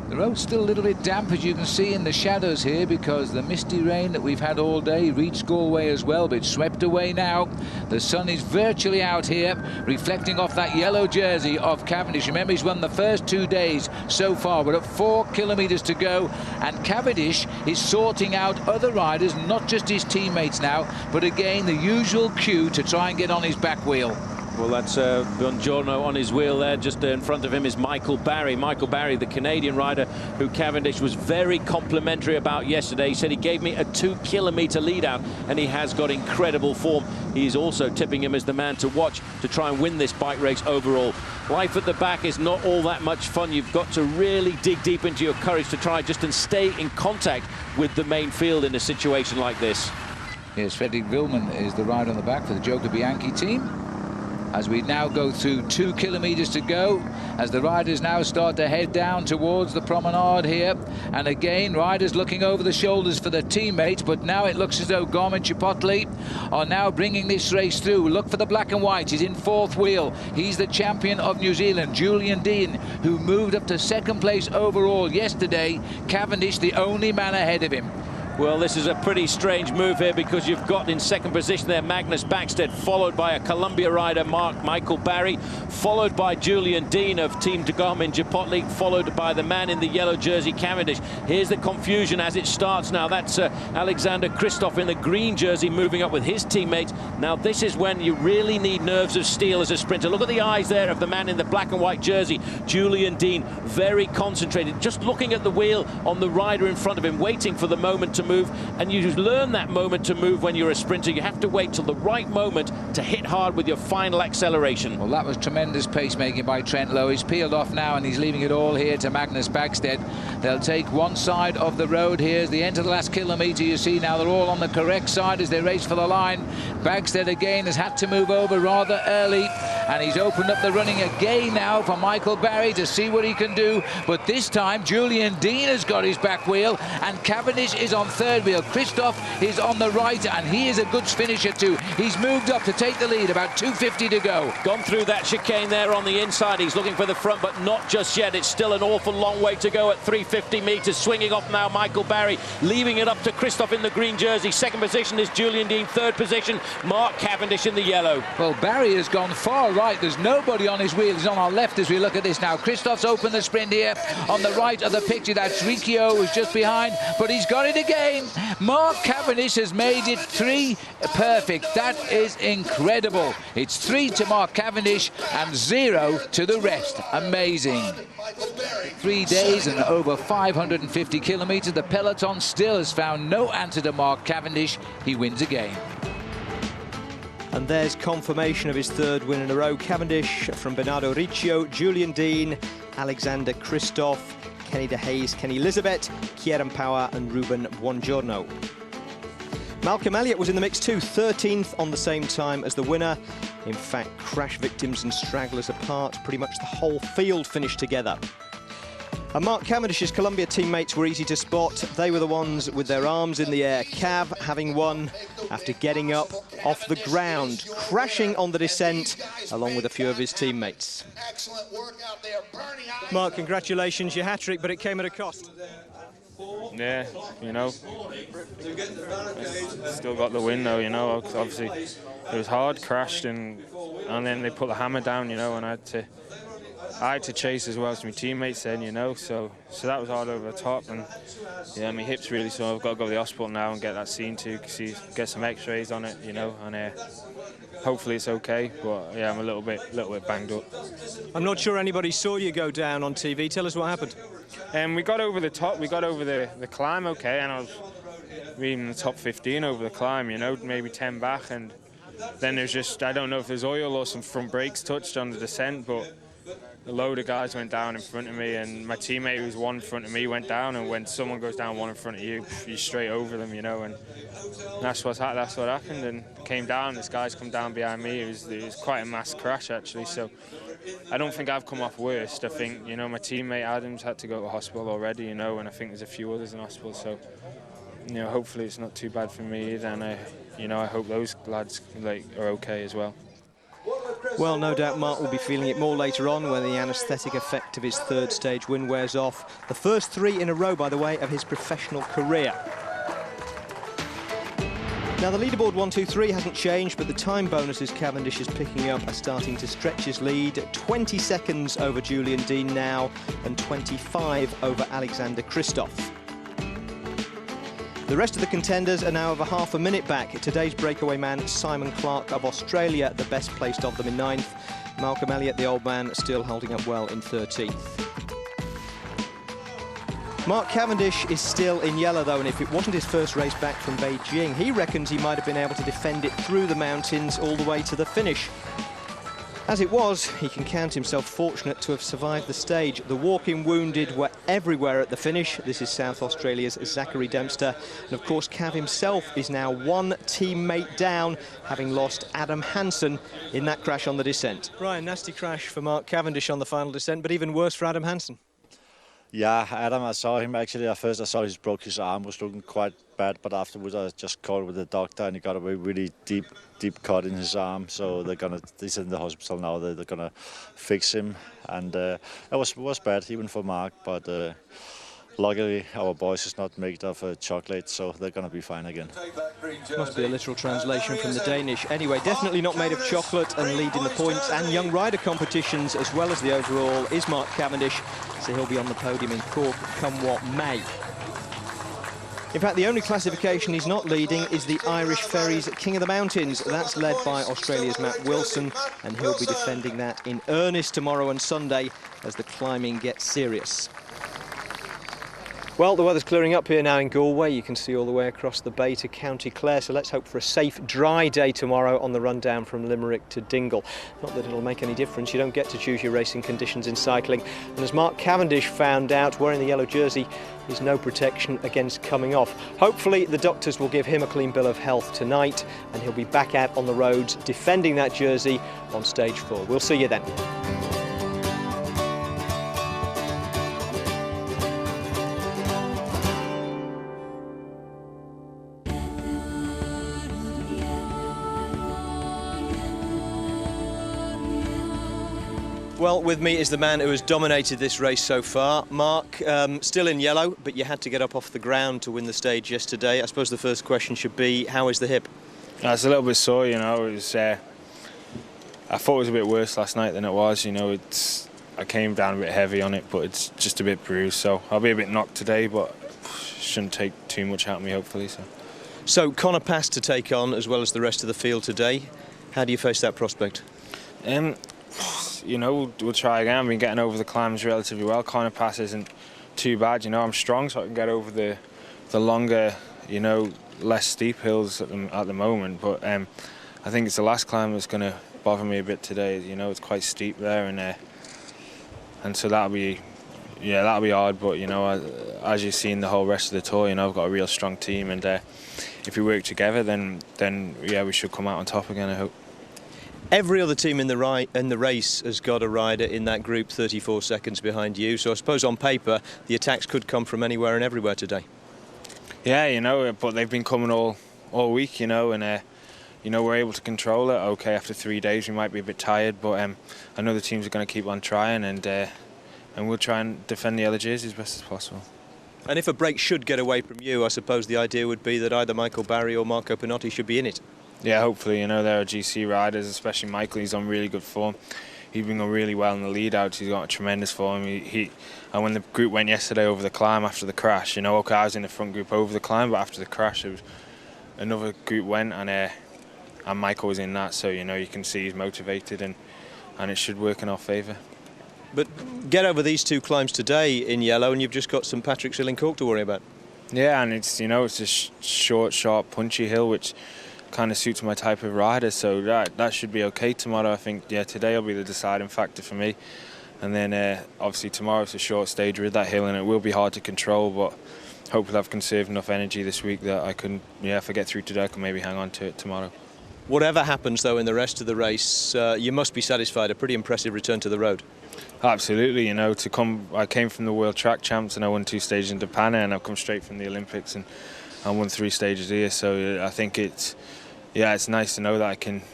The road's still a little bit damp, as you can see in the shadows here, because the misty rain that we've had all day reached Galway as well, but it's swept away now. The sun is virtually out here, reflecting off that yellow jersey of Cavendish. Remember, he's won the first 2 days so far. We're at 4 kilometres to go, and Cavendish is sorting out other riders, not just his teammates now, but again, the usual cue to try and get on his back wheel. Well, that's Buongiorno on his wheel there. Just in front of him is Michael Barry. Michael Barry, the Canadian rider who Cavendish was very complimentary about yesterday. He said he gave me a 2-kilometre lead out, and he has got incredible form. He's also tipping him as the man to watch to try and win this bike race overall. Life at the back is not all that much fun. You've got to really dig deep into your courage to try just and stay in contact with the main field in a situation like this. Yes, Fredrik Willman is the rider on the back for the Joker Bianchi team. As we now go through 2 kilometres to go, as the riders now start to head down towards the promenade here. And again, riders looking over the shoulders for their teammates, but now it looks as though Garmin-Chipotle are now bringing this race through. Look for the black and white. He's in 4th wheel. He's the champion of New Zealand, Julian Dean, who moved up to 2nd place overall yesterday. Cavendish, the only man ahead of him. Well, this is a pretty strange move here, because you've got in 2nd position there Magnus Backstedt, followed by a Columbia rider, Michael Barry, followed by Julian Dean of Team Garmin-Chipotle, followed by the man in the yellow jersey, Cavendish. Here's the confusion as it starts now. That's Alexander Kristoff in the green jersey moving up with his teammates. Now, this is when you really need nerves of steel as a sprinter. Look at the eyes there of the man in the black and white jersey, Julian Dean, very concentrated, just looking at the wheel on the rider in front of him, waiting for the moment to move. And you learn that moment to move when you're a sprinter. You have to wait till the right moment to hit hard with your final acceleration. Well, that was tremendous pacemaking by Trent Lowe. He's peeled off now, and he's leaving it all here to Magnus Backstedt. They'll take one side of the road. Here's the end of the last kilometre. You see now they're all on the correct side as they race for the line. Backstedt again has had to move over rather early, and he's opened up the running again now for Michael Barry to see what he can do. But this time Julian Dean has got his back wheel, and Cavendish is on 3rd wheel. Kristoff is on the right, and he is a good finisher too. He's moved up to take the lead, about 2:50 to go. Gone through that chicane there on the inside. He's looking for the front, but not just yet. It's still an awful long way to go at 350 metres. Swinging off now, Michael Barry, leaving it up to Kristoff in the green jersey. 2nd position is Julian Dean. 3rd position, Mark Cavendish in the yellow. Well, Barry has gone far right. There's nobody on his wheel. He's on our left as we look at this now. Christoph's opened the sprint here. On the right of the picture, that's Riccio, who's just behind, but he's got it again. Mark Cavendish has made it 3 perfect. That is incredible. It's 3 to Mark Cavendish and 0 to the rest. Amazing. 3 days and over 550 kilometres. The peloton still has found no answer to Mark Cavendish. He wins again. And there's confirmation of his 3rd win in a row. Cavendish from Bernardo Riccio, Julian Dean, Alexander Kristoff, Kenny De Hayes, Kenny Elizabeth, Kieran Power and Ruben Buongiorno. Malcolm Elliott was in the mix too, 13th on the same time as the winner. In fact, crash victims and stragglers apart, pretty much the whole field finished together. And Mark Cavendish's Columbia teammates were easy to spot. They were the ones with their arms in the air. Cav having won after getting up off the ground, crashing on the descent along with a few of his teammates. Mark, congratulations, your hat-trick, but it came at a cost. Yeah, you know, still got the win though, you know. Obviously it was hard, crashed, and then they put the hammer down, you know, and I had to chase as well as my teammates then, you know, so that was hard over the top. And yeah, my hip's really sore. I've got to go to the hospital now and get that seen to, get some x-rays on it, you know, and hopefully it's okay, but yeah, I'm a little bit banged up. I'm not sure anybody saw you go down on TV. Tell us what happened. We got over the top, we got over the climb okay, and I was in the top 15 over the climb, you know, maybe 10 back, and then there's just, I don't know if there's oil or some front brakes touched on the descent, but a load of guys went down in front of me, and my teammate who was one in front of me went down, and when someone goes down one in front of you, you're straight over them, you know, and that's what happened, and came down, this guy's come down behind me. It was quite a mass crash actually, so I don't think I've come off worst. I think, you know, my teammate Adams had to go to hospital already, you know, and I think there's a few others in hospital, so, you know, hopefully it's not too bad for me, and I hope those lads are okay as well. Well, no doubt Mark will be feeling it more later on when the anaesthetic effect of his 3rd stage win wears off. The first 3 in a row, by the way, of his professional career. Now, the leaderboard 1-2-3 hasn't changed, but the time bonuses Cavendish is picking up are starting to stretch his lead. 20 seconds over Julian Dean now, and 25 over Alexander Kristoff. The rest of the contenders are now over half a minute back. Today's breakaway man, Simon Clark of Australia, the best placed of them in 9th. Malcolm Elliott, the old man, still holding up well in 13th. Mark Cavendish is still in yellow, though, and if it wasn't his first race back from Beijing, he reckons he might have been able to defend it through the mountains all the way to the finish. As it was, he can count himself fortunate to have survived the stage. The walking wounded were everywhere at the finish. This is South Australia's Zachary Dempster. And of course, Cav himself is now 1 teammate down, having lost Adam Hansen in that crash on the descent. Ryan, nasty crash for Mark Cavendish on the final descent, but even worse for Adam Hansen. Yeah, Adam, I saw him actually. At first I saw he broke his arm, was looking quite bad, but afterwards I just called with the doctor and he got a really deep cut in his arm. So he's in the hospital now. They're gonna fix him, and it was bad even for Mark, but luckily our boys is not made of chocolate, so they're gonna be fine again. Must be a literal translation from the Danish. Anyway, definitely not made of chocolate, and leading the points and young rider competitions as well as the overall is Mark Cavendish, so he'll be on the podium in Cork come what may. In fact, the only classification he's not leading is the Irish Ferries King of the Mountains. That's led by Australia's Matt Wilson, and he'll be defending that in earnest tomorrow and Sunday as the climbing gets serious. Well, the weather's clearing up here now in Galway. You can see all the way across the bay to County Clare, so let's hope for a safe, dry day tomorrow on the run down from Limerick to Dingle. Not that it'll make any difference, you don't get to choose your racing conditions in cycling. And as Mark Cavendish found out, wearing the yellow jersey is no protection against coming off. Hopefully the doctors will give him a clean bill of health tonight, and he'll be back out on the roads defending that jersey on stage 4. We'll see you then. Well, with me is the man who has dominated this race so far. Mark, still in yellow, but you had to get up off the ground to win the stage yesterday. I suppose the first question should be, how is the hip? It's a little bit sore, you know. It was I thought it was a bit worse last night than it was. You know, I came down a bit heavy on it, but it's just a bit bruised. So I'll be a bit knocked today, but shouldn't take too much out of me, hopefully. So Conor Pass to take on as well as the rest of the field today. How do you face that prospect? You know, we'll try again. I've been getting over the climbs relatively well. Conor Pass isn't too bad. You know, I'm strong, so I can get over the longer, you know, less steep hills at the moment. But I think it's the last climb that's going to bother me a bit today. You know, it's quite steep there, and so that'll be hard. But you know, as you've seen the whole rest of the tour, you know, I've got a real strong team, and if we work together, then yeah, we should come out on top again, I hope. Every other team in the race has got a rider in that group 34 seconds behind you, so I suppose on paper the attacks could come from anywhere and everywhere today. Yeah, you know, but they've been coming all week, you know, and you know, we're able to control it. Okay, after 3 days we might be a bit tired, but I know the teams are going to keep on trying, and we'll try and defend the other jerseys as best as possible. And if a break should get away from you, I suppose the idea would be that either Michael Barry or Marco Pinotti should be in it. Yeah, hopefully. You know, they're GC riders, especially Michael. He's on really good form. He's been going really well in the lead-outs. He's got a tremendous form. And when the group went yesterday over the climb after the crash, you know, okay, I was in the front group over the climb, but after the crash, it was another group went, and Michael was in that. So, you know, you can see he's motivated, and it should work in our favour. But get over these 2 climbs today in yellow, and you've just got St Patrick's Hill in Cork to worry about. Yeah, and it's, you know, it's a short, sharp, punchy hill, which kind of suits my type of rider, so that should be okay tomorrow. I think, yeah, today will be the deciding factor for me, and then obviously tomorrow it's a short stage with that hill, and it will be hard to control, but hopefully I've conserved enough energy this week that I can, yeah, if I get through today, I can maybe hang on to it tomorrow. Whatever happens though in the rest of the race, you must be satisfied. A pretty impressive return to the road. Absolutely, you know, I came from the World Track Champs and I won 2 stages in Japan, and I've come straight from the Olympics and I won 3 stages here, so I think it's nice to know that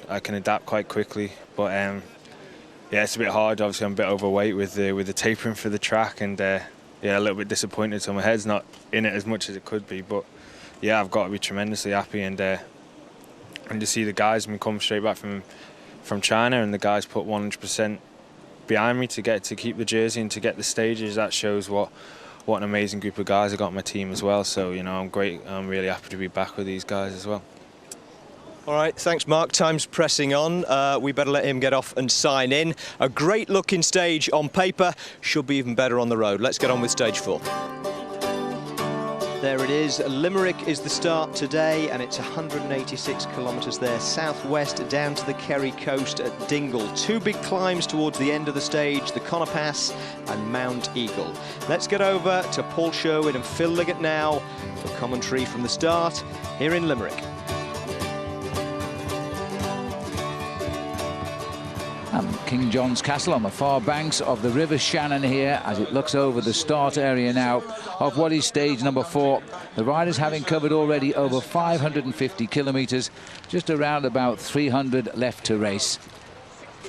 I can adapt quite quickly. But yeah, it's a bit hard. Obviously, I'm a bit overweight with the tapering for the track, and yeah, a little bit disappointed. So my head's not in it as much as it could be. But yeah, I've got to be tremendously happy, and to see the guys come straight back from China, and the guys put 100% behind me to keep the jersey and to get the stages. That shows what an amazing group of guys I got on my team as well. So, you know, I'm great. I'm really happy to be back with these guys as well. All right, thanks, Mark. Time's pressing on. We better let him get off and sign in. A great looking stage on paper, should be even better on the road. Let's get on with stage 4. There it is. Limerick is the start today, and it's 186 kilometres there, southwest down to the Kerry coast at Dingle. 2 big climbs towards the end of the stage, the Conor Pass and Mount Eagle. Let's get over to Paul Sherwood and Phil Liggett now for commentary from the start here in Limerick. King John's Castle on the far banks of the River Shannon here as it looks over the start area now of what is stage number 4. The riders having covered already over 550 kilometres, just around about 300 left to race.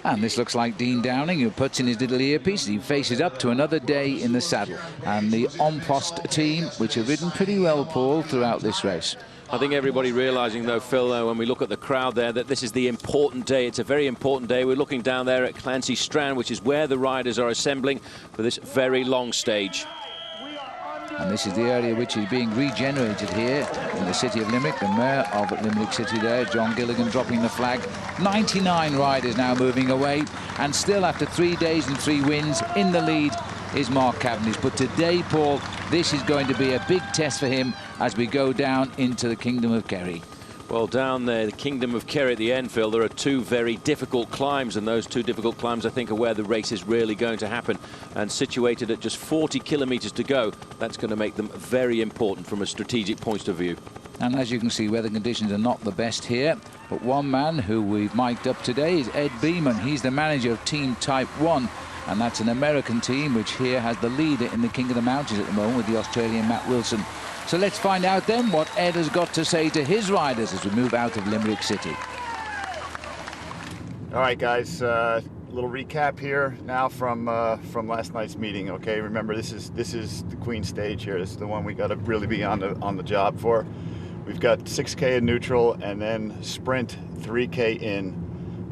And this looks like Dean Downing, who puts in his little earpiece. He faces up to another day in the saddle. And the An Post team, which have ridden pretty well, Paul, throughout this race. I think everybody realising, though, Phil, when we look at the crowd there, that this is the important day. It's a very important day. We're looking down there at Clancy Strand, which is where the riders are assembling for this very long stage. And this is the area which is being regenerated here in the city of Limerick. The mayor of Limerick City there, John Gilligan, dropping the flag. 99 riders now moving away, and still after 3 days and 3 wins in the lead is Mark Cavendish. But today, Paul, this is going to be a big test for him as we go down into the Kingdom of Kerry. Well, down there, the Kingdom of Kerry at the end, Phil, there are 2 very difficult climbs, and those 2 difficult climbs, I think, are where the race is really going to happen. And situated at just 40 kilometres to go, that's going to make them very important from a strategic point of view. And as you can see, weather conditions are not the best here. But one man who we've mic'd up today is Ed Beeman. He's the manager of Team Type 1. And that's an American team which here has the leader in the King of the Mountains at the moment with the Australian Matt Wilson. So let's find out then what Ed has got to say to his riders as we move out of Limerick City. All right, guys, a little recap here now from last night's meeting. Okay, remember this is the Queen stage here. This is the one we got to really be on the job for. We've got 6K in neutral and then sprint 3K in.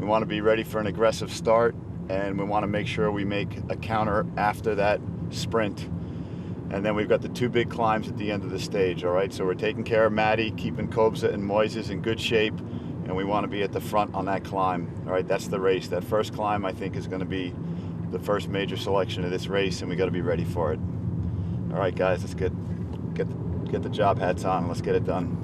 We want to be ready for an aggressive start, and we want to make sure we make a counter after that sprint. And then we've got the 2 big climbs at the end of the stage, all right? So we're taking care of Maddie, keeping Kobza and Moises in good shape, and we want to be at the front on that climb, all right? That's the race. That first climb, I think, is going to be the first major selection of this race, and we got to be ready for it. All right, guys, let's get the job hats on. Let's get it done.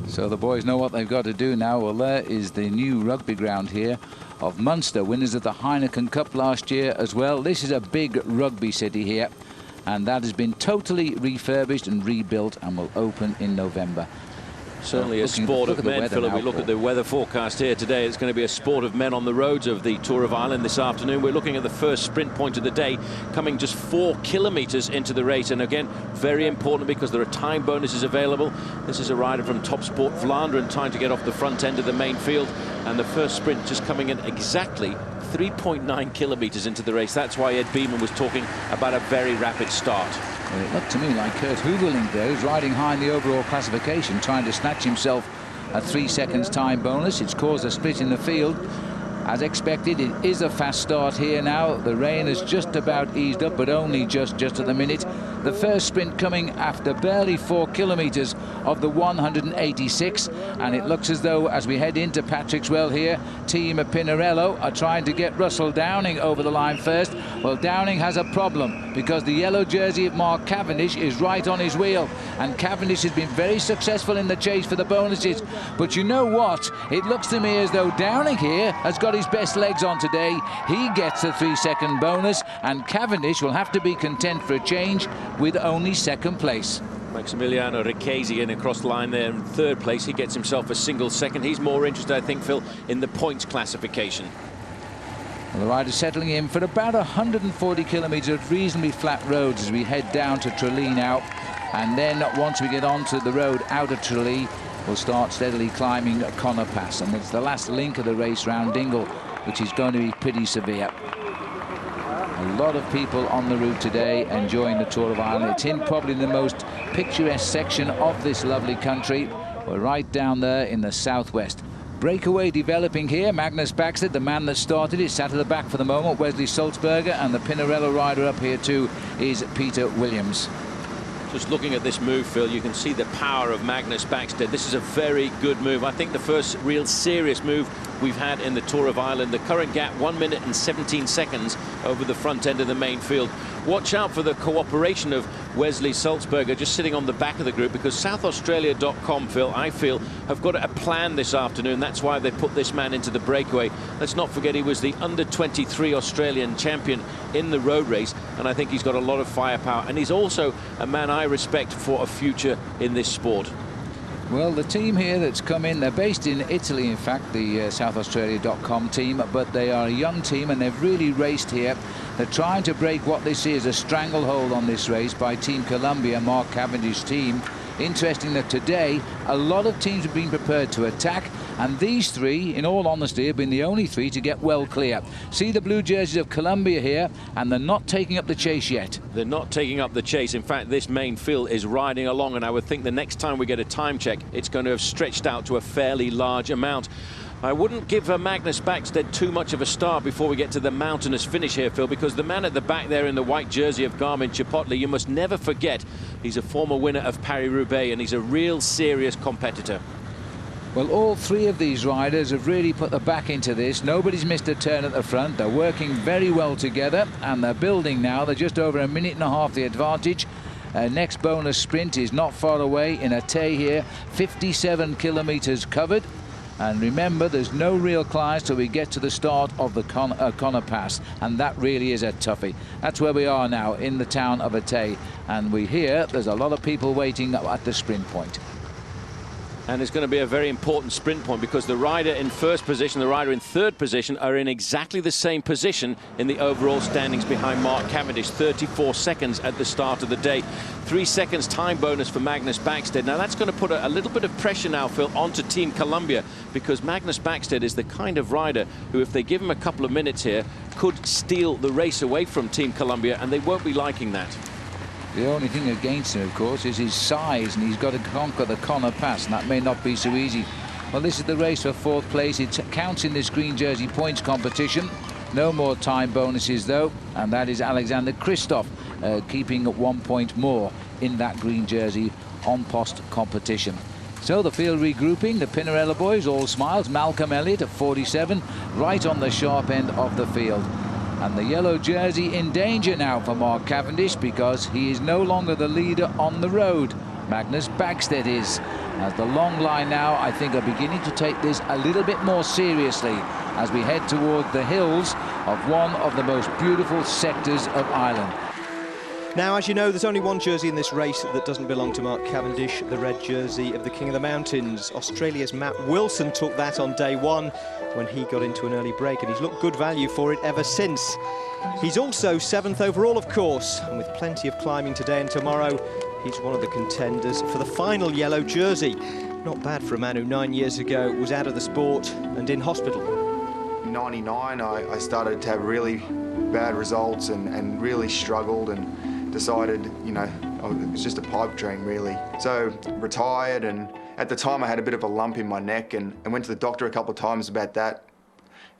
So the boys know what they've got to do now. Well, there is the new rugby ground here of Munster, winners of the Heineken Cup last year as well. This is a big rugby city here, and that has been totally refurbished and rebuilt and will open in November. Certainly a sport of men, Philip. We look at the weather forecast here today. It's going to be a sport of men on the roads of the Tour of Ireland this afternoon. We're looking at the first sprint point of the day, coming just 4 kilometres into the race. And again, very important because there are time bonuses available. This is a rider from Top Sport Vlaanderen trying to get off the front end of the main field. And the first sprint just coming in exactly 3.9 kilometres into the race. That's why Ed Beeman was talking about a very rapid start. Well, it looked to me like Kurt Houwelink there, who's riding high in the overall classification, trying to snatch himself a 3 seconds time bonus. It's caused a split in the field. As expected, it is a fast start here now. The rain has just about eased up, but only just at the minute. The first sprint coming after barely 4 kilometres of the 186, and it looks as though as we head into Patrick's Well here, Team Pinarello are trying to get Russell Downing over the line first. Well, Downing has a problem because the yellow jersey of Mark Cavendish is right on his wheel, and Cavendish has been very successful in the chase for the bonuses. But you know what? It looks to me as though Downing here has got his best legs on today. He gets a 3-second bonus, and Cavendish will have to be content for a change with only second place. Maximiliano Riccesi in across the line there in third place. He gets himself a single second. He's more interested, I think, Phil, in the points classification. Well, the rider's settling in for about 140 kilometres of reasonably flat roads as we head down to Tralee now. And then once we get onto the road out of Tralee, we'll start steadily climbing Connor Pass. And it's the last link of the race round Dingle, which is going to be pretty severe. A lot of people on the route today enjoying the Tour of Ireland. It's in probably the most picturesque section of this lovely country. We're right down there in the southwest. Breakaway developing here. Magnus Backstedt, the man that started it, sat at the back for the moment. Wesley Sulzberger, and the Pinarello rider up here too is Peter Williams. Just looking at this move, Phil, you can see the power of Magnus Backstedt. This is a very good move. I think the first real serious move we've had in the Tour of Ireland. The current gap, 1 minute and 17 seconds over the front end of the main field. Watch out for the cooperation of Wesley Sulzberger just sitting on the back of the group, because SouthAustralia.com, Phil, I feel, have got a plan this afternoon. That's why they put this man into the breakaway. Let's not forget he was the under-23 Australian champion in the road race, and I think he's got a lot of firepower, and he's also a man I respect for a future in this sport. Well, the team here that's come in, they're based in Italy, in fact, the SouthAustralia.com team, but they are a young team and they've really raced here. They're trying to break what they see as a stranglehold on this race by Team Columbia, Mark Cavendish's team. Interesting that today a lot of teams have been prepared to attack, and these three, in all honesty, have been the only three to get well clear. See the blue jerseys of Columbia here, and they're not taking up the chase yet. They're not taking up the chase. In fact, this main field is riding along, and I would think the next time we get a time check, it's going to have stretched out to a fairly large amount. I wouldn't give Magnus Backstedt too much of a start before we get to the mountainous finish here, Phil, because the man at the back there in the white jersey of Garmin Chipotle, you must never forget he's a former winner of Paris-Roubaix, and he's a real serious competitor. Well, all three of these riders have really put their back into this. Nobody's missed a turn at the front. They're working very well together, and they're building now. They're just over a minute and a half the advantage. Next bonus sprint is not far away in Atay here, 57 kilometres covered. And remember, there's no real climbs till we get to the start of the Connor Pass, and that really is a toughie. That's where we are now, in the town of Atay, and we hear there's a lot of people waiting at the sprint point. And it's going to be a very important sprint point, because the rider in first position, the rider in third position are in exactly the same position in the overall standings behind Mark Cavendish. 34 seconds at the start of the day. 3 seconds time bonus for Magnus Backstedt. Now that's going to put a little bit of pressure now, Phil, onto Team Columbia, because Magnus Backstedt is the kind of rider who, if they give him a couple of minutes here, could steal the race away from Team Columbia, and they won't be liking that. The only thing against him, of course, is his size, and he's got to conquer the Connor Pass, and that may not be so easy. Well, this is the race for 4th place. It counts in this green jersey points competition. No more time bonuses, though, and that is Alexander Kristoff keeping 1 point more in that green jersey on post competition. So the field regrouping, the Pinarello boys, all smiles. Malcolm Elliott at 47, right on the sharp end of the field. And the yellow jersey in danger now for Mark Cavendish, because he is no longer the leader on the road. Magnus Bagstedt is. As the long line now, I think, are beginning to take this a little bit more seriously as we head toward the hills of one of the most beautiful sectors of Ireland. Now, as you know, there's only one jersey in this race that doesn't belong to Mark Cavendish, the red jersey of the King of the Mountains. Australia's Matt Wilson took that on day 1 when he got into an early break, and he's looked good value for it ever since. He's also 7th overall, of course, and with plenty of climbing today and tomorrow, he's one of the contenders for the final yellow jersey. Not bad for a man who 9 years ago was out of the sport and in hospital. In '99, I started to have really bad results and really struggled, and decided, you know, it was just a pipe dream, really. So retired, and at the time I had a bit of a lump in my neck, and went to the doctor a couple of times about that,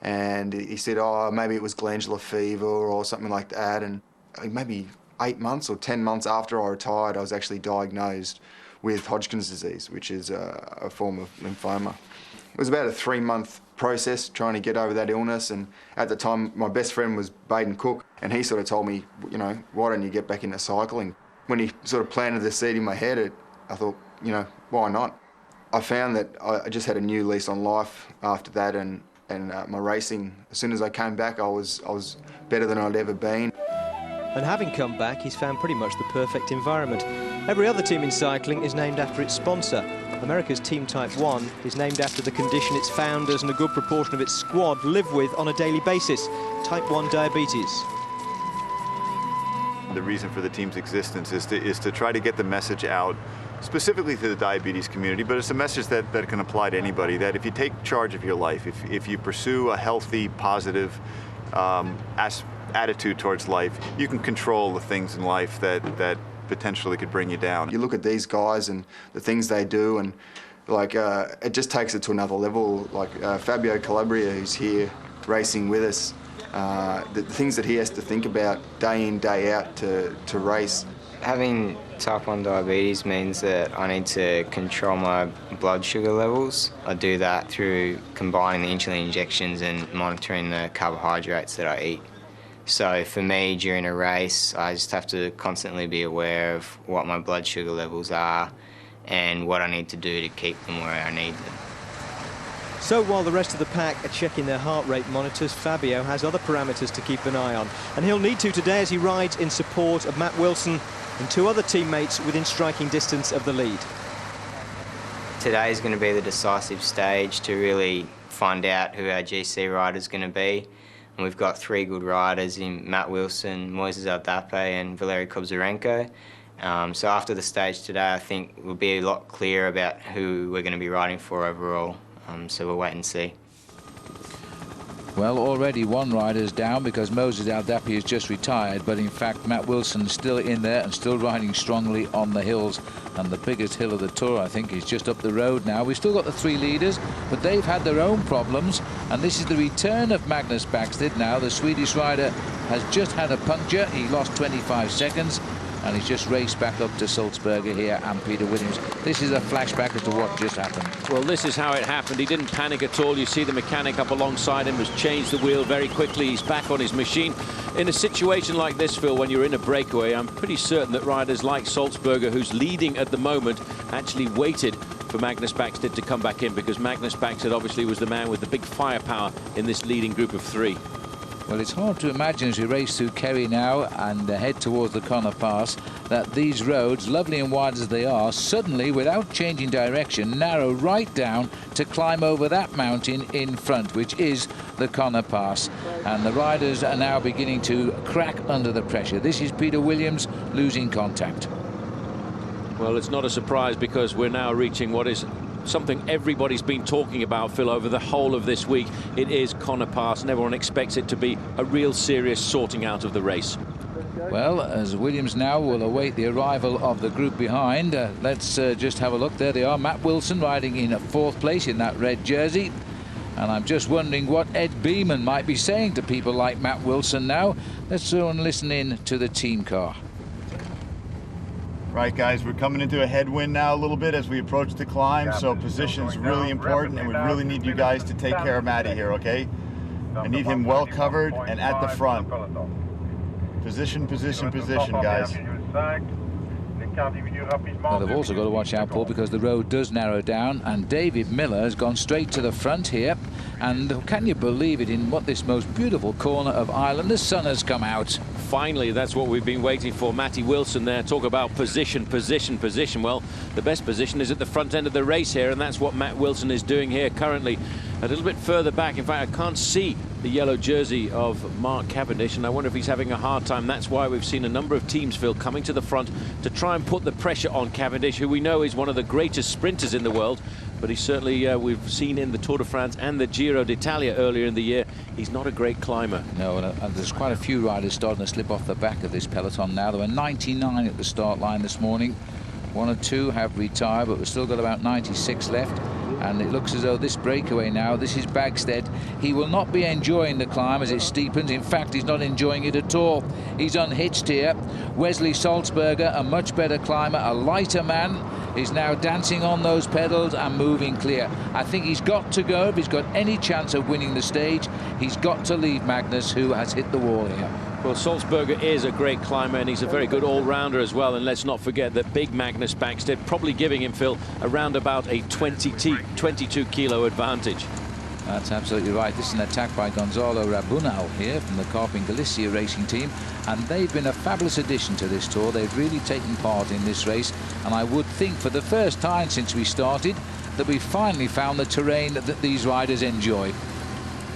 and he said, oh, maybe it was glandular fever or something like that. And maybe 8 months or 10 months after I retired, I was actually diagnosed with Hodgkin's disease, which is a form of lymphoma. It was about a 3-month process trying to get over that illness, and at the time my best friend was Baden Cook, and he sort of told me, you know, why don't you get back into cycling? When he sort of planted the seed in my head, I thought, you know, why not? I found that I just had a new lease on life after that, and my racing, as soon as I came back, I was better than I'd ever been. And having come back, he's found pretty much the perfect environment. Every other team in cycling is named after its sponsor. America's Team Type 1 is named after the condition its founders and a good proportion of its squad live with on a daily basis, Type 1 diabetes. The reason for the team's existence is to try to get the message out, specifically to the diabetes community, but it's a message that can apply to anybody, that if you take charge of your life, if you pursue a healthy, positive attitude towards life, you can control the things in life that potentially could bring you down. You look at these guys and the things they do, and like it just takes it to another level. Like Fabio Calabria, who's here racing with us, the things that he has to think about day in, day out to race. Having type 1 diabetes means that I need to control my blood sugar levels. I do that through combining the insulin injections and monitoring the carbohydrates that I eat. So for me, during a race, I just have to constantly be aware of what my blood sugar levels are and what I need to do to keep them where I need them. So while the rest of the pack are checking their heart rate monitors, Fabio has other parameters to keep an eye on. And he'll need to today as he rides in support of Matt Wilson and 2 other teammates within striking distance of the lead. Today is going to be the decisive stage to really find out who our GC rider is going to be. And we've got 3 good riders in Matt Wilson, Moises Aldape and Valery Kobzarenko. So after the stage today, I think we'll be a lot clearer about who we're going to be riding for overall. So we'll wait and see. Well, already one rider's down because Moses Aldape has just retired, but in fact Matt Wilson's still in there and still riding strongly on the hills. And the biggest hill of the tour, I think, is just up the road now. We've still got the 3 leaders, but they've had their own problems. And this is the return of Magnus Bagstedt now. The Swedish rider has just had a puncture. He lost 25 seconds. And he's just raced back up to Sulzberger here and Peter Williams. This is a flashback as to what just happened. Well, this is how it happened. He didn't panic at all. You see the mechanic up alongside him has changed the wheel very quickly. He's back on his machine. In a situation like this, Phil, when you're in a breakaway, I'm pretty certain that riders like Sulzberger, who's leading at the moment, actually waited for Magnus Bagstedt to come back in, because Magnus Bagstedt obviously was the man with the big firepower in this leading group of 3. Well, it's hard to imagine as we race through Kerry now and head towards the Connor Pass that these roads, lovely and wide as they are, suddenly, without changing direction, narrow right down to climb over that mountain in front, which is the Connor Pass. And the riders are now beginning to crack under the pressure. This is Peter Williams losing contact. Well, it's not a surprise, because we're now reaching what is something everybody's been talking about, Phil, over the whole of this week. It is Connor Pass, and everyone expects it to be a real serious sorting out of the race. Well, as Williams now will await the arrival of the group behind, let's just have a look. There they are, Matt Wilson riding in 4th place in that red jersey. And I'm just wondering what Ed Beeman might be saying to people like Matt Wilson now. Let's go and listen in to the team car. Right, guys, we're coming into a headwind now a little bit as we approach the climb, so position is really important, and we really need you guys to take care of Matty here, okay? I need him well covered and at the front. Position, position, position, guys. Well, they've also got to watch out, Paul, because the road does narrow down, and David Miller has gone straight to the front here. And can you believe it, in what this most beautiful corner of Ireland, the sun has come out. Finally, that's what we've been waiting for. Matty Wilson there, talk about position, position, position. Well, the best position is at the front end of the race here, and that's what Matt Wilson is doing here currently. A little bit further back, in fact, I can't see the yellow jersey of Mark Cavendish, and I wonder if he's having a hard time. That's why we've seen a number of teams, Phil, coming to the front to try and put the pressure on Cavendish, who we know is one of the greatest sprinters in the world. But he's certainly, we've seen in the Tour de France and the Giro d'Italia earlier in the year, he's not a great climber. No, and there's quite a few riders starting to slip off the back of this peloton now. There were 99 at the start line this morning. 1 or 2 have retired, but we've still got about 96 left. And it looks as though this breakaway now, this is Bagstead. He will not be enjoying the climb as it steepens. In fact, he's not enjoying it at all. He's unhitched here. Wesley Salzberger, a much better climber, a lighter man, is now dancing on those pedals and moving clear. I think he's got to go. If he's got any chance of winning the stage, he's got to leave Magnus, who has hit the wall here. Well, Salzberger is a great climber, and he's a very good all-rounder as well. And let's not forget that big Magnus Bagstead probably giving him, Phil, around about a 22 kilo advantage. That's absolutely right. This is an attack by Gonzalo Rabunal here from the Carping Galicia racing team, and they've been a fabulous addition to this tour. They've really taken part in this race, and I would think for the first time since we started that we finally found the terrain that these riders enjoy.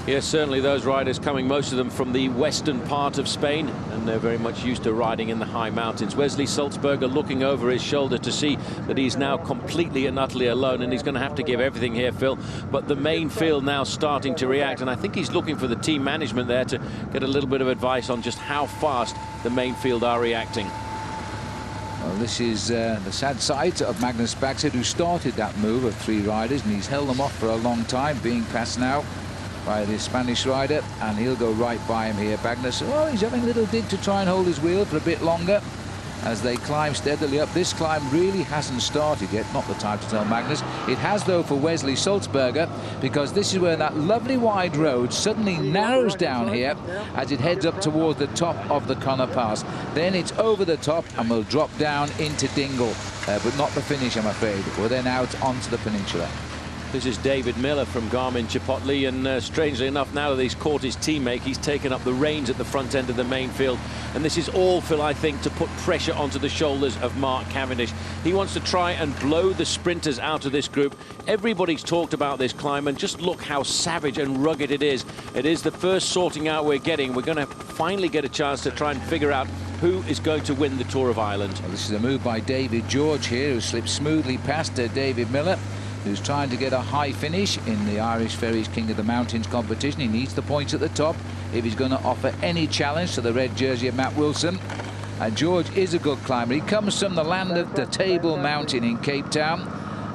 Yes, certainly those riders coming, most of them from the western part of Spain, and they're very much used to riding in the high mountains. Wesley Salzberger looking over his shoulder to see that he's now completely and utterly alone, and he's going to have to give everything here, Phil. But the main field now starting to react, and I think he's looking for the team management there to get a little bit of advice on just how fast the main field are reacting. Well, this is the sad side of Magnus Bagstead, who started that move of 3 riders, and he's held them off for a long time, being passed now by the Spanish rider, and he'll go right by him here. Magnus, well, he's having a little dig to try and hold his wheel for a bit longer as they climb steadily up. This climb really hasn't started yet, not the time to tell Magnus. It has, though, for Wesley Salzberger, because this is where that lovely wide road suddenly narrows down here as it heads up towards the top of the Connor Pass. Then it's over the top and will drop down into Dingle, but not the finish, I'm afraid. We're then out onto the peninsula. This is David Miller from Garmin Chipotle, and strangely enough, now that he's caught his teammate, he's taken up the reins at the front end of the main field. And this is all, Phil, I think, to put pressure onto the shoulders of Mark Cavendish. He wants to try and blow the sprinters out of this group. Everybody's talked about this climb, and just look how savage and rugged it is. It is the first sorting out we're getting. We're going to finally get a chance to try and figure out who is going to win the Tour of Ireland. Well, this is a move by David George here, who slipped smoothly past David Miller, who's trying to get a high finish in the Irish Ferries King of the Mountains competition. He needs the points at the top if he's going to offer any challenge to the red jersey of Matt Wilson. And George is a good climber. He comes from the land of the Table Mountain in Cape Town,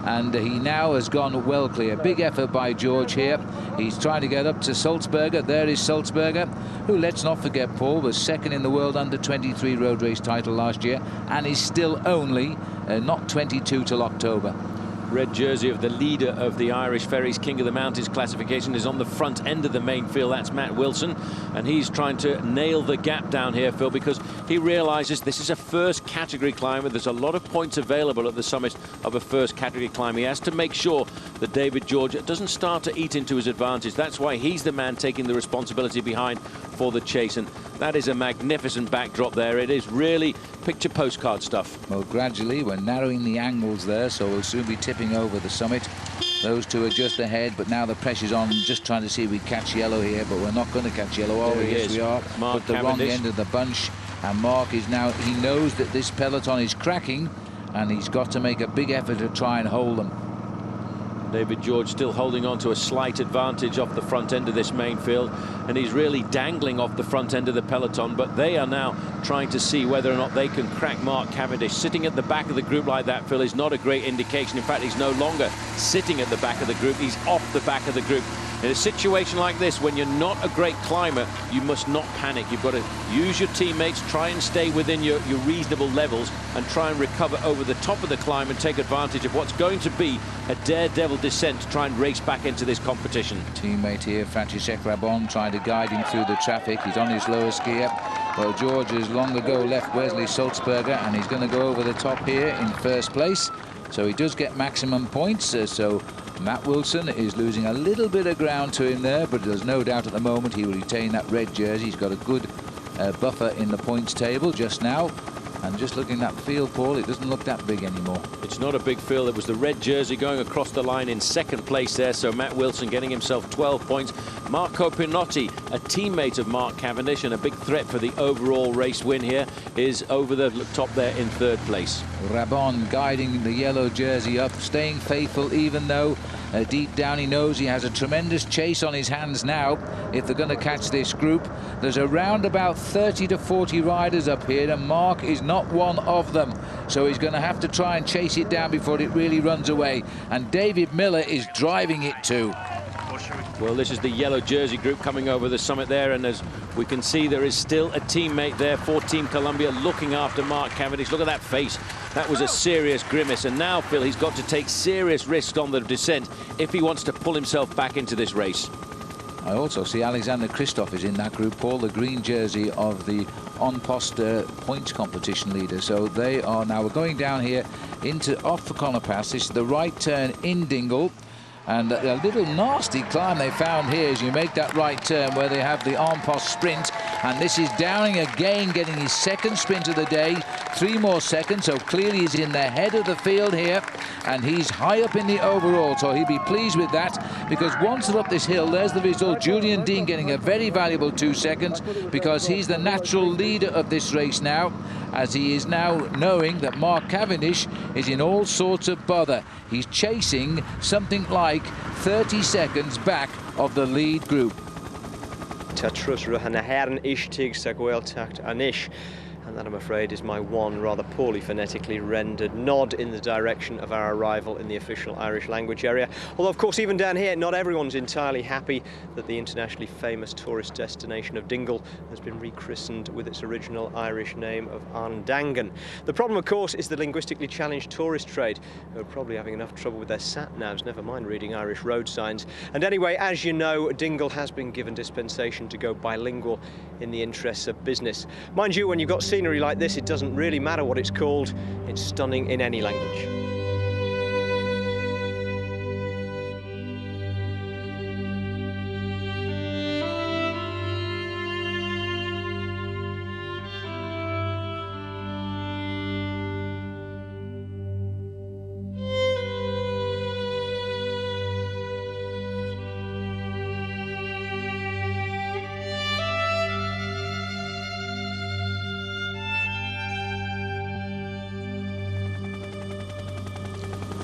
and he now has gone well clear. Big effort by George here. He's trying to get up to Salzberger. There is Salzberger, who, let's not forget, Paul, was second in the world under-23 road race title last year, and is still only not 22 till October. Red jersey of the leader of the Irish Ferries King of the Mountains classification is on the front end of the main field. That's Matt Wilson, and he's trying to nail the gap down here, Phil, because he realizes this is a first category climber. There's a lot of points available at the summit of a first category climb. He has to make sure that David George doesn't start to eat into his advantage. That's why he's the man taking the responsibility behind for the chase, and that is a magnificent backdrop there. It is really picture postcard stuff. Well, gradually we're narrowing the angles there, so we'll soon be tipping over the summit. Those two are just ahead, but now the pressure's on, just trying to see if we catch yellow here, but we're not going to catch yellow, are we? Yes, we are. Mark But the wrong end of the bunch, and Mark is now, he knows that this peloton is cracking, and he's got to make a big effort to try and hold them. David George still holding on to a slight advantage off the front end of this main field, and he's really dangling off the front end of the peloton, but they are now trying to see whether or not they can crack Mark Cavendish. Sitting at the back of the group like that, Phil, is not a great indication. In fact, he's no longer sitting at the back of the group, he's off the back of the group. In a situation like this, when you're not a great climber, you must not panic. You've got to use your teammates, try and stay within your reasonable levels, and try and recover over the top of the climb and take advantage of what's going to be a daredevil descent to try and race back into this competition. Teammate here, Francesek Rabon, trying to guide him through the traffic. He's on his lowest gear. Well, George has long ago left Wesley Sulzberger, and he's going to go over the top here in first place. So he does get maximum points. So Matt Wilson is losing a little bit of ground to him there, but there's no doubt at the moment he will retain that red jersey. He's got a good buffer in the points table just now. And just looking at that field, Paul, it doesn't look that big anymore. It's not a big field. It was the red jersey going across the line in second place there. So Matt Wilson getting himself 12 points. Marco Pinotti, a teammate of Mark Cavendish and a big threat for the overall race win here, is over the top there in third place. Rabon guiding the yellow jersey up, staying faithful even though deep down he knows he has a tremendous chase on his hands now if they're going to catch this group. There's around about 30 to 40 riders up here, and Mark is not one of them, so he's going to have to try and chase it down before it really runs away, and David Miller is driving it too. Well, this is the yellow jersey group coming over the summit there, and as we can see, there is still a teammate there for Team Columbia looking after Mark Cavendish. Look at that face. That was a serious grimace, and now, Phil, he's got to take serious risks on the descent if he wants to pull himself back into this race. I also see Alexander Kristoff is in that group, Paul, the green jersey of the On Post points competition leader. So they are now, we're going down here into off the Connor Pass. This is the right turn in Dingle. And a little nasty climb they found here as you make that right turn where they have the En Post sprint. And this is Downing again, getting his second sprint of the day. 3 more seconds, so clearly he's in the head of the field here. And he's high up in the overall, so he'll be pleased with that. Because once they're up this hill, there's the result. Julian Dean getting a very valuable 2 seconds because he's the natural leader of this race now, as he is now knowing that Mark Cavendish is in all sorts of bother. He's chasing something like 30 seconds back of the lead group. Tatrus Ruhanaharan Ishtig Sagwel Takt Anish. And that, I'm afraid, is my one rather poorly phonetically rendered nod in the direction of our arrival in the official Irish language area. Although, of course, even down here, not everyone's entirely happy that the internationally famous tourist destination of Dingle has been rechristened with its original Irish name of Arndangan. The problem, of course, is the linguistically challenged tourist trade, who are probably having enough trouble with their sat-navs, never mind reading Irish road signs. And anyway, as you know, Dingle has been given dispensation to go bilingual in the interests of business. Mind you, when you've got scenery like this, it doesn't really matter what it's called. It's stunning in any language.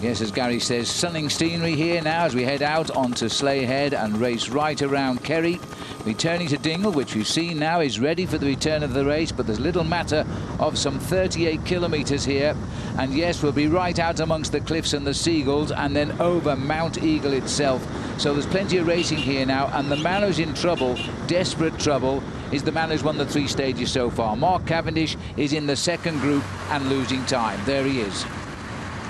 Yes, as Gary says, stunning scenery here now as we head out onto Sleigh Head and race right around Kerry. Returning to Dingle, which we've seen now is ready for the return of the race, but there's little matter of some 38 kilometres here. And yes, we'll be right out amongst the cliffs and the seagulls and then over Mount Eagle itself. So there's plenty of racing here now, and the man who's in trouble, desperate trouble, is the man who's won the 3 stages so far. Mark Cavendish is in the second group and losing time. There he is.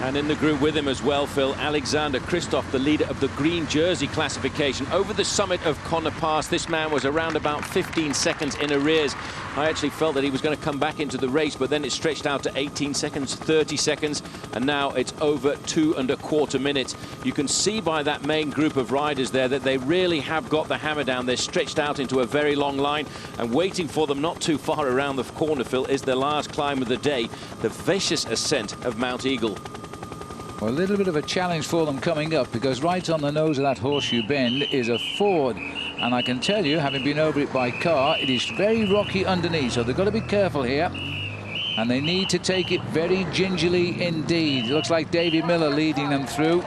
And in the group with him as well, Phil, Alexander Kristoff, the leader of the green jersey classification. Over the summit of Connor Pass, this man was around about 15 seconds in arrears. I actually felt that he was going to come back into the race, but then it stretched out to 18 seconds, 30 seconds, and now it's over 2¼ minutes. You can see by that main group of riders there that they really have got the hammer down. They're stretched out into a very long line, and waiting for them not too far around the corner, Phil, is the last climb of the day, the vicious ascent of Mount Eagle. Well, a little bit of a challenge for them coming up, because right on the nose of that horseshoe bend is a ford, and I can tell you, having been over it by car, it is very rocky underneath, so they've got to be careful here, and they need to take it very gingerly indeed. It looks like David Miller leading them through.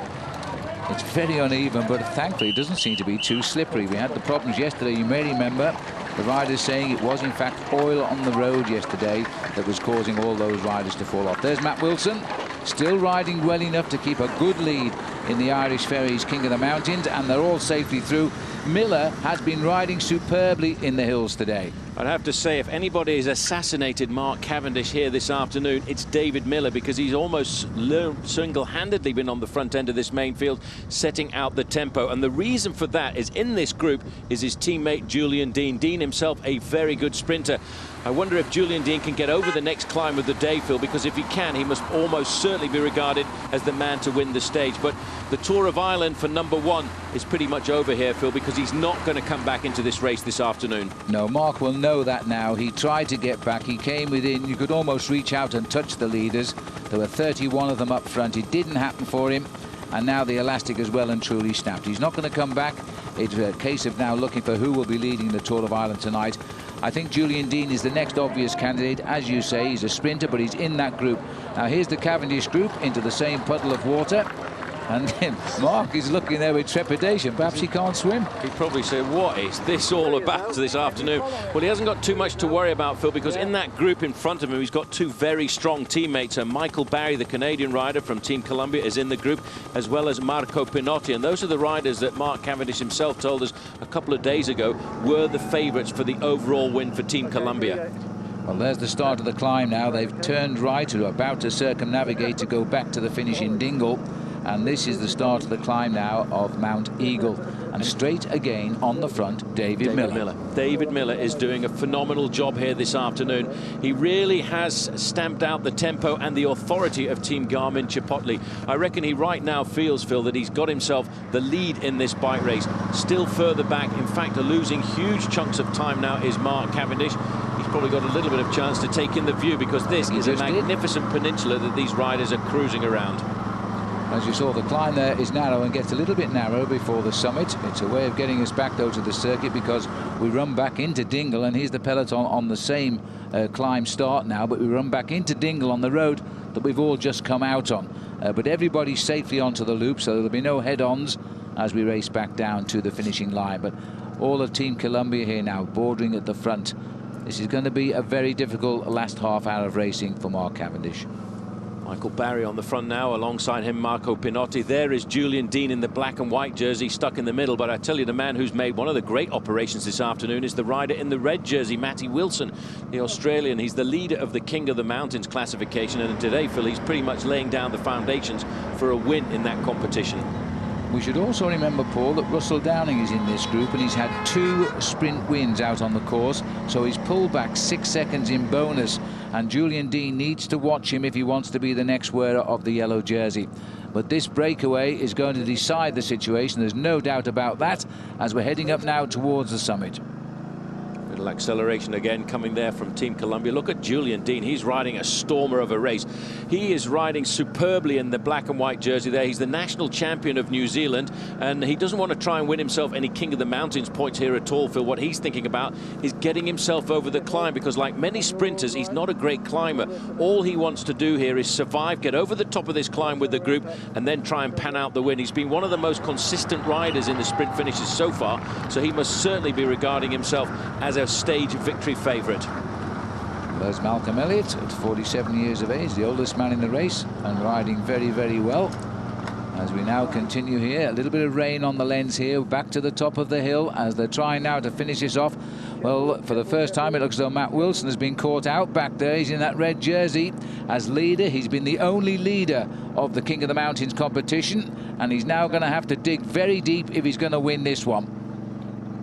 It's very uneven, but thankfully it doesn't seem to be too slippery. We had the problems yesterday, you may remember, the riders saying it was in fact oil on the road yesterday that was causing all those riders to fall off. There's Matt Wilson, still riding well enough to keep a good lead in the Irish Ferries King of the Mountains, and they're all safely through. Miller has been riding superbly in the hills today. I'd have to say, if anybody has assassinated Mark Cavendish here this afternoon, it's David Miller, because he's almost single-handedly been on the front end of this main field, setting out the tempo. And the reason for that is, in this group is his teammate Julian Dean. Dean himself a very good sprinter. I wonder if Julian Dean can get over the next climb of the day, Phil, because if he can, he must almost certainly be regarded as the man to win the stage. But the Tour of Ireland for #1 is pretty much over here, Phil, because he's not going to come back into this race this afternoon. No, Mark will know that now. He tried to get back. He came within. You could almost reach out and touch the leaders. There were 31 of them up front. It didn't happen for him. And now the elastic has well and truly snapped. He's not going to come back. It's a case of now looking for who will be leading the Tour of Ireland tonight. I think Julian Dean is the next obvious candidate. As you say, he's a sprinter, but he's in that group. Now here's the Cavendish group into the same puddle of water. And then Mark is looking there with trepidation. Perhaps he can't swim. He'd probably say, what is this all about this afternoon? Well, he hasn't got too much to worry about, Phil, because in that group in front of him, he's got two very strong teammates. And Michael Barry, the Canadian rider from Team Columbia, is in the group, as well as Marco Pinotti. And those are the riders that Mark Cavendish himself told us a couple of days ago were the favourites for the overall win for Team Columbia. Well, there's the start of the climb now. They've turned right, are about to circumnavigate to go back to the finish in Dingle. And this is the start of the climb now of Mount Eagle. And straight again on the front, David Miller. David Miller is doing a phenomenal job here this afternoon. He really has stamped out the tempo and the authority of Team Garmin Chipotle. I reckon he right now feels, Phil, that he's got himself the lead in this bike race. Still further back, in fact, losing huge chunks of time now is Mark Cavendish. He's probably got a little bit of chance to take in the view, because this is a magnificent peninsula that these riders are cruising around. As you saw, the climb there is narrow and gets a little bit narrow before the summit. It's a way of getting us back, though, to the circuit, because we run back into Dingle, and here's the peloton on the same climb start now, but we run back into Dingle on the road that we've all just come out on. But everybody's safely onto the loop, so there'll be no head-ons as we race back down to the finishing line. But all of Team Columbia here now, bordering at the front. This is going to be a very difficult last half hour of racing for Mark Cavendish. Michael Barry on the front now, alongside him Marco Pinotti. There is Julian Dean in the black and white jersey, stuck in the middle. But I tell you, the man who's made one of the great operations this afternoon is the rider in the red jersey, Matty Wilson, the Australian. He's the leader of the King of the Mountains classification, and today, Phil, he's pretty much laying down the foundations for a win in that competition. We should also remember, Paul, that Russell Downing is in this group, and he's had 2 sprint wins out on the course, so he's pulled back 6 seconds in bonus, and Julian Dean needs to watch him if he wants to be the next wearer of the yellow jersey. But this breakaway is going to decide the situation, there's no doubt about that, as we're heading up now towards the summit. Little acceleration again coming there from Team Columbia. Look at Julian Dean. He's riding a stormer of a race. He is riding superbly in the black and white jersey there. He's the national champion of New Zealand, and he doesn't want to try and win himself any King of the Mountains points here at all, Phil. What he's thinking about is getting himself over the climb, because like many sprinters, he's not a great climber. All he wants to do here is survive, get over the top of this climb with the group, and then try and pan out the win. He's been one of the most consistent riders in the sprint finishes so far, so he must certainly be regarding himself as a stage victory favourite. There's Malcolm Elliott at 47 years of age, the oldest man in the race, and riding very, very well. As we now continue here, a little bit of rain on the lens here, back to the top of the hill as they're trying now to finish this off. Well, for the first time, it looks as though Matt Wilson has been caught out back there. He's in that red jersey as leader. He's been the only leader of the King of the Mountains competition, and he's now going to have to dig very deep if he's going to win this one.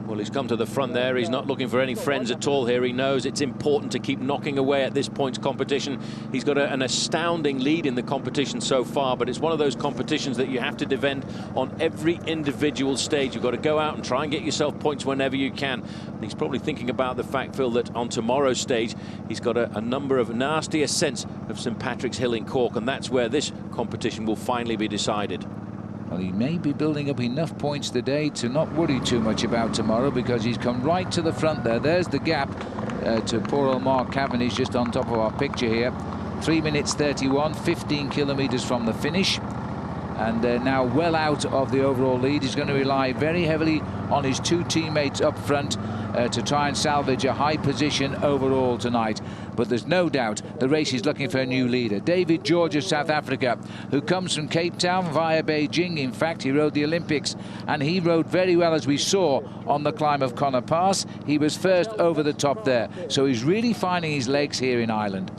Well, he's come to the front there. He's not looking for any friends at all here. He knows it's important to keep knocking away at this points competition. He's got an astounding lead in the competition so far, but it's one of those competitions that you have to defend on every individual stage. You've got to go out and try and get yourself points whenever you can. And he's probably thinking about the fact, Phil, that on tomorrow's stage, he's got a number of nasty ascents of St Patrick's Hill in Cork, and that's where this competition will finally be decided. Well, he may be building up enough points today to not worry too much about tomorrow, because he's come right to the front there. There's the gap to poor old Mark Cavendish just on top of our picture here. 3 minutes 31, 15 kilometres from the finish. and now well out of the overall lead. He's going to rely very heavily on his two teammates up front to try and salvage a high position overall tonight. But there's no doubt the race is looking for a new leader. David George of South Africa, who comes from Cape Town via Beijing. In fact, he rode the Olympics, and he rode very well, as we saw on the climb of Connor Pass. He was first over the top there, so he's really finding his legs here in Ireland.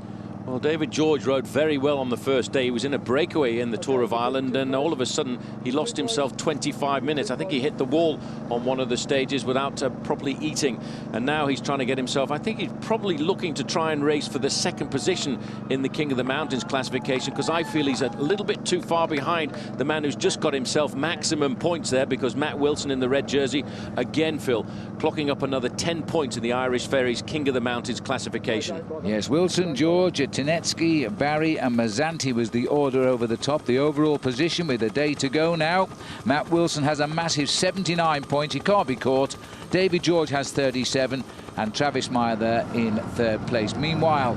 Well, David George rode very well on the first day. He was in a breakaway in the Tour of Ireland, and all of a sudden he lost himself 25 minutes. I think he hit the wall on one of the stages without properly eating, and now he's trying to get himself. I think he's probably looking to try and race for the second position in the King of the Mountains classification, because I feel he's a little bit too far behind the man who's just got himself maximum points there, because Matt Wilson in the red jersey, again, Phil, clocking up another 10 points in the Irish Ferries King of the Mountains classification. Yes, Wilson, George, Tinetsky, Barry and Mazzanti was the order over the top. The overall position with a day to go now. Matt Wilson has a massive 79 points. He can't be caught. David George has 37 and Travis Meyer there in third place. Meanwhile,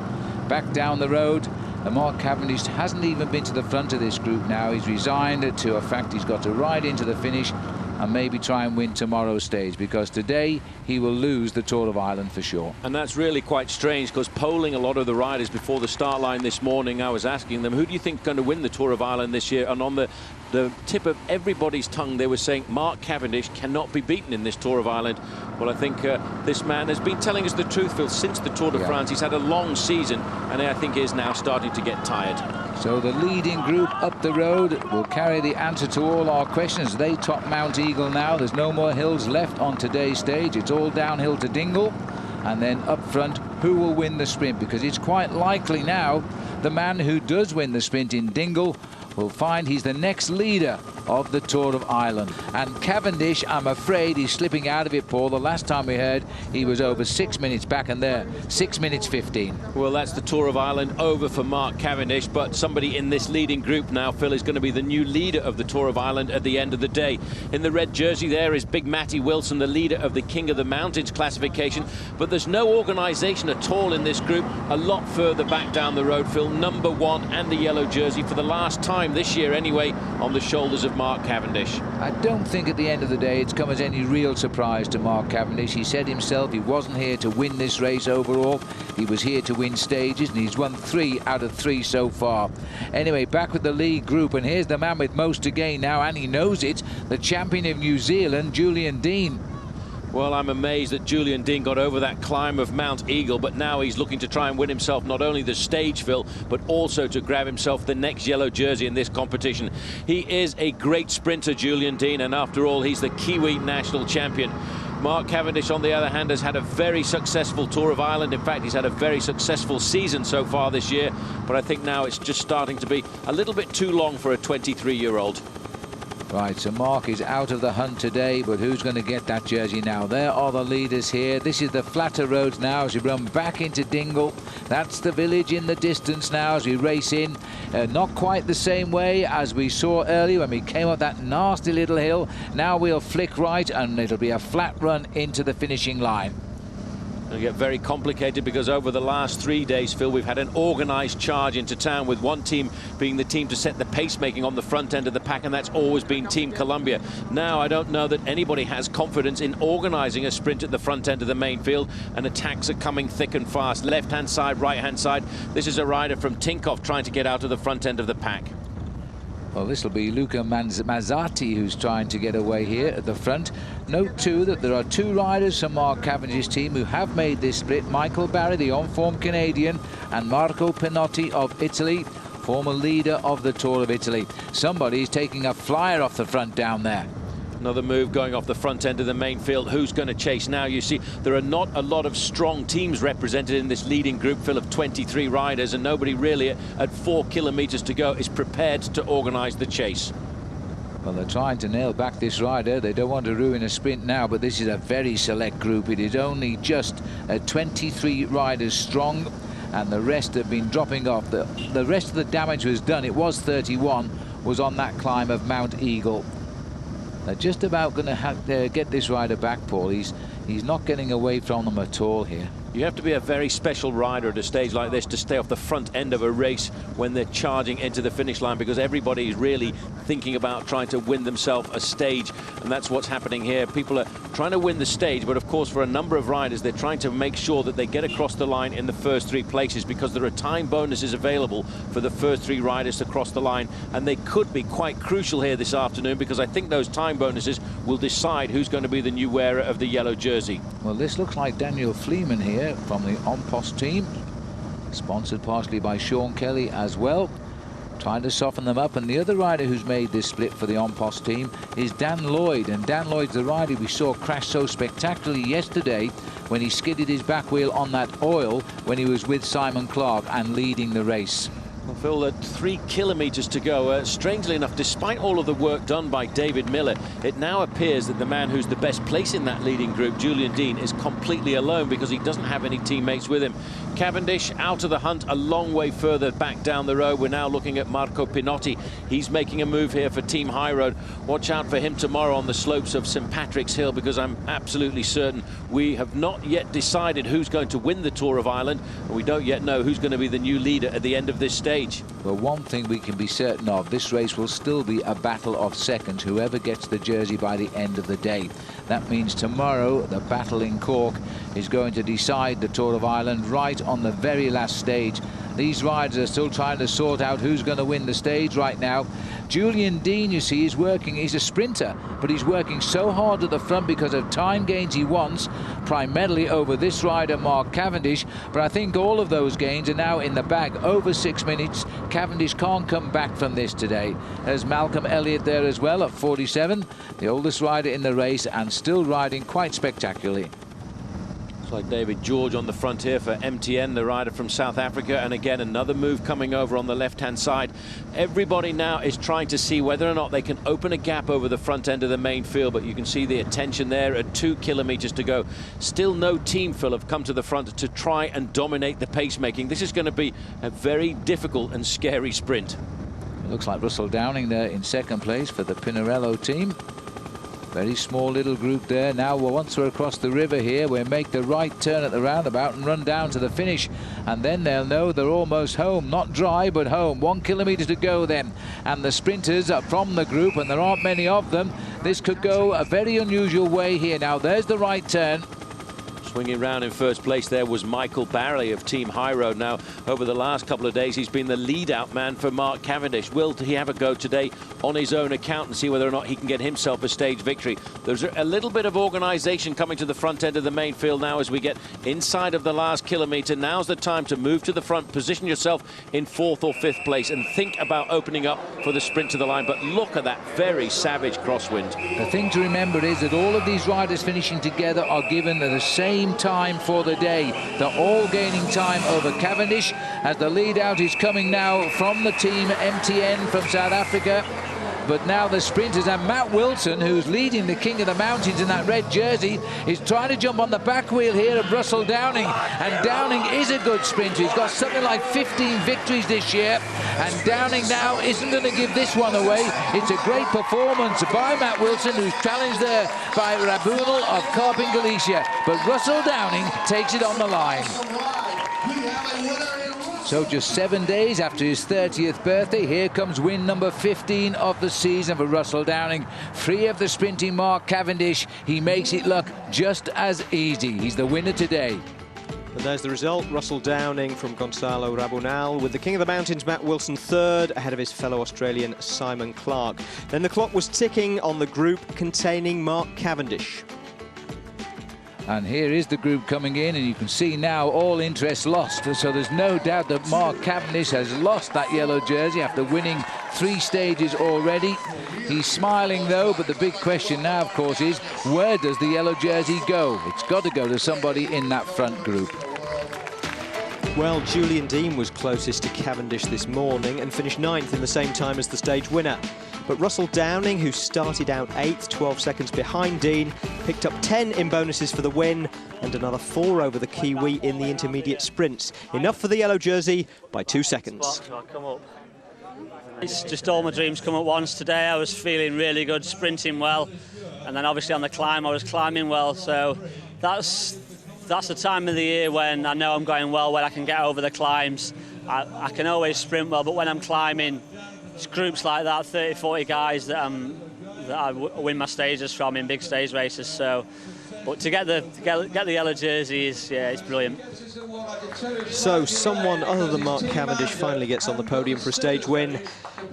back down the road, Mark Cavendish hasn't even been to the front of this group now. He's resigned to a fact he's got to ride into the finish and maybe try and win tomorrow's stage, because today he will lose the Tour of Ireland for sure. And that's really quite strange, because polling a lot of the riders before the start line this morning, I was asking them, who do you think is going to win the Tour of Ireland this year? And on the tip of everybody's tongue, they were saying Mark Cavendish cannot be beaten in this Tour of Ireland. Well, I think this man has been telling us the truth, Phil, since the Tour de France. He's had a long season, and I think he is now starting to get tired. So the leading group up the road will carry the answer to all our questions. They top Mount Eagle now. There's no more hills left on today's stage. It's all downhill to Dingle. And then up front, who will win the sprint? Because it's quite likely now the man who does win the sprint in Dingle will find he's the next leader of the Tour of Ireland. And Cavendish, I'm afraid, he's slipping out of it, Paul. The last time we heard, he was over 6 minutes back, and there, 6 minutes 15. Well, that's the Tour of Ireland over for Mark Cavendish, but somebody in this leading group now, Phil, is going to be the new leader of the Tour of Ireland at the end of the day. In the red jersey there is big Matty Wilson, the leader of the King of the Mountains classification, but there's no organisation at all in this group. A lot further back down the road, Phil, number one and the yellow jersey for the last time this year anyway, on the shoulders of Mark Cavendish. I don't think at the end of the day it's come as any real surprise to Mark Cavendish. He said himself he wasn't here to win this race overall. He was here to win stages, and he's won 3 out of 3 so far. Anyway, back with the lead group, and here's the man with most to gain now, and he knows it, the champion of New Zealand, Julian Dean. Well, I'm amazed that Julian Dean got over that climb of Mount Eagle, but now he's looking to try and win himself not only the stage, Phil, but also to grab himself the next yellow jersey in this competition. He is a great sprinter, Julian Dean, and after all, he's the Kiwi national champion. Mark Cavendish, on the other hand, has had a very successful Tour of Ireland. In fact, he's had a very successful season so far this year, but I think now it's just starting to be a little bit too long for a 23-year-old. Right, so Mark is out of the hunt today, but who's going to get that jersey now? There are the leaders here. This is the flatter roads now as we run back into Dingle. That's the village in the distance now as we race in. Not quite the same way as we saw earlier when we came up that nasty little hill. Now we'll flick right and it'll be a flat run into the finishing line. It'll get very complicated because over the last 3 days, Phil, we've had an organised charge into town, with one team being the team to set the pacemaking on the front end of the pack, and that's always been Team Columbia. Now, I don't know that anybody has confidence in organising a sprint at the front end of the main field, and attacks are coming thick and fast. Left-hand side, right-hand side. This is a rider from Tinkoff trying to get out of the front end of the pack. Well, this will be Luca Mazzati who's trying to get away here at the front. Note too that there are 2 riders from Mark Cavendish's team who have made this split. Michael Barry, the on-form Canadian, and Marco Pinotti of Italy, former leader of the Tour of Italy. Somebody's taking a flyer off the front down there. Another move going off the front end of the main field. Who's going to chase now? You see, there are not a lot of strong teams represented in this leading group, Phil, of 23 riders, and nobody really at 4 kilometres to go is prepared to organise the chase. Well, they're trying to nail back this rider. They don't want to ruin a sprint now, but this is a very select group. It is only just 23 riders strong, and the rest have been dropping off. The rest of the damage was done. It was 31, was on that climb of Mount Eagle. They're just about going to get this rider back, Paul. He's not getting away from them at all here. You have to be a very special rider at a stage like this to stay off the front end of a race when they're charging into the finish line, because everybody is really thinking about trying to win themselves a stage, and that's what's happening here. People are trying to win the stage, but of course for a number of riders they're trying to make sure that they get across the line in the first 3 places, because there are time bonuses available for the first 3 riders to cross the line, and they could be quite crucial here this afternoon, because I think those time bonuses will decide who's going to be the new wearer of the yellow jersey. Well, this looks like Daniel Fleeman here from the Onpost team, sponsored partially by Sean Kelly as well, trying to soften them up. And the other rider who's made this split for the Onpost team is Dan Lloyd, and Dan Lloyd's the rider we saw crash so spectacularly yesterday when he skidded his back wheel on that oil when he was with Simon Clark and leading the race. Well, Phil, at 3 kilometres to go, strangely enough, despite all of the work done by David Miller, it now appears that the man who's the best place in that leading group, Julian Dean, is completely alone because he doesn't have any teammates with him. Cavendish out of the hunt, a long way further back down the road. We're now looking at Marco Pinotti. He's making a move here for Team High Road. Watch out for him tomorrow on the slopes of St Patrick's Hill, because I'm absolutely certain we have not yet decided who's going to win the Tour of Ireland, and we don't yet know who's going to be the new leader at the end of this stage. Well, one thing we can be certain of, this race will still be a battle of seconds, whoever gets the jersey by the end of the day. That means tomorrow the battle in Cork is going to decide the Tour of Ireland right on the very last stage. These riders are still trying to sort out who's going to win the stage right now. Julian Dean, you see, is working. He's a sprinter, but he's working so hard at the front because of time gains he wants, primarily over this rider, Mark Cavendish. But I think all of those gains are now in the bag. Over 6 minutes. Cavendish can't come back from this today. There's Malcolm Elliott there as well at 47, the oldest rider in the race, and still riding quite spectacularly. Looks like David George on the front here for MTN, the rider from South Africa, and again another move coming over on the left-hand side. Everybody now is trying to see whether or not they can open a gap over the front end of the main field, but you can see the attention there at 2 kilometres to go. Still no team, Phil, have come to the front to try and dominate the pacemaking. This is going to be a very difficult and scary sprint. It looks like Russell Downing there in second place for the Pinarello team. Very small little group there. Now, once we're across the river here, we'll make the right turn at the roundabout and run down to the finish. And then they'll know they're almost home. Not dry, but home. 1 kilometre to go then. And the sprinters are from the group, and there aren't many of them. This could go a very unusual way here. Now, there's the right turn. Swinging round in first place there was Michael Barry of Team High Road. Now, over the last couple of days, he's been the lead-out man for Mark Cavendish. Will he have a go today on his own account and see whether or not he can get himself a stage victory? There's a little bit of organisation coming to the front end of the main field now as we get inside of the last kilometre. Now's the time to move to the front, position yourself in 4th or 5th place and think about opening up for the sprint to the line. But look at that very savage crosswind. The thing to remember is that all of these riders finishing together are given the same time for the day. They're all gaining time over Cavendish as the lead out is coming now from the team MTN from South Africa. But now the sprinters, and Matt Wilson, who's leading the King of the Mountains in that red jersey, is trying to jump on the back wheel here of Russell Downing. And Downing is a good sprinter. He's got something like 15 victories this year. And Downing now isn't going to give this one away. It's a great performance by Matt Wilson, who's challenged there by Rabunel of Carpin Galicia. But Russell Downing takes it on the line. So just 7 days after his 30th birthday, here comes win number 15 of the season for Russell Downing. Free of the sprinting Mark Cavendish, he makes it look just as easy. He's the winner today. And there's the result. Russell Downing from Gonçalo Rabunal with the King of the Mountains, Matt Wilson, third, ahead of his fellow Australian Simon Clark. Then the clock was ticking on the group containing Mark Cavendish. And here is the group coming in, and you can see now all interest lost. So there's no doubt that Mark Cavendish has lost that yellow jersey after winning 3 stages already. He's smiling though, but the big question now, of course, is where does the yellow jersey go? It's got to go to somebody in that front group. Well, Julian Dean was closest to Cavendish this morning and finished 9th in the same time as the stage winner. But Russell Downing, who started out 8th, 12 seconds behind Dean, picked up 10 in bonuses for the win and another 4 over the Kiwi in the intermediate sprints. Enough for the yellow jersey by 2 seconds. It's just all my dreams come at once. Today I was feeling really good, sprinting well, and then obviously on the climb I was climbing well, so that's that's the time of the year when I know I'm going well, when I can get over the climbs. I can always sprint well, but when I'm climbing, it's groups like that, 30, 40 guys that I win my stages from in big stage races. So, but to get the yellow jersey is, yeah, it's brilliant. So someone other than Mark Cavendish finally gets on the podium for a stage win,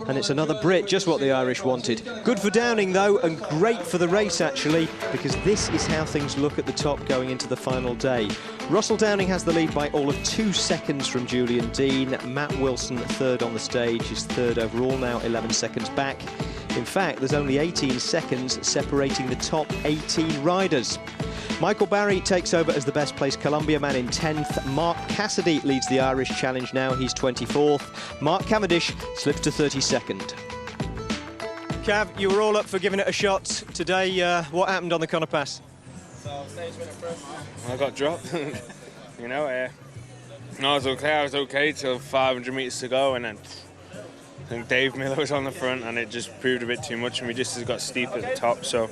and it's another Brit, just what the Irish wanted. Good for Downing though, and great for the race actually, because this is how things look at the top going into the final day. Russell Downing has the lead by all of 2 seconds from Julian Dean. Matt Wilson, third on the stage, is third overall now, 11 seconds back. In fact, there's only 18 seconds separating the top 18 riders. Michael Barry takes over as the best placed Columbia man in 10th. Mark Cassidy leads the Irish Challenge now, he's 24th. Mark Cavendish slips to 32nd. Cav, you were all up for giving it a shot today. What happened on the Connor Pass? I got dropped. You know, I was okay till 500 metres to go, and then I think Dave Miller was on the front, and it just proved a bit too much, and we just got steep at the top. So,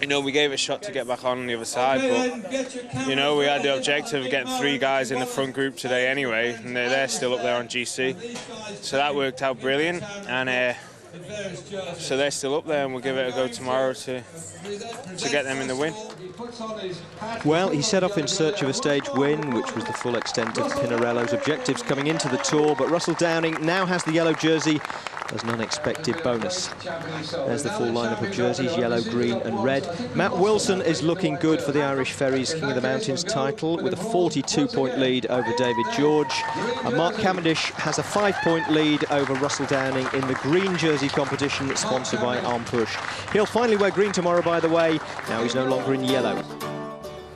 you know, we gave it a shot to get back on the other side, but, you know, we had the objective of getting 3 guys in the front group today anyway, and they're still up there on GC. So that worked out brilliant, and so they're still up there, and we'll give it a go tomorrow to get them in the win. Well, he set off in search of a stage win, which was the full extent of Pinarello's objectives coming into the Tour, but Russell Downing now has the yellow jersey as an unexpected bonus. There's the full lineup of jerseys, yellow, green and red. Matt Wilson is looking good for the Irish Ferries King of the Mountains title with a 42-point lead over David George. And Mark Cavendish has a 5-point lead over Russell Downing in the green jersey competition sponsored by Arm Push. He'll finally wear green tomorrow, by the way. Now he's no longer in yellow.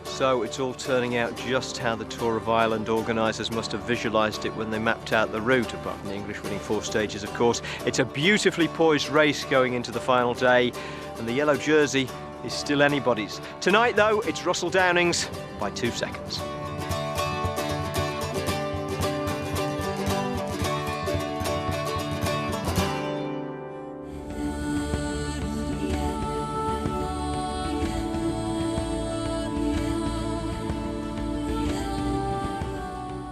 So it's all turning out just how the Tour of Ireland organisers must have visualised it when they mapped out the route, apart from the English winning 4 stages, of course. It's a beautifully poised race going into the final day, and the yellow jersey is still anybody's. Tonight, though, it's Russell Downing's by 2 seconds.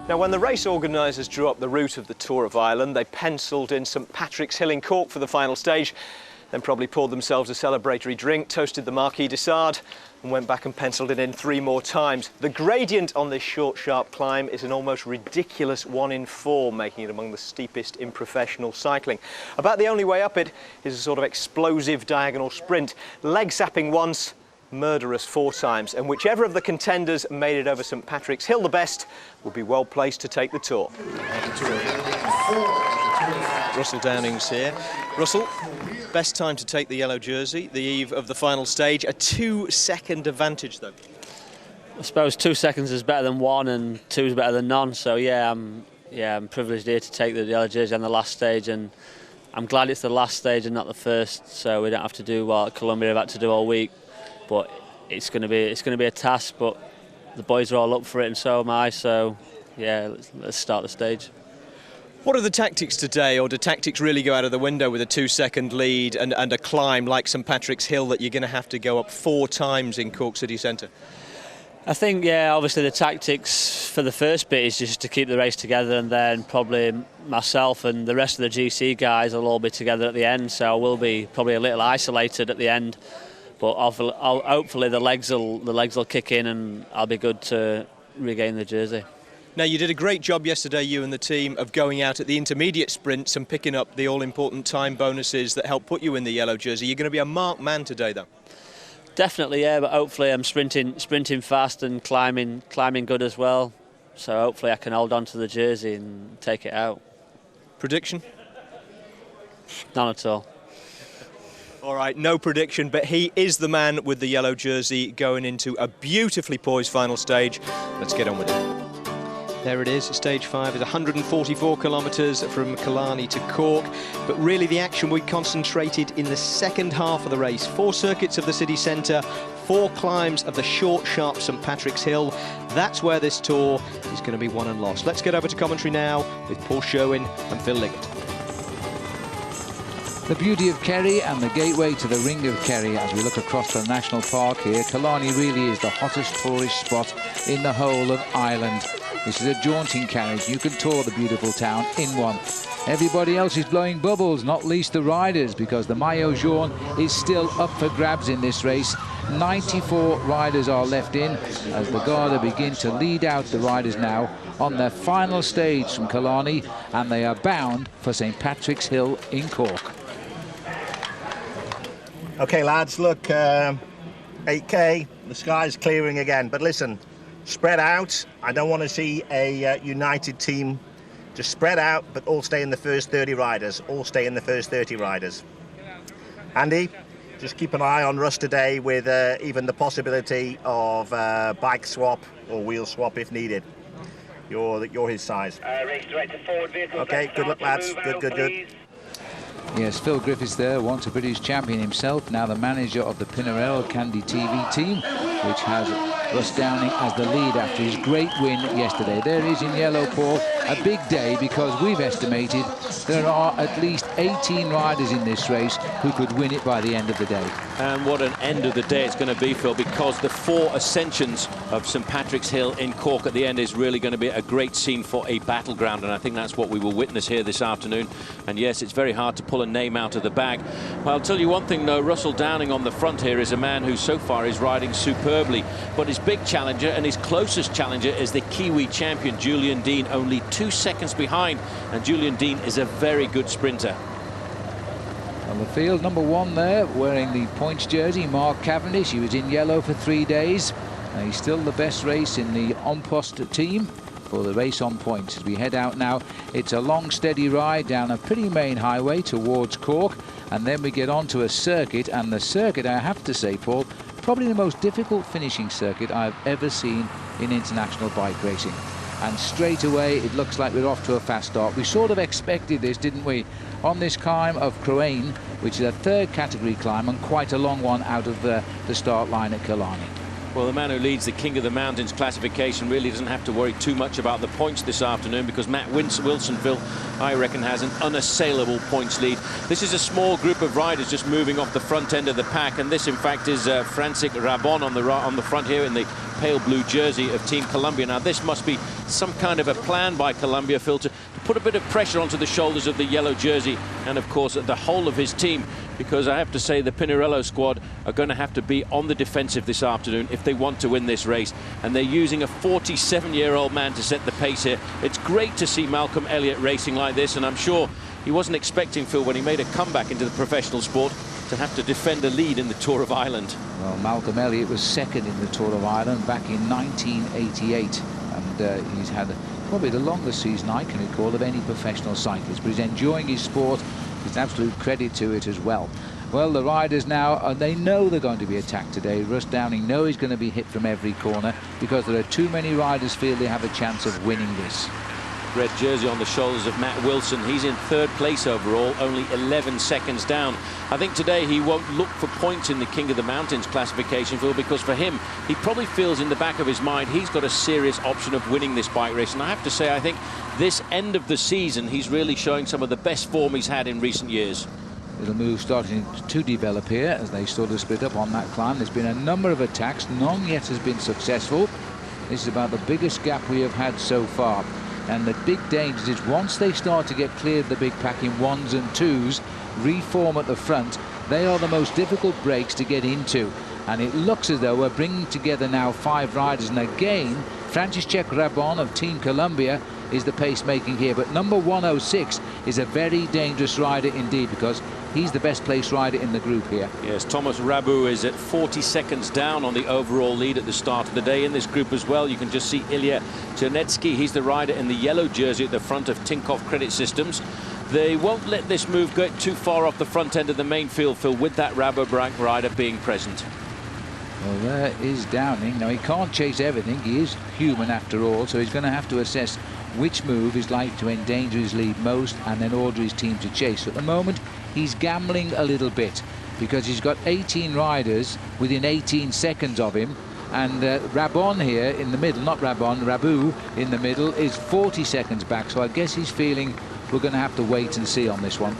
Now, when the race organisers drew up the route of the Tour of Ireland, they pencilled in St Patrick's Hill in Cork for the final stage, then probably poured themselves a celebratory drink, toasted the Marquis de Sade, and went back and pencilled it in 3 more times. The gradient on this short, sharp climb is an almost ridiculous 1 in 4, making it among the steepest in professional cycling. About the only way up it is a sort of explosive diagonal sprint, leg-sapping once, murderous 4 times, and whichever of the contenders made it over St Patrick's Hill the best would be well placed to take the Tour. Russell Downing's here. Russell, best time to take the yellow jersey, the eve of the final stage, a 2-second advantage though. I suppose 2 seconds is better than 1 and 2 is better than none, so yeah, I'm privileged here to take the yellow jersey on the last stage, and I'm glad it's the last stage and not the first, so we don't have to do what Columbia have had to do all week. But it's going to be a task, but the boys are all up for it and so am I, so yeah, let's start the stage. What are the tactics today, or do tactics really go out of the window with a 2-second lead and a climb like St Patrick's Hill that you're going to have to go up 4 times in Cork City Centre? I think, yeah, obviously the tactics for the first bit is just to keep the race together, and then probably myself and the rest of the GC guys will all be together at the end, so I will be probably a little isolated at the end. But hopefully the legs will kick in and I'll be good to regain the jersey. Now, you did a great job yesterday, you and the team, of going out at the intermediate sprints and picking up the all-important time bonuses that help put you in the yellow jersey. You're going to be a marked man today, though. Definitely, yeah, but hopefully I'm sprinting fast and climbing good as well. So hopefully I can hold on to the jersey and take it out. Prediction? None at all. All right, no prediction, but he is the man with the yellow jersey going into a beautifully poised final stage. Let's get on with it. There it is, stage 5 is 144 kilometres from Killarney to Cork, but really the action we concentrated in the second half of the race. 4 circuits of the city centre, 4 climbs of the short, sharp St Patrick's Hill. That's where this Tour is going to be won and lost. Let's get over to commentary now with Paul Sherwin and Phil Liggett. The beauty of Kerry and the gateway to the Ring of Kerry as we look across the national park here. Killarney really is the hottest tourist spot in the whole of Ireland. This is a jaunting carriage. You can tour the beautiful town in one. Everybody else is blowing bubbles, not least the riders, because the Maillot Jaune is still up for grabs in this race. 94 riders are left in as the Garda begin to lead out the riders now on their final stage from Killarney, and they are bound for St Patrick's Hill in Cork. Okay, lads, look, 8K, the sky's clearing again. But listen, spread out. I don't want to see a united team. Just spread out, but all stay in the first 30 riders. All stay in the first 30 riders. Andy, just keep an eye on Russ today with even the possibility of bike swap or wheel swap if needed. You're his size. Race director forward vehicle. Okay, good luck, lads. Good. Yes, Phil Griffiths there, once a British champion himself, now the manager of the Pinarello Candy TV team, which has Russ Downing as the lead after his great win yesterday. There is in yellow, Paul, a big day because we've estimated there are at least 18 riders in this race who could win it by the end of the day. And what an end of the day it's going to be, Phil, because the 4 ascensions of St Patrick's Hill in Cork at the end is really going to be a great scene for a battleground, and I think that's what we will witness here this afternoon. And yes, it's very hard to pull a name out of the bag. Well, I'll tell you one thing though, Russell Downing on the front here is a man who so far is riding superbly, but his big challenger and his closest challenger is the Kiwi champion Julian Dean, only 2 seconds behind, and Julian Dean is a very good sprinter. On the field, number 1 there, wearing the points jersey, Mark Cavendish. He was in yellow for 3 days. He's still the best race in the On Post team for the race on points. As we head out now, it's a long, steady ride down a pretty main highway towards Cork, and then we get onto a circuit, and the circuit, I have to say, Paul, probably the most difficult finishing circuit I've ever seen in international bike racing. And straight away, it looks like we're off to a fast start. We sort of expected this, didn't we, on this climb of Croane, which is a 3rd category climb and quite a long one out of the start line at Killarney. Well, the man who leads the King of the Mountains classification really doesn't have to worry too much about the points this afternoon, because Matt Wilson, Phil, I reckon, has an unassailable points lead. This is a small group of riders just moving off the front end of the pack, and this, in fact, is Francis Rabon on the front here in the pale blue jersey of Team Columbia. Now, this must be some kind of a plan by Columbia, Phil, to put a bit of pressure onto the shoulders of the yellow jersey and, of course, the whole of his team, because I have to say the Pinarello squad are going to have to be on the defensive this afternoon if they want to win this race, and they're using a 47-year-old man to set the pace here. It's great to see Malcolm Elliott racing like this, and I'm sure he wasn't expecting, Phil, when he made a comeback into the professional sport, to have to defend a lead in the Tour of Ireland. Well, Malcolm Elliott was 2nd in the Tour of Ireland back in 1988, and he's had probably the longest season I can recall of any professional cyclist, but he's enjoying his sport. It's an absolute credit to it as well. Well, the riders now, they know they're going to be attacked today. Russ Downing knows he's going to be hit from every corner because there are too many riders feel they have a chance of winning this. Red jersey on the shoulders of Matt Wilson. He's in 3rd place overall, only 11 seconds down. I think today he won't look for points in the King of the Mountains classification, Phil, because for him, he probably feels in the back of his mind he's got a serious option of winning this bike race. And I have to say, I think this end of the season, he's really showing some of the best form he's had in recent years. Little move starting to develop here as they sort of split up on that climb. There's been a number of attacks. None yet has been successful. This is about the biggest gap we have had so far. And the big danger is once they start to get clear of the big pack in 1s and 2s, reform at the front, they are the most difficult breaks to get into. And it looks as though we're bringing together now 5 riders. And again, Franciszek Rabon of Team Columbia is the pacemaking here. But number 106 is a very dangerous rider indeed, because he's the best placed rider in the group here. Yes, Thomas Rabu is at 40 seconds down on the overall lead at the start of the day. In this group as well, you can just see Ilya Chernetsky. He's the rider in the yellow jersey at the front of Tinkoff Credit Systems. They won't let this move go too far off the front end of the main field, Phil, with that Rabobank rider being present. Well, there is Downing. Now, he can't chase everything. He is human after all, so he's going to have to assess which move is likely to endanger his lead most and then order his team to chase. At the moment, he's gambling a little bit because he's got 18 riders within 18 seconds of him, and Rabon here in the middle, not Rabon, Rabu in the middle is 40 seconds back, so I guess he's feeling we're going to have to wait and see on this one.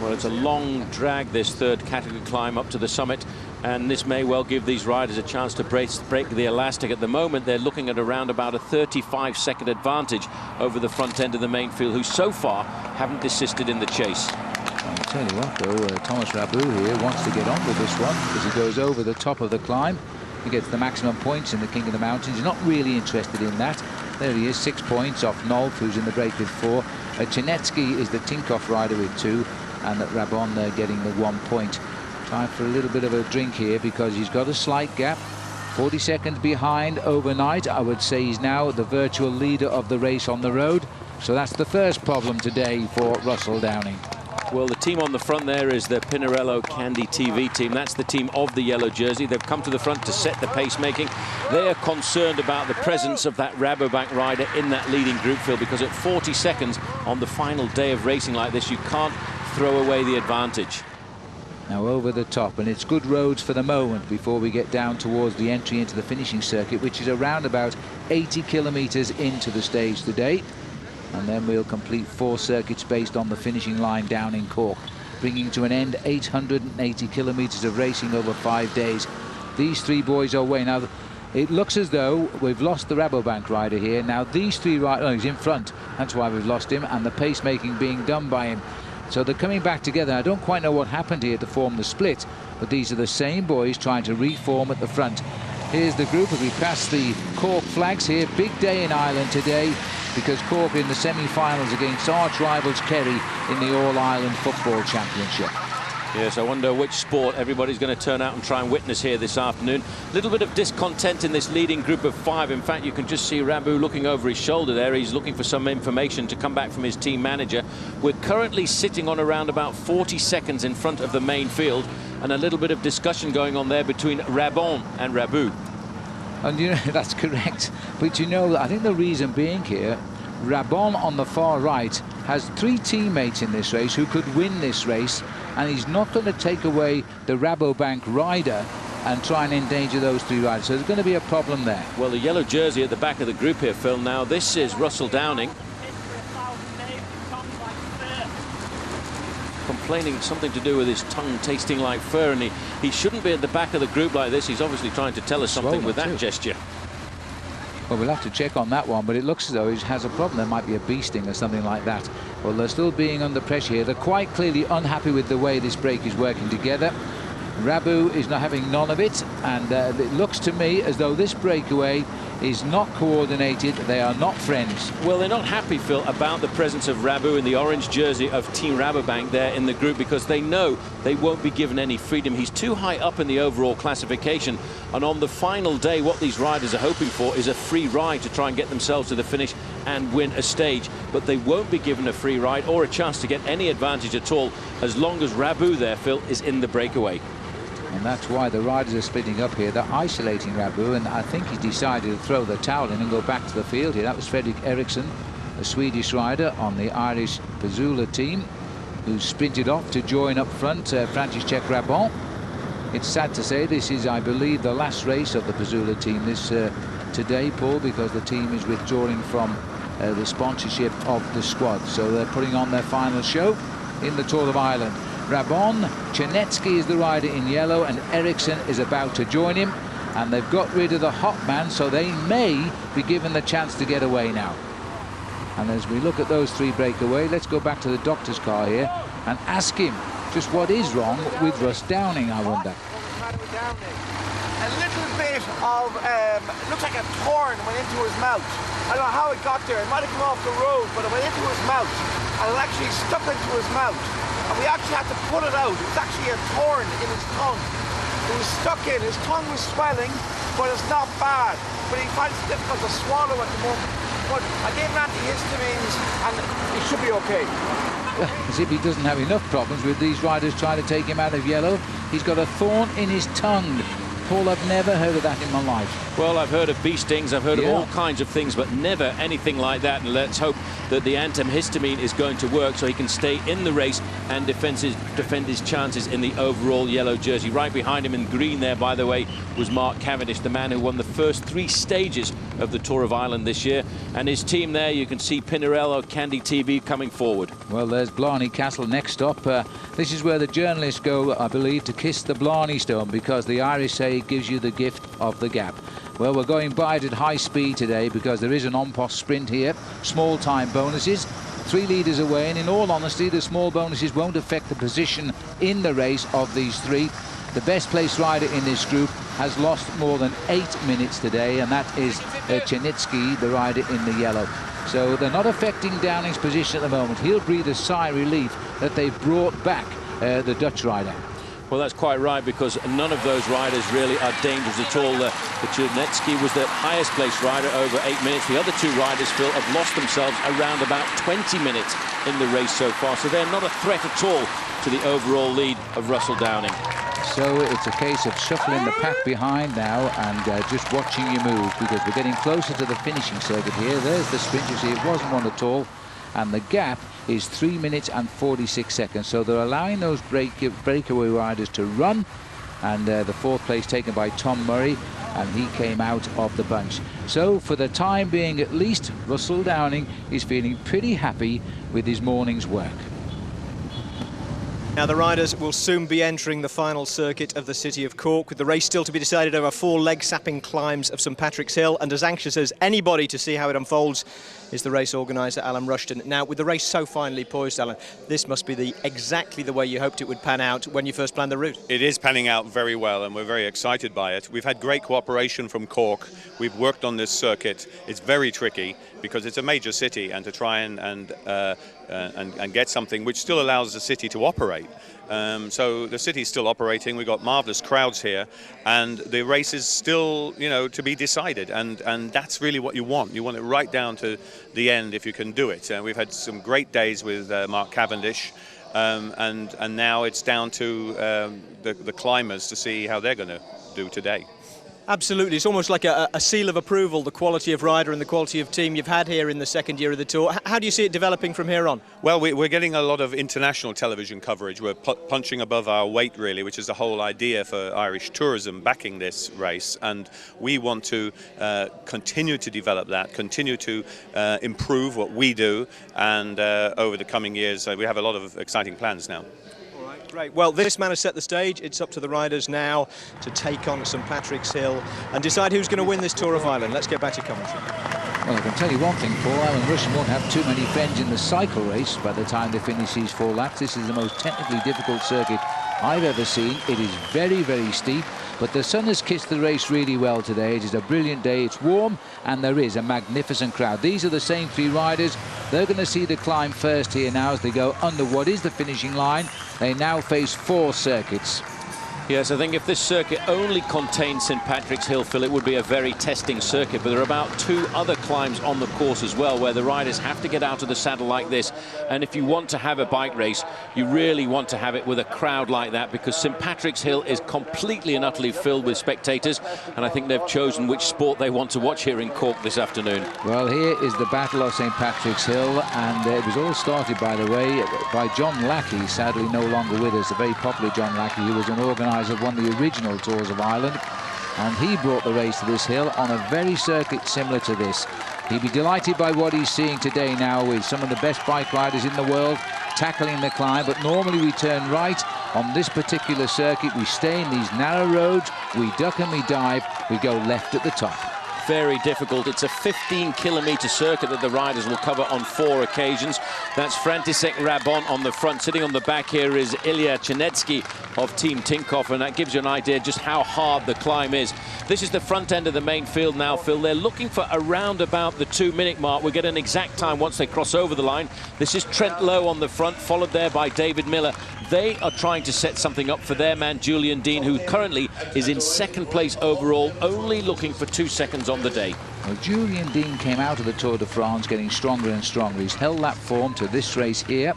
Well, it's a long drag, this third category climb up to the summit, and this may well give these riders a chance to break the elastic. At the moment, they're looking at around about a 35-second advantage over the front end of the main field, who so far haven't desisted in the chase. I'll tell you what, though, Thomas Rabou here wants to get on with this one because he goes over the top of the climb. He gets the maximum points in the King of the Mountains. He's not really interested in that. There he is, 6 points off Nolf, who's in the break with 4. Chinetsky is the Tinkoff rider with 2, and that Rabon getting the 1 point. Time for a little bit of a drink here because he's got a slight gap. 40 seconds behind overnight. I would say he's now the virtual leader of the race on the road. So that's the first problem today for Russell Downing. Well, the team on the front there is the Pinarello Candy TV team. That's the team of the yellow jersey. They've come to the front to set the pacemaking. They are concerned about the presence of that Rabobank rider in that leading group field, because at 40 seconds on the final day of racing like this, you can't throw away the advantage. Now over the top, and it's good roads for the moment before we get down towards the entry into the finishing circuit, which is around about 80 kilometers into the stage today. And then we'll complete 4 circuits based on the finishing line down in Cork, bringing to an end 880 kilometers of racing over 5 days. These 3 boys are away. Now, it looks as though we've lost the Rabobank rider here. Now, these 3 riders, oh, he's in front. That's why we've lost him, and the pacemaking being done by him. So they're coming back together. I don't quite know what happened here to form the split, but these are the same boys trying to reform at the front. Here's the group as we pass the Cork flags here. Big day in Ireland today, because Cork in the semi-finals against arch rivals Kerry in the All-Ireland Football Championship. Yes, I wonder which sport everybody's going to turn out and try and witness here this afternoon. A little bit of discontent in this leading group of 5. In fact, you can just see Rabou looking over his shoulder there. He's looking for some information to come back from his team manager. We're currently sitting on around about 40 seconds in front of the main field, and a little bit of discussion going on there between Rabon and Rabou. And you know, that's correct. But you know, I think the reason being here, Rabon on the far right has 3 teammates in this race who could win this race, and he's not going to take away the Rabobank rider and try and endanger those 3 riders. So there's going to be a problem there. Well, the yellow jersey at the back of the group here, Phil. Now, this is Russell Downing. Complaining something to do with his tongue tasting like fur, and he shouldn't be at the back of the group like this. He's obviously trying to tell us something with that gesture. Well, we'll have to check on that one, but it looks as though he has a problem. There might be a bee sting or something like that. Well, they're still being under pressure here. They're quite clearly unhappy with the way this break is working together. Rabou is not having none of it, and it looks to me as though this breakaway is not coordinated. They are not friends. Well, they're not happy, Phil, about the presence of Rabou in the orange jersey of Team Rabobank there in the group, because they know they won't be given any freedom. He's too high up in the overall classification, and on the final day what these riders are hoping for is a free ride to try and get themselves to the finish and win a stage. But they won't be given a free ride or a chance to get any advantage at all as long as Rabou there, Phil, is in the breakaway. And that's why the riders are splitting up here. They're isolating Rabou, and I think he decided to throw the towel in and go back to the field here. That was Fredrik Eriksson, a Swedish rider on the Irish Pazula team, who sprinted off to join up front Franciszek Rabon. It's sad to say this is, I believe, the last race of the Pazula team this today, Paul, because the team is withdrawing from the sponsorship of the squad. So they're putting on their final show in the Tour of Ireland. Rabon, Chinetsky is the rider in yellow, and Eriksson is about to join him, and they've got rid of the hot man, so they may be given the chance to get away now. And as we look at those 3 breakaway, let's go back to the doctor's car here and ask him just what is wrong with Russ Downing, I wonder. A little bit of, looks like a thorn went into his mouth. I don't know how it got there. It might have come off the road, but it went into his mouth, and it actually stuck into his mouth. And we actually had to pull it out. It was actually a thorn in his tongue. It was stuck in. His tongue was swelling, but it's not bad. But he finds it difficult to swallow at the moment. But I gave him antihistamines, and he should be okay. As if he doesn't have enough problems with these riders trying to take him out of yellow. He's got a thorn in his tongue. Paul? I've never heard of that in my life. Well, I've heard of bee stings, I've heard of all kinds of things, but never anything like that. And let's hope that the antihistamine is going to work so he can stay in the race and defend his chances in the overall yellow jersey. Right behind him in green there, by the way, was Mark Cavendish, the man who won the first 3 stages of the Tour of Ireland this year. And his team there, you can see Pinarello, Candy TV coming forward. Well, there's Blarney Castle next up. This is where the journalists go, I believe, to kiss the Blarney Stone, because the Irish say it gives you the gift of the gap. Well, we're going by it at high speed today because there is an on-post sprint here. Small time bonuses, 3 leaders away, and in all honesty, the small bonuses won't affect the position in the race of these 3. The best placed rider in this group has lost more than 8 minutes today, and that is Chernitsky, the rider in the yellow. So they're not affecting Downing's position at the moment. He'll breathe a sigh of relief that they've brought back the Dutch rider. Well, that's quite right, because none of those riders really are dangerous at all. The Chernetsky was the highest placed rider, over 8 minutes. The other 2 riders, Phil, have lost themselves around about 20 minutes in the race so far, so they're not a threat at all to the overall lead of Russell Downing. So it's a case of shuffling the pack behind now and just watching you move, because we're getting closer to the finishing circuit here. There's the sprint, you see, it wasn't one at all, and the gap is 3 minutes and 46 seconds. So they're allowing those breakaway riders to run, and the 4th place taken by Tom Murray, and he came out of the bunch. So for the time being, at least, Russell Downing is feeling pretty happy with his morning's work. Now the riders will soon be entering the final circuit of the city of Cork, with the race still to be decided over 4 leg-sapping climbs of St Patrick's Hill, and as anxious as anybody to see how it unfolds is the race organiser Alan Rushton. Now, with the race so finely poised, Alan, this must be exactly the way you hoped it would pan out when you first planned the route. It is panning out very well, and we're very excited by it. We've had great cooperation from Cork. We've worked on this circuit. It's very tricky because it's a major city, and to try and get something which still allows the city to operate. So the city's still operating. We've got marvellous crowds here, and the race is still, you know, to be decided, and that's really what you want. You want it right down to the end if you can do it. We've had some great days with Mark Cavendish, and now it's down to the climbers to see how they're going to do today. Absolutely, it's almost like a seal of approval, the quality of rider and the quality of team you've had here in the second year of the Tour. How do you see it developing from here on? Well, we're getting a lot of international television coverage. We're punching above our weight, really, which is the whole idea for Irish tourism backing this race. And we want to continue to develop that, continue to improve what we do. And over the coming years, we have a lot of exciting plans now. Great. Well, this man has set the stage. It's up to the riders now to take on St Patrick's Hill and decide who's going to win this Tour of Ireland. Let's get back to commentary. Well, I can tell you one thing, Paul. Alan Rushton won't have too many friends in the cycle race by the time they finish these 4 laps. This is the most technically difficult circuit I've ever seen. It is very, very steep, but the sun has kissed the race really well today. It is a brilliant day. It's warm, and there is a magnificent crowd. These are the same 3 riders. They're going to see the climb first here now as they go under what is the finishing line. They now face 4 circuits. Yes, I think if this circuit only contained St Patrick's Hill, Phil, it would be a very testing circuit. But there are about 2 other climbs on the course as well, where the riders have to get out of the saddle like this. And if you want to have a bike race, you really want to have it with a crowd like that, because St Patrick's Hill is completely and utterly filled with spectators. And I think they've chosen which sport they want to watch here in Cork this afternoon. Well, here is the Battle of St Patrick's Hill, and it was all started, by the way, by John Lackey, sadly no longer with us, a very popular John Lackey, who was an organiser of one of the original Tours of Ireland, and he brought the race to this hill on a very circuit similar to this. He'd be delighted by what he's seeing today now, with some of the best bike riders in the world tackling the climb. But normally we turn right. On this particular circuit, we stay in these narrow roads, we duck and we dive, we go left at the top. Very difficult. It's a 15-kilometre circuit that the riders will cover on 4 occasions. That's František Rabon on the front. Sitting on the back here is Ilya Chernetsky of Team Tinkoff, and that gives you an idea just how hard the climb is. This is the front end of the main field now, Phil. They're looking for around about the 2-minute mark. We'll get an exact time once they cross over the line. This is Trent Lowe on the front, followed there by David Miller. They are trying to set something up for their man Julian Dean, who currently is in 2nd place overall, only looking for 2 seconds on the day. Well, Julian Dean came out of the Tour de France getting stronger and stronger. He's held that form to this race here,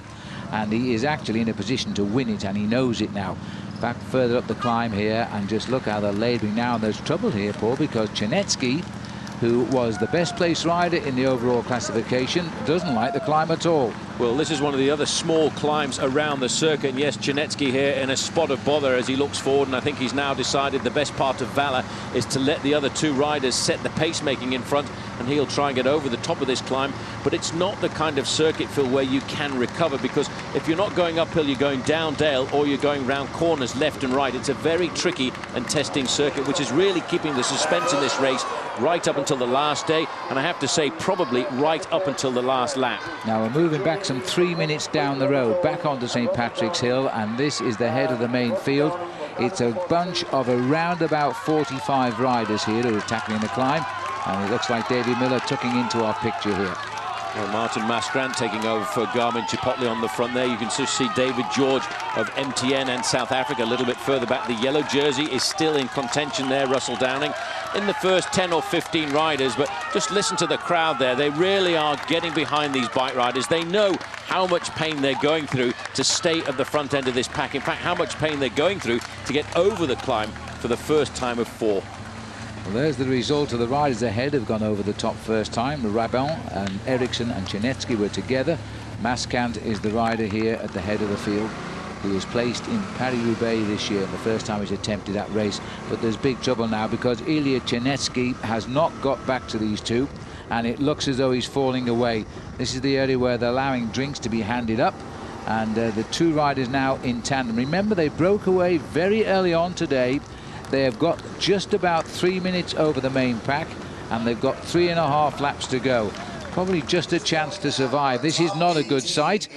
and he is actually in a position to win it, and he knows it now. back further up the climb here, and just look how they're labouring now. And there's trouble here, Paul, because Chernetsky, who was the best place rider in the overall classification, doesn't like the climb at all. Well, this is one of the other small climbs around the circuit. And yes, Chernetsky here in a spot of bother as he looks forward, and I think he's now decided the best part of Valour is to let the other two riders set the pacemaking in front, and he'll try and get over the top of this climb. But it's not the kind of circuit, Phil, where you can recover, because if you're not going uphill, you're going down dale, or you're going round corners left and right. It's a very tricky and testing circuit, which is really keeping the suspense in this race right up until the last day, and I have to say probably right up until the last lap. Now we're moving back some 3 minutes down the road, back onto St Patrick's Hill, and this is the head of the main field. It's a bunch of around about 45 riders here who are tackling the climb, and it looks like David Miller tucking into our picture here. Well, Martin Masgrand taking over for Garmin Chipotle on the front there. You can just see David George of MTN and South Africa a little bit further back. The yellow jersey is still in contention there, Russell Downing, in the first 10 or 15 riders. But just listen to the crowd there. They really are getting behind these bike riders. They know how much pain they're going through to stay at the front end of this pack. In fact, how much pain they're going through to get over the climb for the first time of 4. Well, there's the result of the riders ahead have gone over the top first time. Rabon and Ericsson and Chernetsky were together. Mascand is the rider here at the head of the field, who was placed in Paris-Roubaix this year, the first time he's attempted that race. But there's big trouble now, because Ilya Chernetsky has not got back to these two, and it looks as though he's falling away. This is the area where they're allowing drinks to be handed up, and the two riders now in tandem. Remember, they broke away very early on today. They have got just about 3 minutes over the main pack, and they've got 3.5 laps to go. Probably just a chance to survive. This is not a good sight.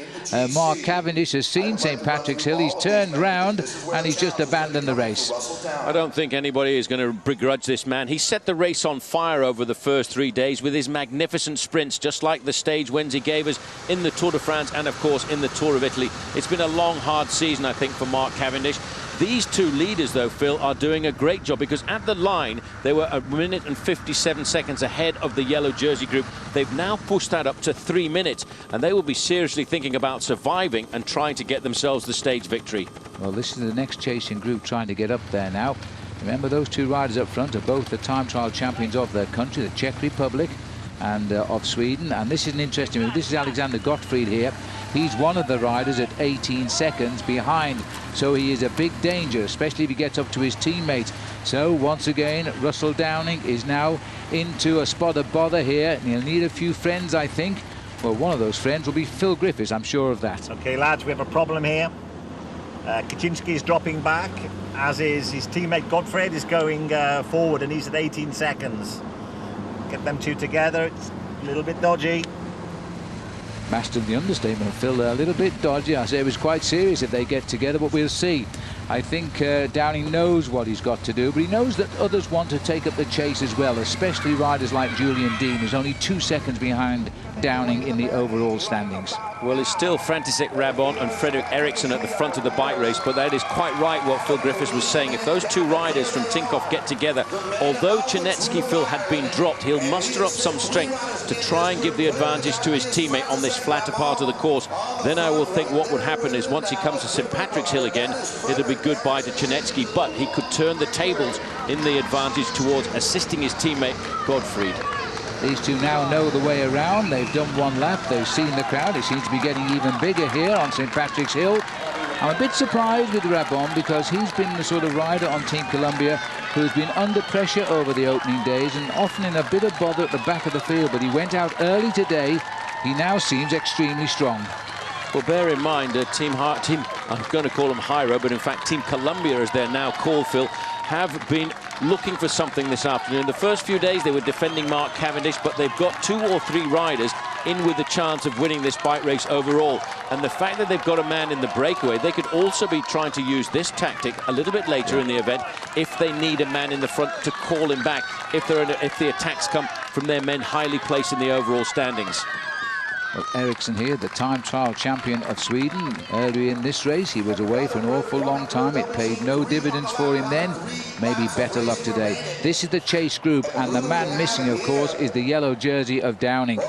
Mark Cavendish has seen St Patrick's Hill. He's turned round and he's just abandoned the race. I don't think anybody is going to begrudge this man. He set the race on fire over the first 3 days with his magnificent sprints, just like the stage wins he gave us in the Tour de France and, of course, in the Tour of Italy. It's been a long, hard season, I think, for Mark Cavendish. These two leaders, though, Phil, are doing a great job, because at the line, they were 1 minute and 57 seconds ahead of the yellow jersey group. They've now pushed that up to 3 minutes, and they will be seriously thinking about surviving and trying to get themselves the stage victory. Well, this is the next chasing group trying to get up there now. Remember, those two riders up front are both the time trial champions of their country, the Czech Republic and of Sweden. And this is an interesting move. This is Alexander Gottfried here. He's one of the riders at 18 seconds behind, so he is a big danger, especially if he gets up to his teammate. So once again, Russell Downing is now into a spot of bother here, and he'll need a few friends, I think. Well, one of those friends will be Phil Griffiths, I'm sure of that. Okay, lads, we have a problem here. Kaczynski is dropping back, as is his teammate Gottfried is going forward, and he's at 18 seconds. Get them two together, it's a little bit dodgy. Mastered the understatement, Phil, a little bit dodgy. I say it was quite serious if they get together, but we'll see. I think Downing knows what he's got to do, but he knows that others want to take up the chase as well, especially riders like Julian Dean, who's only 2 seconds behind Downing in the overall standings. Well, it's still František Rabon and Fredrik Ericsson at the front of the bike race, but that is quite right what Phil Griffiths was saying. If those two riders from Tinkoff get together, although Chernetsky, Phil, had been dropped, he'll muster up some strength to try and give the advantage to his teammate on this flatter part of the course. Then I will think what would happen is once he comes to St Patrick's Hill again, it'll be goodbye to Chernetsky, but he could turn the tables in the advantage towards assisting his teammate Gottfried. These two now know the way around. They've done one lap. They've seen the crowd. It seems to be getting even bigger here on St Patrick's Hill. I'm a bit surprised with Rabon, because he's been the sort of rider on Team Columbia who's been under pressure over the opening days and often in a bit of bother at the back of the field. But he went out early today. He now seems extremely strong. Well, bear in mind, Team, I'm going to call them Hyro, but in fact Team Columbia, as they're now called, Phil, have been looking for something this afternoon. The first few days they were defending Mark Cavendish, but they've got 2 or 3 riders in with a chance of winning this bike race overall. And the fact that they've got a man in the breakaway, they could also be trying to use this tactic a little bit later in the event if they need a man in the front to call him back, if the attacks come from their men highly placed in the overall standings. Well, Ericsson here, the time trial champion of Sweden. Earlier in this race, he was away for an awful long time. It paid no dividends for him then. Maybe better luck today. This is the chase group, and the man missing, of course, is the yellow jersey of Downing.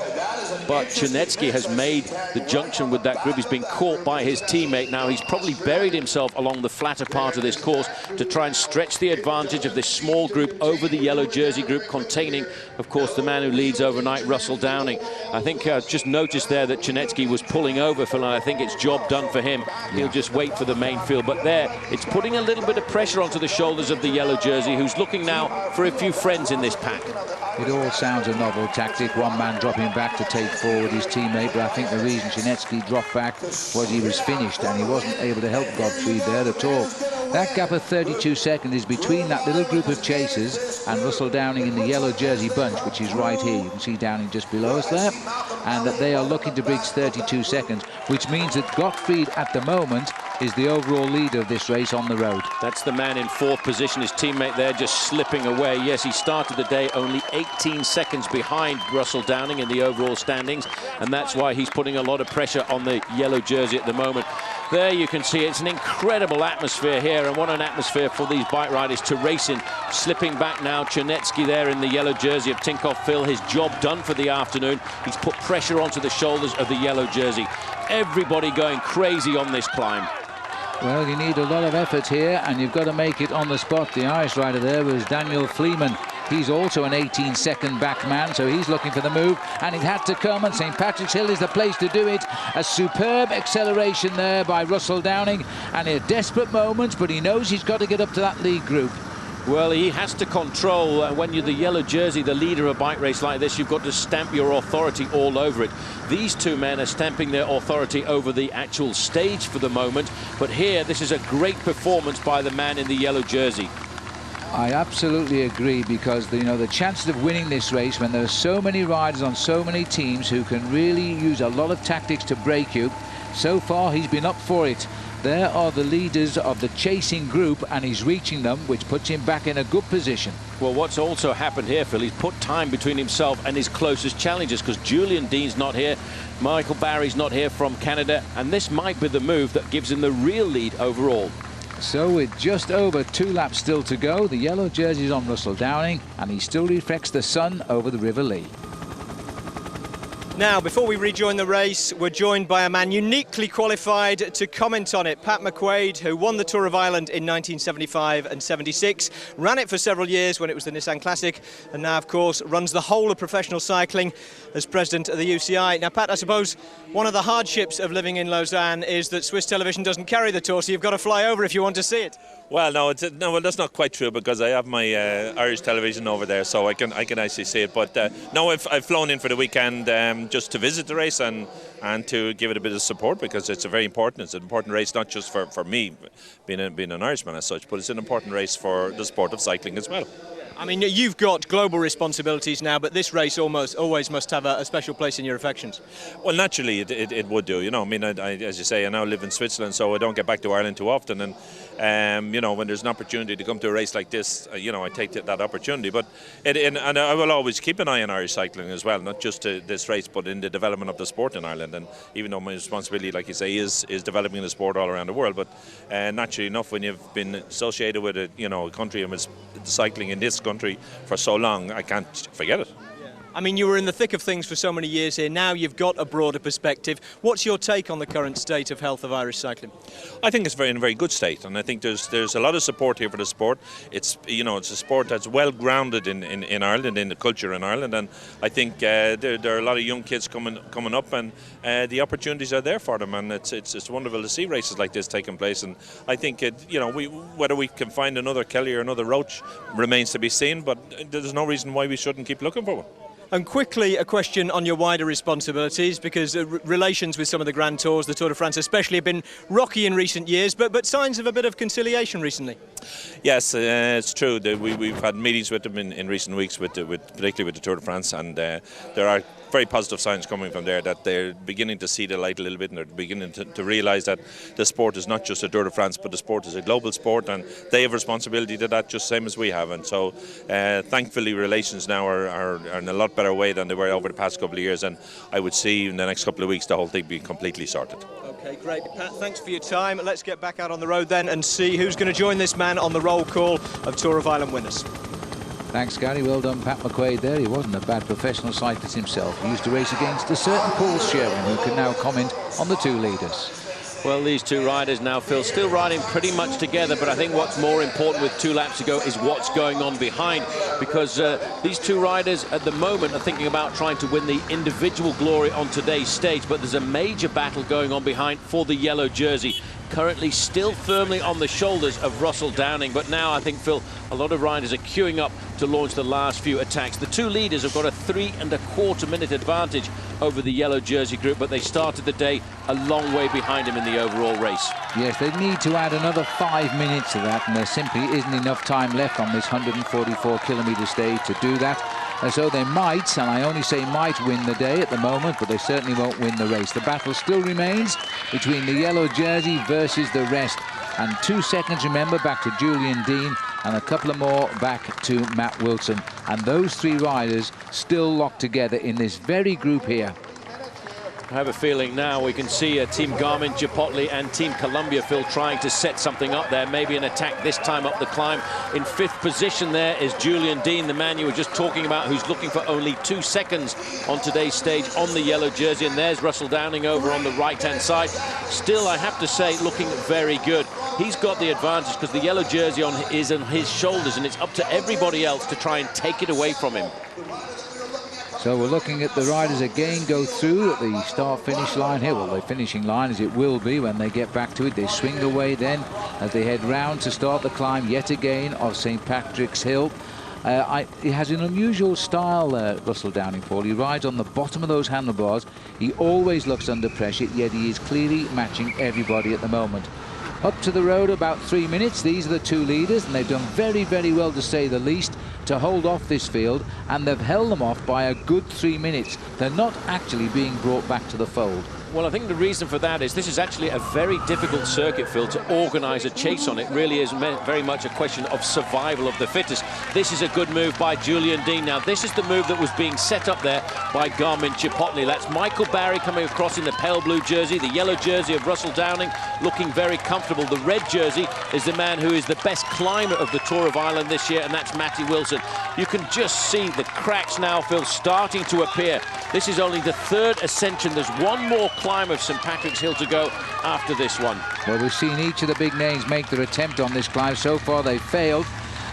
but Chernetsky has made the junction with that group. He's been caught by his teammate. Now he's probably buried himself along the flatter part of this course to try and stretch the advantage of this small group over the yellow jersey group, containing, of course, the man who leads overnight, Russell Downing. I think just noticed there that Chernetsky was pulling over, Phil, and I think it's job done for him. He'll just wait for the main field. But there, it's putting a little bit of pressure onto the shoulders of the yellow jersey, who's looking now for a few friends in this pack. It all sounds a novel tactic, one man dropping back to take forward his teammate, but I think the reason Chernetsky dropped back was he was finished and he wasn't able to help Gottfried there at all. That gap of 32 seconds is between that little group of chasers and Russell Downing in the yellow jersey bunch, which is right here. You can see Downing just below us there, and that they are looking to bridge 32 seconds, which means that Gottfried at the moment is the overall leader of this race on the road. That's the man in fourth position, his teammate there just slipping away. Yes, he started the day only 18 seconds behind Russell Downing in the overall standings, and that's why he's putting a lot of pressure on the yellow jersey at the moment. There you can see it's an incredible atmosphere here, and what an atmosphere for these bike riders to race in. Slipping back now, Chernetsky there in the yellow jersey of Tinkoff Phil, his job done for the afternoon. He's put pressure onto the shoulders of the yellow jersey. Everybody going crazy on this climb. Well, you need a lot of effort here, and you've got to make it on the spot. The Irish rider there was Daniel Fleeman. He's also an 18-second back man, so he's looking for the move, and it had to come, and St. Patrick's Hill is the place to do it. A superb acceleration there by Russell Downing, and a desperate moment, but he knows he's got to get up to that lead group. Well, he has to control, when you're the yellow jersey, the leader of a bike race like this, you've got to stamp your authority all over it. These two men are stamping their authority over the actual stage for the moment, but here, this is a great performance by the man in the yellow jersey. I absolutely agree, because the chances of winning this race, when there are so many riders on so many teams who can really use a lot of tactics to break you, so far he's been up for it. There are the leaders of the chasing group, and he's reaching them, which puts him back in a good position. Well, what's also happened here, Phil, he's put time between himself and his closest challengers, because Julian Dean's not here, Michael Barry's not here from Canada, and this might be the move that gives him the real lead overall. So with just over 2 laps still to go, the yellow jersey is on Russell Downing, and he still reflects the sun over the River Lee. Now, before we rejoin the race, we're joined by a man uniquely qualified to comment on it. Pat McQuaid, who won the Tour of Ireland in 1975 and 76, ran it for several years when it was the Nissan Classic, and now, of course, runs the whole of professional cycling as president of the UCI. Now, Pat, I suppose one of the hardships of living in Lausanne is that Swiss television doesn't carry the Tour, so you've got to fly over if you want to see it. Well, no, that's not quite true, because I have my Irish television over there, so I can actually see it. But no, I've flown in for the weekend just to visit the race and to give it a bit of support, because it's very important. It's an important race, not just for me being an Irishman as such, but it's an important race for the sport of cycling as well. I mean, you've got global responsibilities now, but this race always must have a special place in your affections. Well, naturally, it would do. I mean, as you say, I now live in Switzerland, so I don't get back to Ireland too often. And when there's an opportunity to come to a race like this, I take that opportunity. But and I will always keep an eye on Irish cycling as well, not just this race, but in the development of the sport in Ireland. And even though my responsibility, like you say, is developing the sport all around the world, but naturally enough, when you've been associated with a country and with cycling in this country for so long, I can't forget it. I mean, you were in the thick of things for so many years here. Now you've got a broader perspective. What's your take on the current state of health of Irish cycling? I think it's in a very good state, and I think there's a lot of support here for the sport. It's it's a sport that's well grounded in Ireland, in the culture in Ireland, and I think there are a lot of young kids coming up, and the opportunities are there for them, and it's wonderful to see races like this taking place. And I think whether we can find another Kelly or another Roach remains to be seen, but there's no reason why we shouldn't keep looking for one. And quickly, a question on your wider responsibilities, because relations with some of the Grand Tours, the Tour de France especially, have been rocky in recent years, but signs of a bit of conciliation recently. Yes, it's true. We've had meetings with them in recent weeks, particularly with the Tour de France, and there are very positive signs coming from there, that they're beginning to see the light a little bit, and they're beginning to realise that the sport is not just a Tour de France, but the sport is a global sport, and they have responsibility to that just same as we have. And so thankfully relations now are in a lot better way than they were over the past couple of years, and I would see in the next couple of weeks the whole thing be completely sorted. Okay, great. Pat, thanks for your time. Let's get back out on the road then and see who's going to join this man on the roll call of Tour of Ireland winners. Thanks, Gary. Well done, Pat McQuaid there. He wasn't a bad professional cyclist himself. He used to race against a certain Paul Sherwin, who can now comment on the two leaders. Well, these two riders now, Phil, still riding pretty much together, but I think what's more important with 2 laps to go is what's going on behind, because these two riders at the moment are thinking about trying to win the individual glory on today's stage, but there's a major battle going on behind for the yellow jersey. Currently still firmly on the shoulders of Russell Downing, but now I think, Phil, a lot of riders are queuing up to launch the last few attacks. The two leaders have got a 3¼ minute advantage over the yellow jersey group, but they started the day a long way behind him in the overall race. Yes, they need to add another 5 minutes to that, and there simply isn't enough time left on this 144-kilometre stage to do that. And so they might, and I only say might, win the day at the moment, but they certainly won't win the race. The battle still remains between the yellow jersey versus the rest. And 2 seconds, remember, back to Julian Dean, and a couple of more back to Matt Wilson. And those 3 riders still locked together in this very group here. I have a feeling now we can see Team Garmin, Chipotle and Team Columbia, Phil, trying to set something up there. Maybe an attack this time up the climb. In 5th position there is Julian Dean, the man you were just talking about, who's looking for only 2 seconds on today's stage on the yellow jersey. And there's Russell Downing over on the right-hand side. Still, I have to say, looking very good. He's got the advantage because the yellow jersey is on his shoulders, and it's up to everybody else to try and take it away from him. So we're looking at the riders again go through at the start-finish line here. Well, the finishing line, as it will be when they get back to it. They swing away then as they head round to start the climb yet again of St. Patrick's Hill. He has an unusual style, Russell Downing, Paul. He rides on the bottom of those handlebars. He always looks under pressure, yet he is clearly matching everybody at the moment. Up to the road about 3 minutes. These are the two leaders, and they've done very, very well, to say the least, to hold off this field, and they've held them off by a good 3 minutes. They're not actually being brought back to the fold. Well, I think the reason for that is this is actually a very difficult circuit, Phil, to organise a chase on. It really is very much a question of survival of the fittest. This is a good move by Julian Dean. Now, this is the move that was being set up there by Garmin Chipotle. That's Michael Barry coming across in the pale blue jersey, the yellow jersey of Russell Downing, looking very comfortable. The red jersey is the man who is the best climber of the Tour of Ireland this year, and that's Matty Wilson. You can just see the cracks now, Phil, starting to appear. This is only the 3rd ascension. There's one more climb of St. Patrick's Hill to go after this one. Well, we've seen each of the big names make their attempt on this climb. So far they've failed,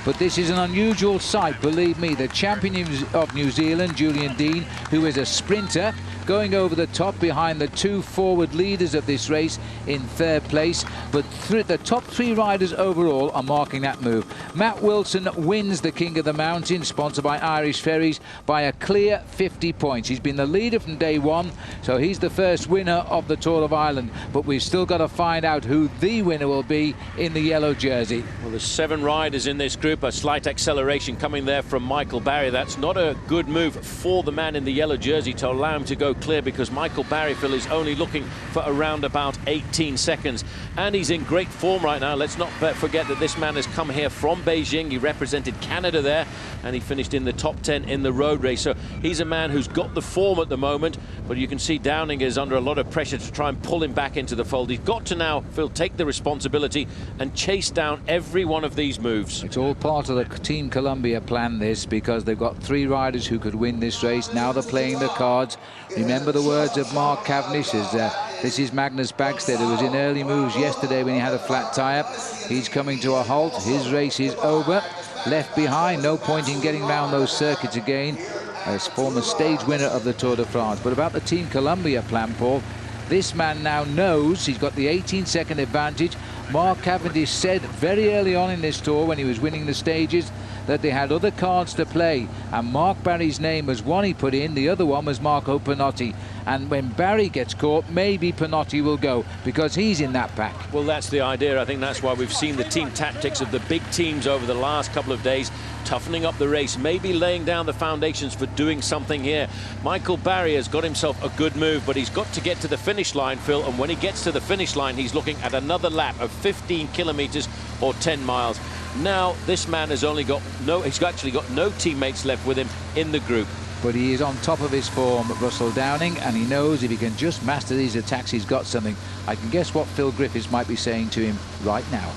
but this is an unusual sight, believe me. The champion of New Zealand, Julian Dean, who is a sprinter, going over the top behind the 2 forward leaders of this race in 3rd place, but the top 3 riders overall are marking that move. Matt Wilson wins the King of the Mountain, sponsored by Irish Ferries, by a clear 50 points. He's been the leader from day one, so he's the first winner of the Tour of Ireland, but we've still got to find out who the winner will be in the yellow jersey. Well, there's 7 riders in this group. A slight acceleration coming there from Michael Barry. That's not a good move for the man in the yellow jersey to allow him to go clear, because Michael Barry, Phil, is only looking for around about 18 seconds, and he's in great form right now. Let's not forget that this man has come here from Beijing. He represented Canada there, and he finished in the top 10 in the road race. So he's a man who's got the form at the moment, but you can see Downing is under a lot of pressure to try and pull him back into the fold. He's got to now, Phil, take the responsibility and chase down every one of these moves. It's all part of the Team Columbia plan, this, because they've got 3 riders who could win this race. Now they're playing the cards. Remember the words of Mark Cavendish, this is Magnus Bagstead, who was in early moves yesterday when he had a flat tyre. He's coming to a halt. His race is over. Left behind, no point in getting round those circuits again, as former stage winner of the Tour de France. But about the Team Columbia plan, Paul, this man now knows he's got the 18-second advantage. Mark Cavendish said very early on in this tour, when he was winning the stages, that they had other cards to play, and Mark Barry's name was one he put in, the other one was Marco Panotti. And when Barry gets caught, maybe Panotti will go, because he's in that pack. Well, that's the idea. I think that's why we've seen the team tactics of the big teams over the last couple of days, toughening up the race, maybe laying down the foundations for doing something here. Michael Barry has got himself a good move, but he's got to get to the finish line, Phil, and when he gets to the finish line, he's looking at another lap of 15 kilometers or 10 miles. Now, this man has only got he's actually got no teammates left with him in the group. But he is on top of his form, Russell Downing, and he knows if he can just master these attacks, he's got something. I can guess what Phil Griffiths might be saying to him right now.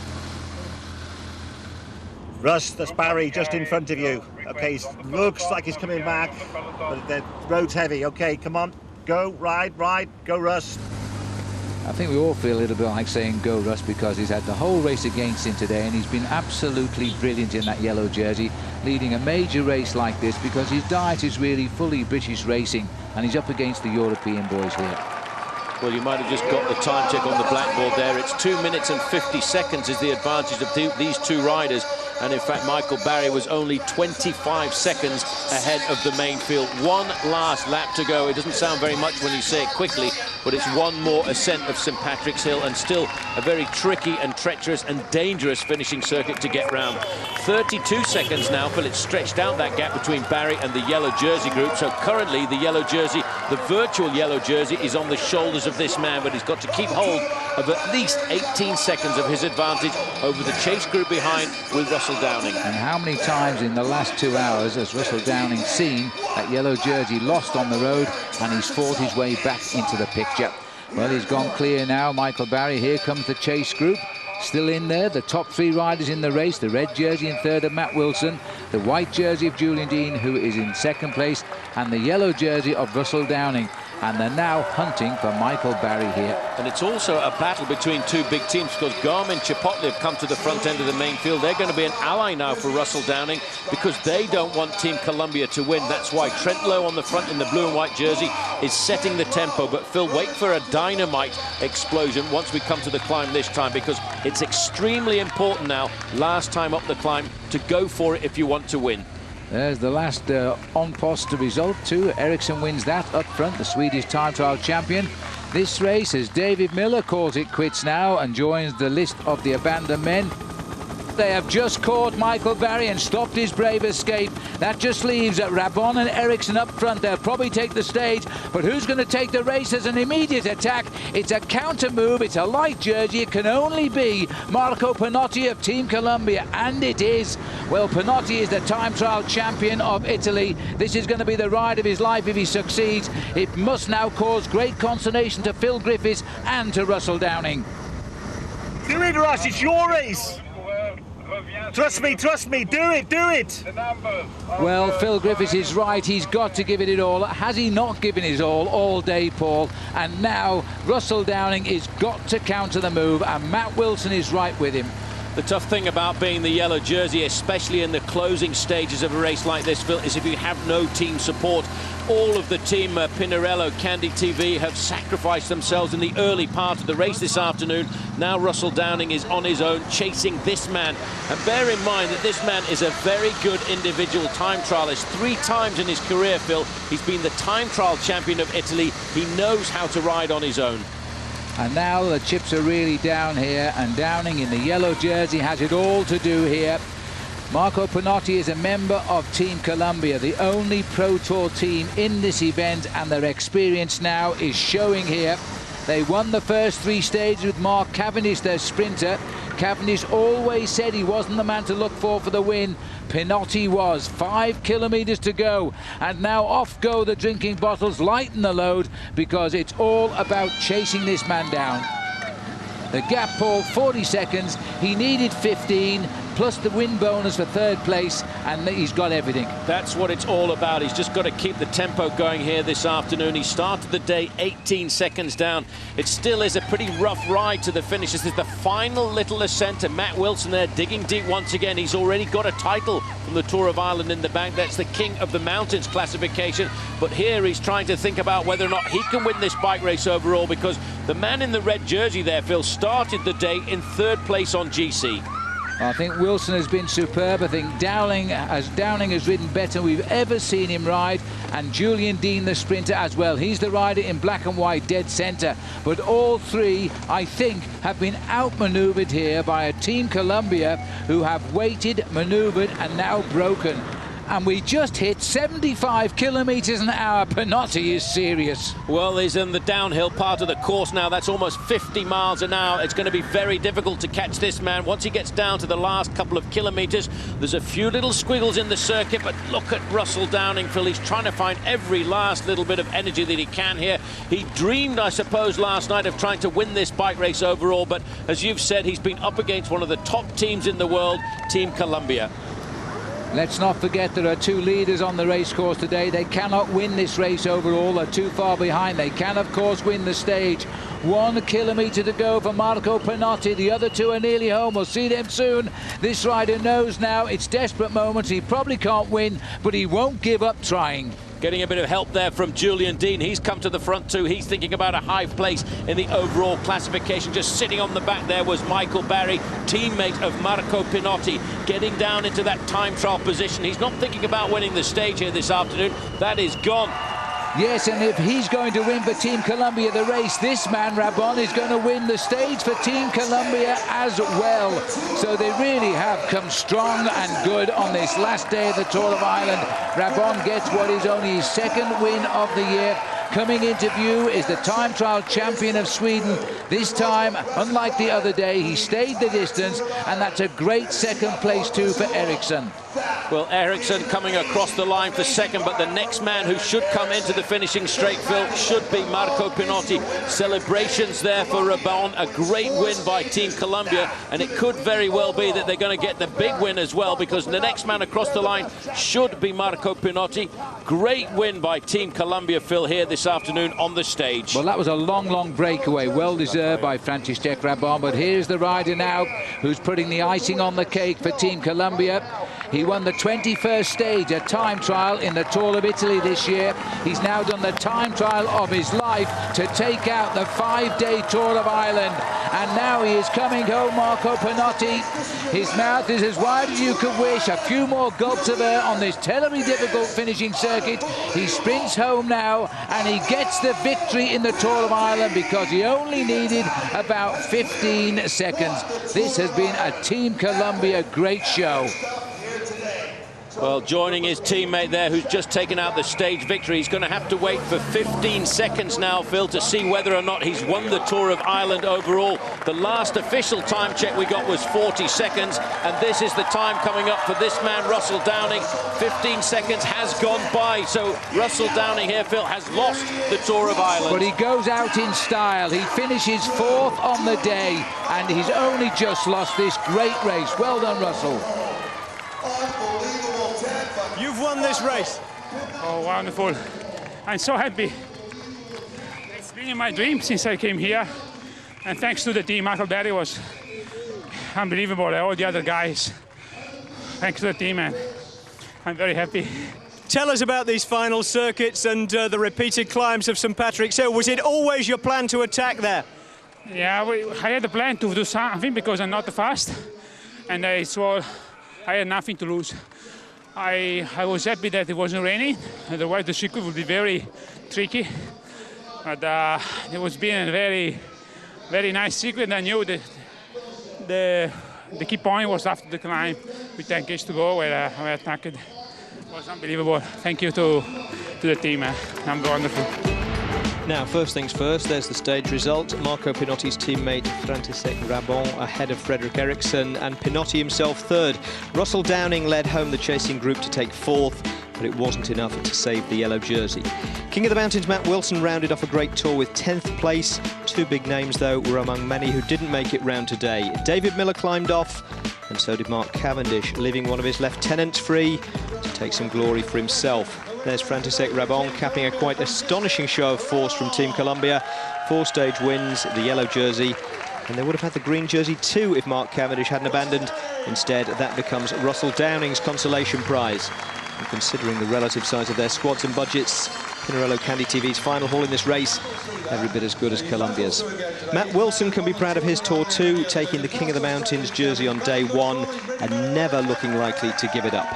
Russ, that's Barry just in front of you. Okay, looks like he's coming back, but the road's heavy. Okay, come on, go, ride, go Russ. I think we all feel a little bit like saying go Russ, because he's had the whole race against him today, and he's been absolutely brilliant in that yellow jersey, leading a major race like this, because his diet is really fully British racing, and he's up against the European boys here. Well, you might have just got the time check on the blackboard there. It's 2 minutes and 50 seconds is the advantage of these two riders. And in fact, Michael Barry was only 25 seconds ahead of the main field. One last lap to go. It doesn't sound very much when you say it quickly, but it's one more ascent of St. Patrick's Hill, and still a very tricky and treacherous and dangerous finishing circuit to get round. 32 seconds now, Phil. It's stretched out that gap between Barry and the yellow jersey group. So currently the yellow jersey, the virtual yellow jersey, is on the shoulders of this man, but he's got to keep hold of at least 18 seconds of his advantage over the chase group behind with Russell Downing. And how many times in the last 2 hours has Russell Downing seen that yellow jersey lost on the road, and he's fought his way back into the picture? Well, he's gone clear now, Michael Barry. Here comes the chase group. Still in there, the top 3 riders in the race. The red jersey in third of Matt Wilson, the white jersey of Julian Dean, who is in second place, and the yellow jersey of Russell Downing. And they're now hunting for Michael Barry here. And it's also a battle between two big teams, because Garmin Chipotle have come to the front end of the main field. They're going to be an ally now for Russell Downing, because they don't want Team Columbia to win. That's why Trent Lowe on the front in the blue and white jersey is setting the tempo. But Phil, wait for a dynamite explosion once we come to the climb this time, because it's extremely important now, last time up the climb, to go for it if you want to win. There's the last on-post result too. Ericsson wins that up front, the Swedish time trial champion. This race, as David Miller calls it quits now and joins the list of the abandoned men. They have just caught Michael Barry and stopped his brave escape. That just leaves Rabon and Ericsson up front. They'll probably take the stage, but who's going to take the race as an immediate attack? It's a counter move. It's a light jersey. It can only be Marco Pinotti of Team Columbia, and it is. Well, Pinotti is the time trial champion of Italy. This is going to be the ride of his life if he succeeds. It must now cause great consternation to Phil Griffiths and to Russell Downing. Do it, Russ. It's your race. Trust me, do it! Well, Phil Griffiths is right, he's got to give it all. Has he not given his all day, Paul? And now Russell Downing is got to counter the move, and Matt Wilson is right with him. The tough thing about being the yellow jersey, especially in the closing stages of a race like this, Phil, is if you have no team support. All of the team, Pinarello, Candy TV, have sacrificed themselves in the early part of the race this afternoon. Now Russell Downing is on his own, chasing this man. And bear in mind that this man is a very good individual time trialist. 3 times in his career, Phil, he's been the time trial champion of Italy. He knows how to ride on his own. And now the chips are really down here, and Downing in the yellow jersey has it all to do here. Marco Pinotti is a member of Team Columbia, the only Pro Tour team in this event, and their experience now is showing here. They won the first 3 stages with Mark Cavendish, their sprinter. Cavendish always said he wasn't the man to look for the win. Pinotti was. 5 kilometers to go, and now off go the drinking bottles, lighten the load, because it's all about chasing this man down. The gap, Paul, 40 seconds. He needed 15 plus the win bonus for 3rd place, and he's got everything. That's what it's all about. He's just got to keep the tempo going here this afternoon. He started the day 18 seconds down. It still is a pretty rough ride to the finish. This is the final little ascent, and Matt Wilson there digging deep once again. He's already got a title from the Tour of Ireland in the bank. That's the King of the Mountains classification. But here he's trying to think about whether or not he can win this bike race overall, because the man in the red jersey there, Phil, started the day in 3rd place on GC. I think Wilson has been superb. I think Downing has ridden better than we've ever seen him ride, and Julian Dean, the sprinter, as well. He's the rider in black and white, dead centre. But all 3, I think, have been outmanoeuvred here by a Team Columbia who have waited, manoeuvred, and now broken. And we just hit 75 kilometers an hour. Pinotti is serious. Well, he's in the downhill part of the course now. That's almost 50 miles an hour. It's going to be very difficult to catch this man. Once he gets down to the last couple of kilometers, there's a few little squiggles in the circuit, but look at Russell Downing, Phil. He's trying to find every last little bit of energy that he can here. He dreamed, I suppose, last night of trying to win this bike race overall, but as you've said, he's been up against one of the top teams in the world, Team Columbia. Let's not forget there are two leaders on the racecourse today. They cannot win this race overall. They're too far behind. They can, of course, win the stage. 1 kilometre to go for Marco Pinotti. The other two are nearly home. We'll see them soon. This rider knows now it's desperate moments. He probably can't win, but he won't give up trying. Getting a bit of help there from Julian Dean. He's come to the front too. He's thinking about a high place in the overall classification. Just sitting on the back there was Michael Barry, teammate of Marco Pinotti, getting down into that time trial position. He's not thinking about winning the stage here this afternoon. That is gone. Yes, and if he's going to win for Team Columbia the race, this man, Rabon, is going to win the stage for Team Columbia as well. So they really have come strong and good on this last day of the Tour of Ireland. Rabon gets what is only his second win of the year. Coming into view is the time trial champion of Sweden. This time, unlike the other day, he stayed the distance, and that's a great second place too for Eriksson. Well, Eriksson coming across the line for second, but the next man who should come into the finishing straight, Phil, should be Marco Pinotti. Celebrations there for Rabon, a great win by Team Columbia, and it could very well be that they're going to get the big win as well, because the next man across the line should be Marco Pinotti. Great win by Team Columbia, Phil, here this afternoon on the stage. Well, that was a long breakaway, well deserved by František Rabon, but here's the rider now who's putting the icing on the cake for Team Columbia. He won the 21st stage, a time trial in the Tour of Italy this year. He's now done the time trial of his life to take out the 5-day Tour of Ireland. And now he is coming home, Marco Pinotti. His mouth is as wide as you could wish. A few more gulps of air on this terribly difficult finishing circuit. He sprints home now, and he gets the victory in the Tour of Ireland because he only needed about 15 seconds. This has been a Team Columbia great show. Well, joining his teammate there, who's just taken out the stage victory. He's going to have to wait for 15 seconds now, Phil, to see whether or not he's won the Tour of Ireland overall. The last official time check we got was 40 seconds, and this is the time coming up for this man, Russell Downing. 15 seconds has gone by, so Russell Downing here, Phil, has lost the Tour of Ireland. But he goes out in style. He finishes 4th on the day, and he's only just lost this great race. Well done, Russell. You've won this race. Oh, wonderful. I'm so happy. It's been in my dream since I came here. And thanks to the team, Michael Barry was unbelievable. All the other guys. Thanks to the team, man. I'm very happy. Tell us about these final circuits and the repeated climbs of St. Patrick's Hill. Was it always your plan to attack there? Yeah, I had a plan to do something because I'm not fast. And I had nothing to lose. I was happy that it wasn't raining, otherwise the circuit would be very tricky. But it was being a very nice circuit. I knew that the key point was after the climb with 10 km to go where I attacked. It was unbelievable. Thank you to the team, I'm wonderful. Now, first things first, there's the stage result. Marco Pinotti's teammate František Rabon ahead of Frederik Eriksson, and Pinotti himself third. Russell Downing led home the chasing group to take 4th, but it wasn't enough to save the yellow jersey. King of the Mountains Matt Wilson rounded off a great tour with 10th place. Two big names, though, were among many who didn't make it round today. David Miller climbed off, and so did Mark Cavendish, leaving one of his lieutenants free to take some glory for himself. There's František Rabon capping a quite astonishing show of force from Team Columbia. 4 stage wins, the yellow jersey, and they would have had the green jersey too if Mark Cavendish hadn't abandoned. Instead, that becomes Russell Downing's consolation prize. And considering the relative size of their squads and budgets, Pinarello Candy TV's final haul in this race, every bit as good as Columbia's. Matt Wilson can be proud of his tour too, taking the King of the Mountains jersey on day 1 and never looking likely to give it up.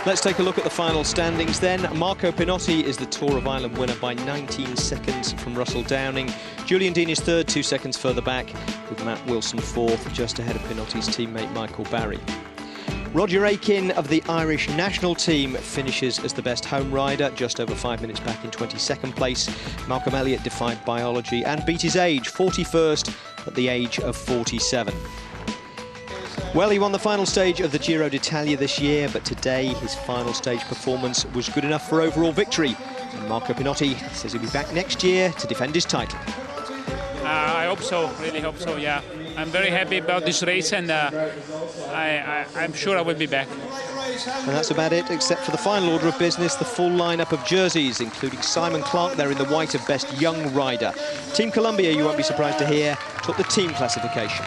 Let's take a look at the final standings then. Marco Pinotti is the Tour of Ireland winner by 19 seconds from Russell Downing. Julian Dean is third, 2 seconds further back, with Matt Wilson 4th, just ahead of Pinotti's teammate Michael Barry. Roger Aitken of the Irish national team finishes as the best home rider, just over 5 minutes back in 22nd place. Malcolm Elliott defied biology and beat his age, 41st at the age of 47. Well, he won the final stage of the Giro d'Italia this year, but today his final stage performance was good enough for overall victory. And Marco Pinotti says he'll be back next year to defend his title. I hope so, really hope so, yeah. I'm very happy about this race, and I'm sure I will be back. And that's about it, except for the final order of business, the full lineup of jerseys, including Simon Clark there in the white of best young rider. Team Columbia, you won't be surprised to hear, took the team classification.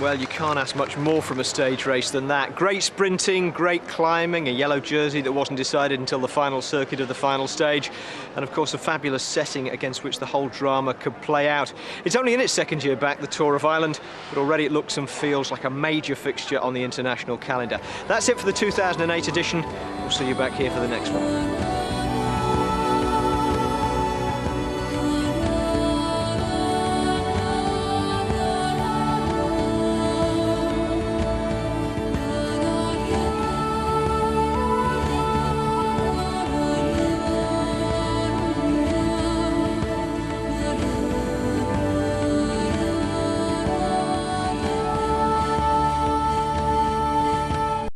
Well, you can't ask much more from a stage race than that. Great sprinting, great climbing, a yellow jersey that wasn't decided until the final circuit of the final stage, and of course a fabulous setting against which the whole drama could play out. It's only in its second year back, the Tour of Ireland, but already it looks and feels like a major fixture on the international calendar. That's it for the 2008 edition. We'll see you back here for the next one.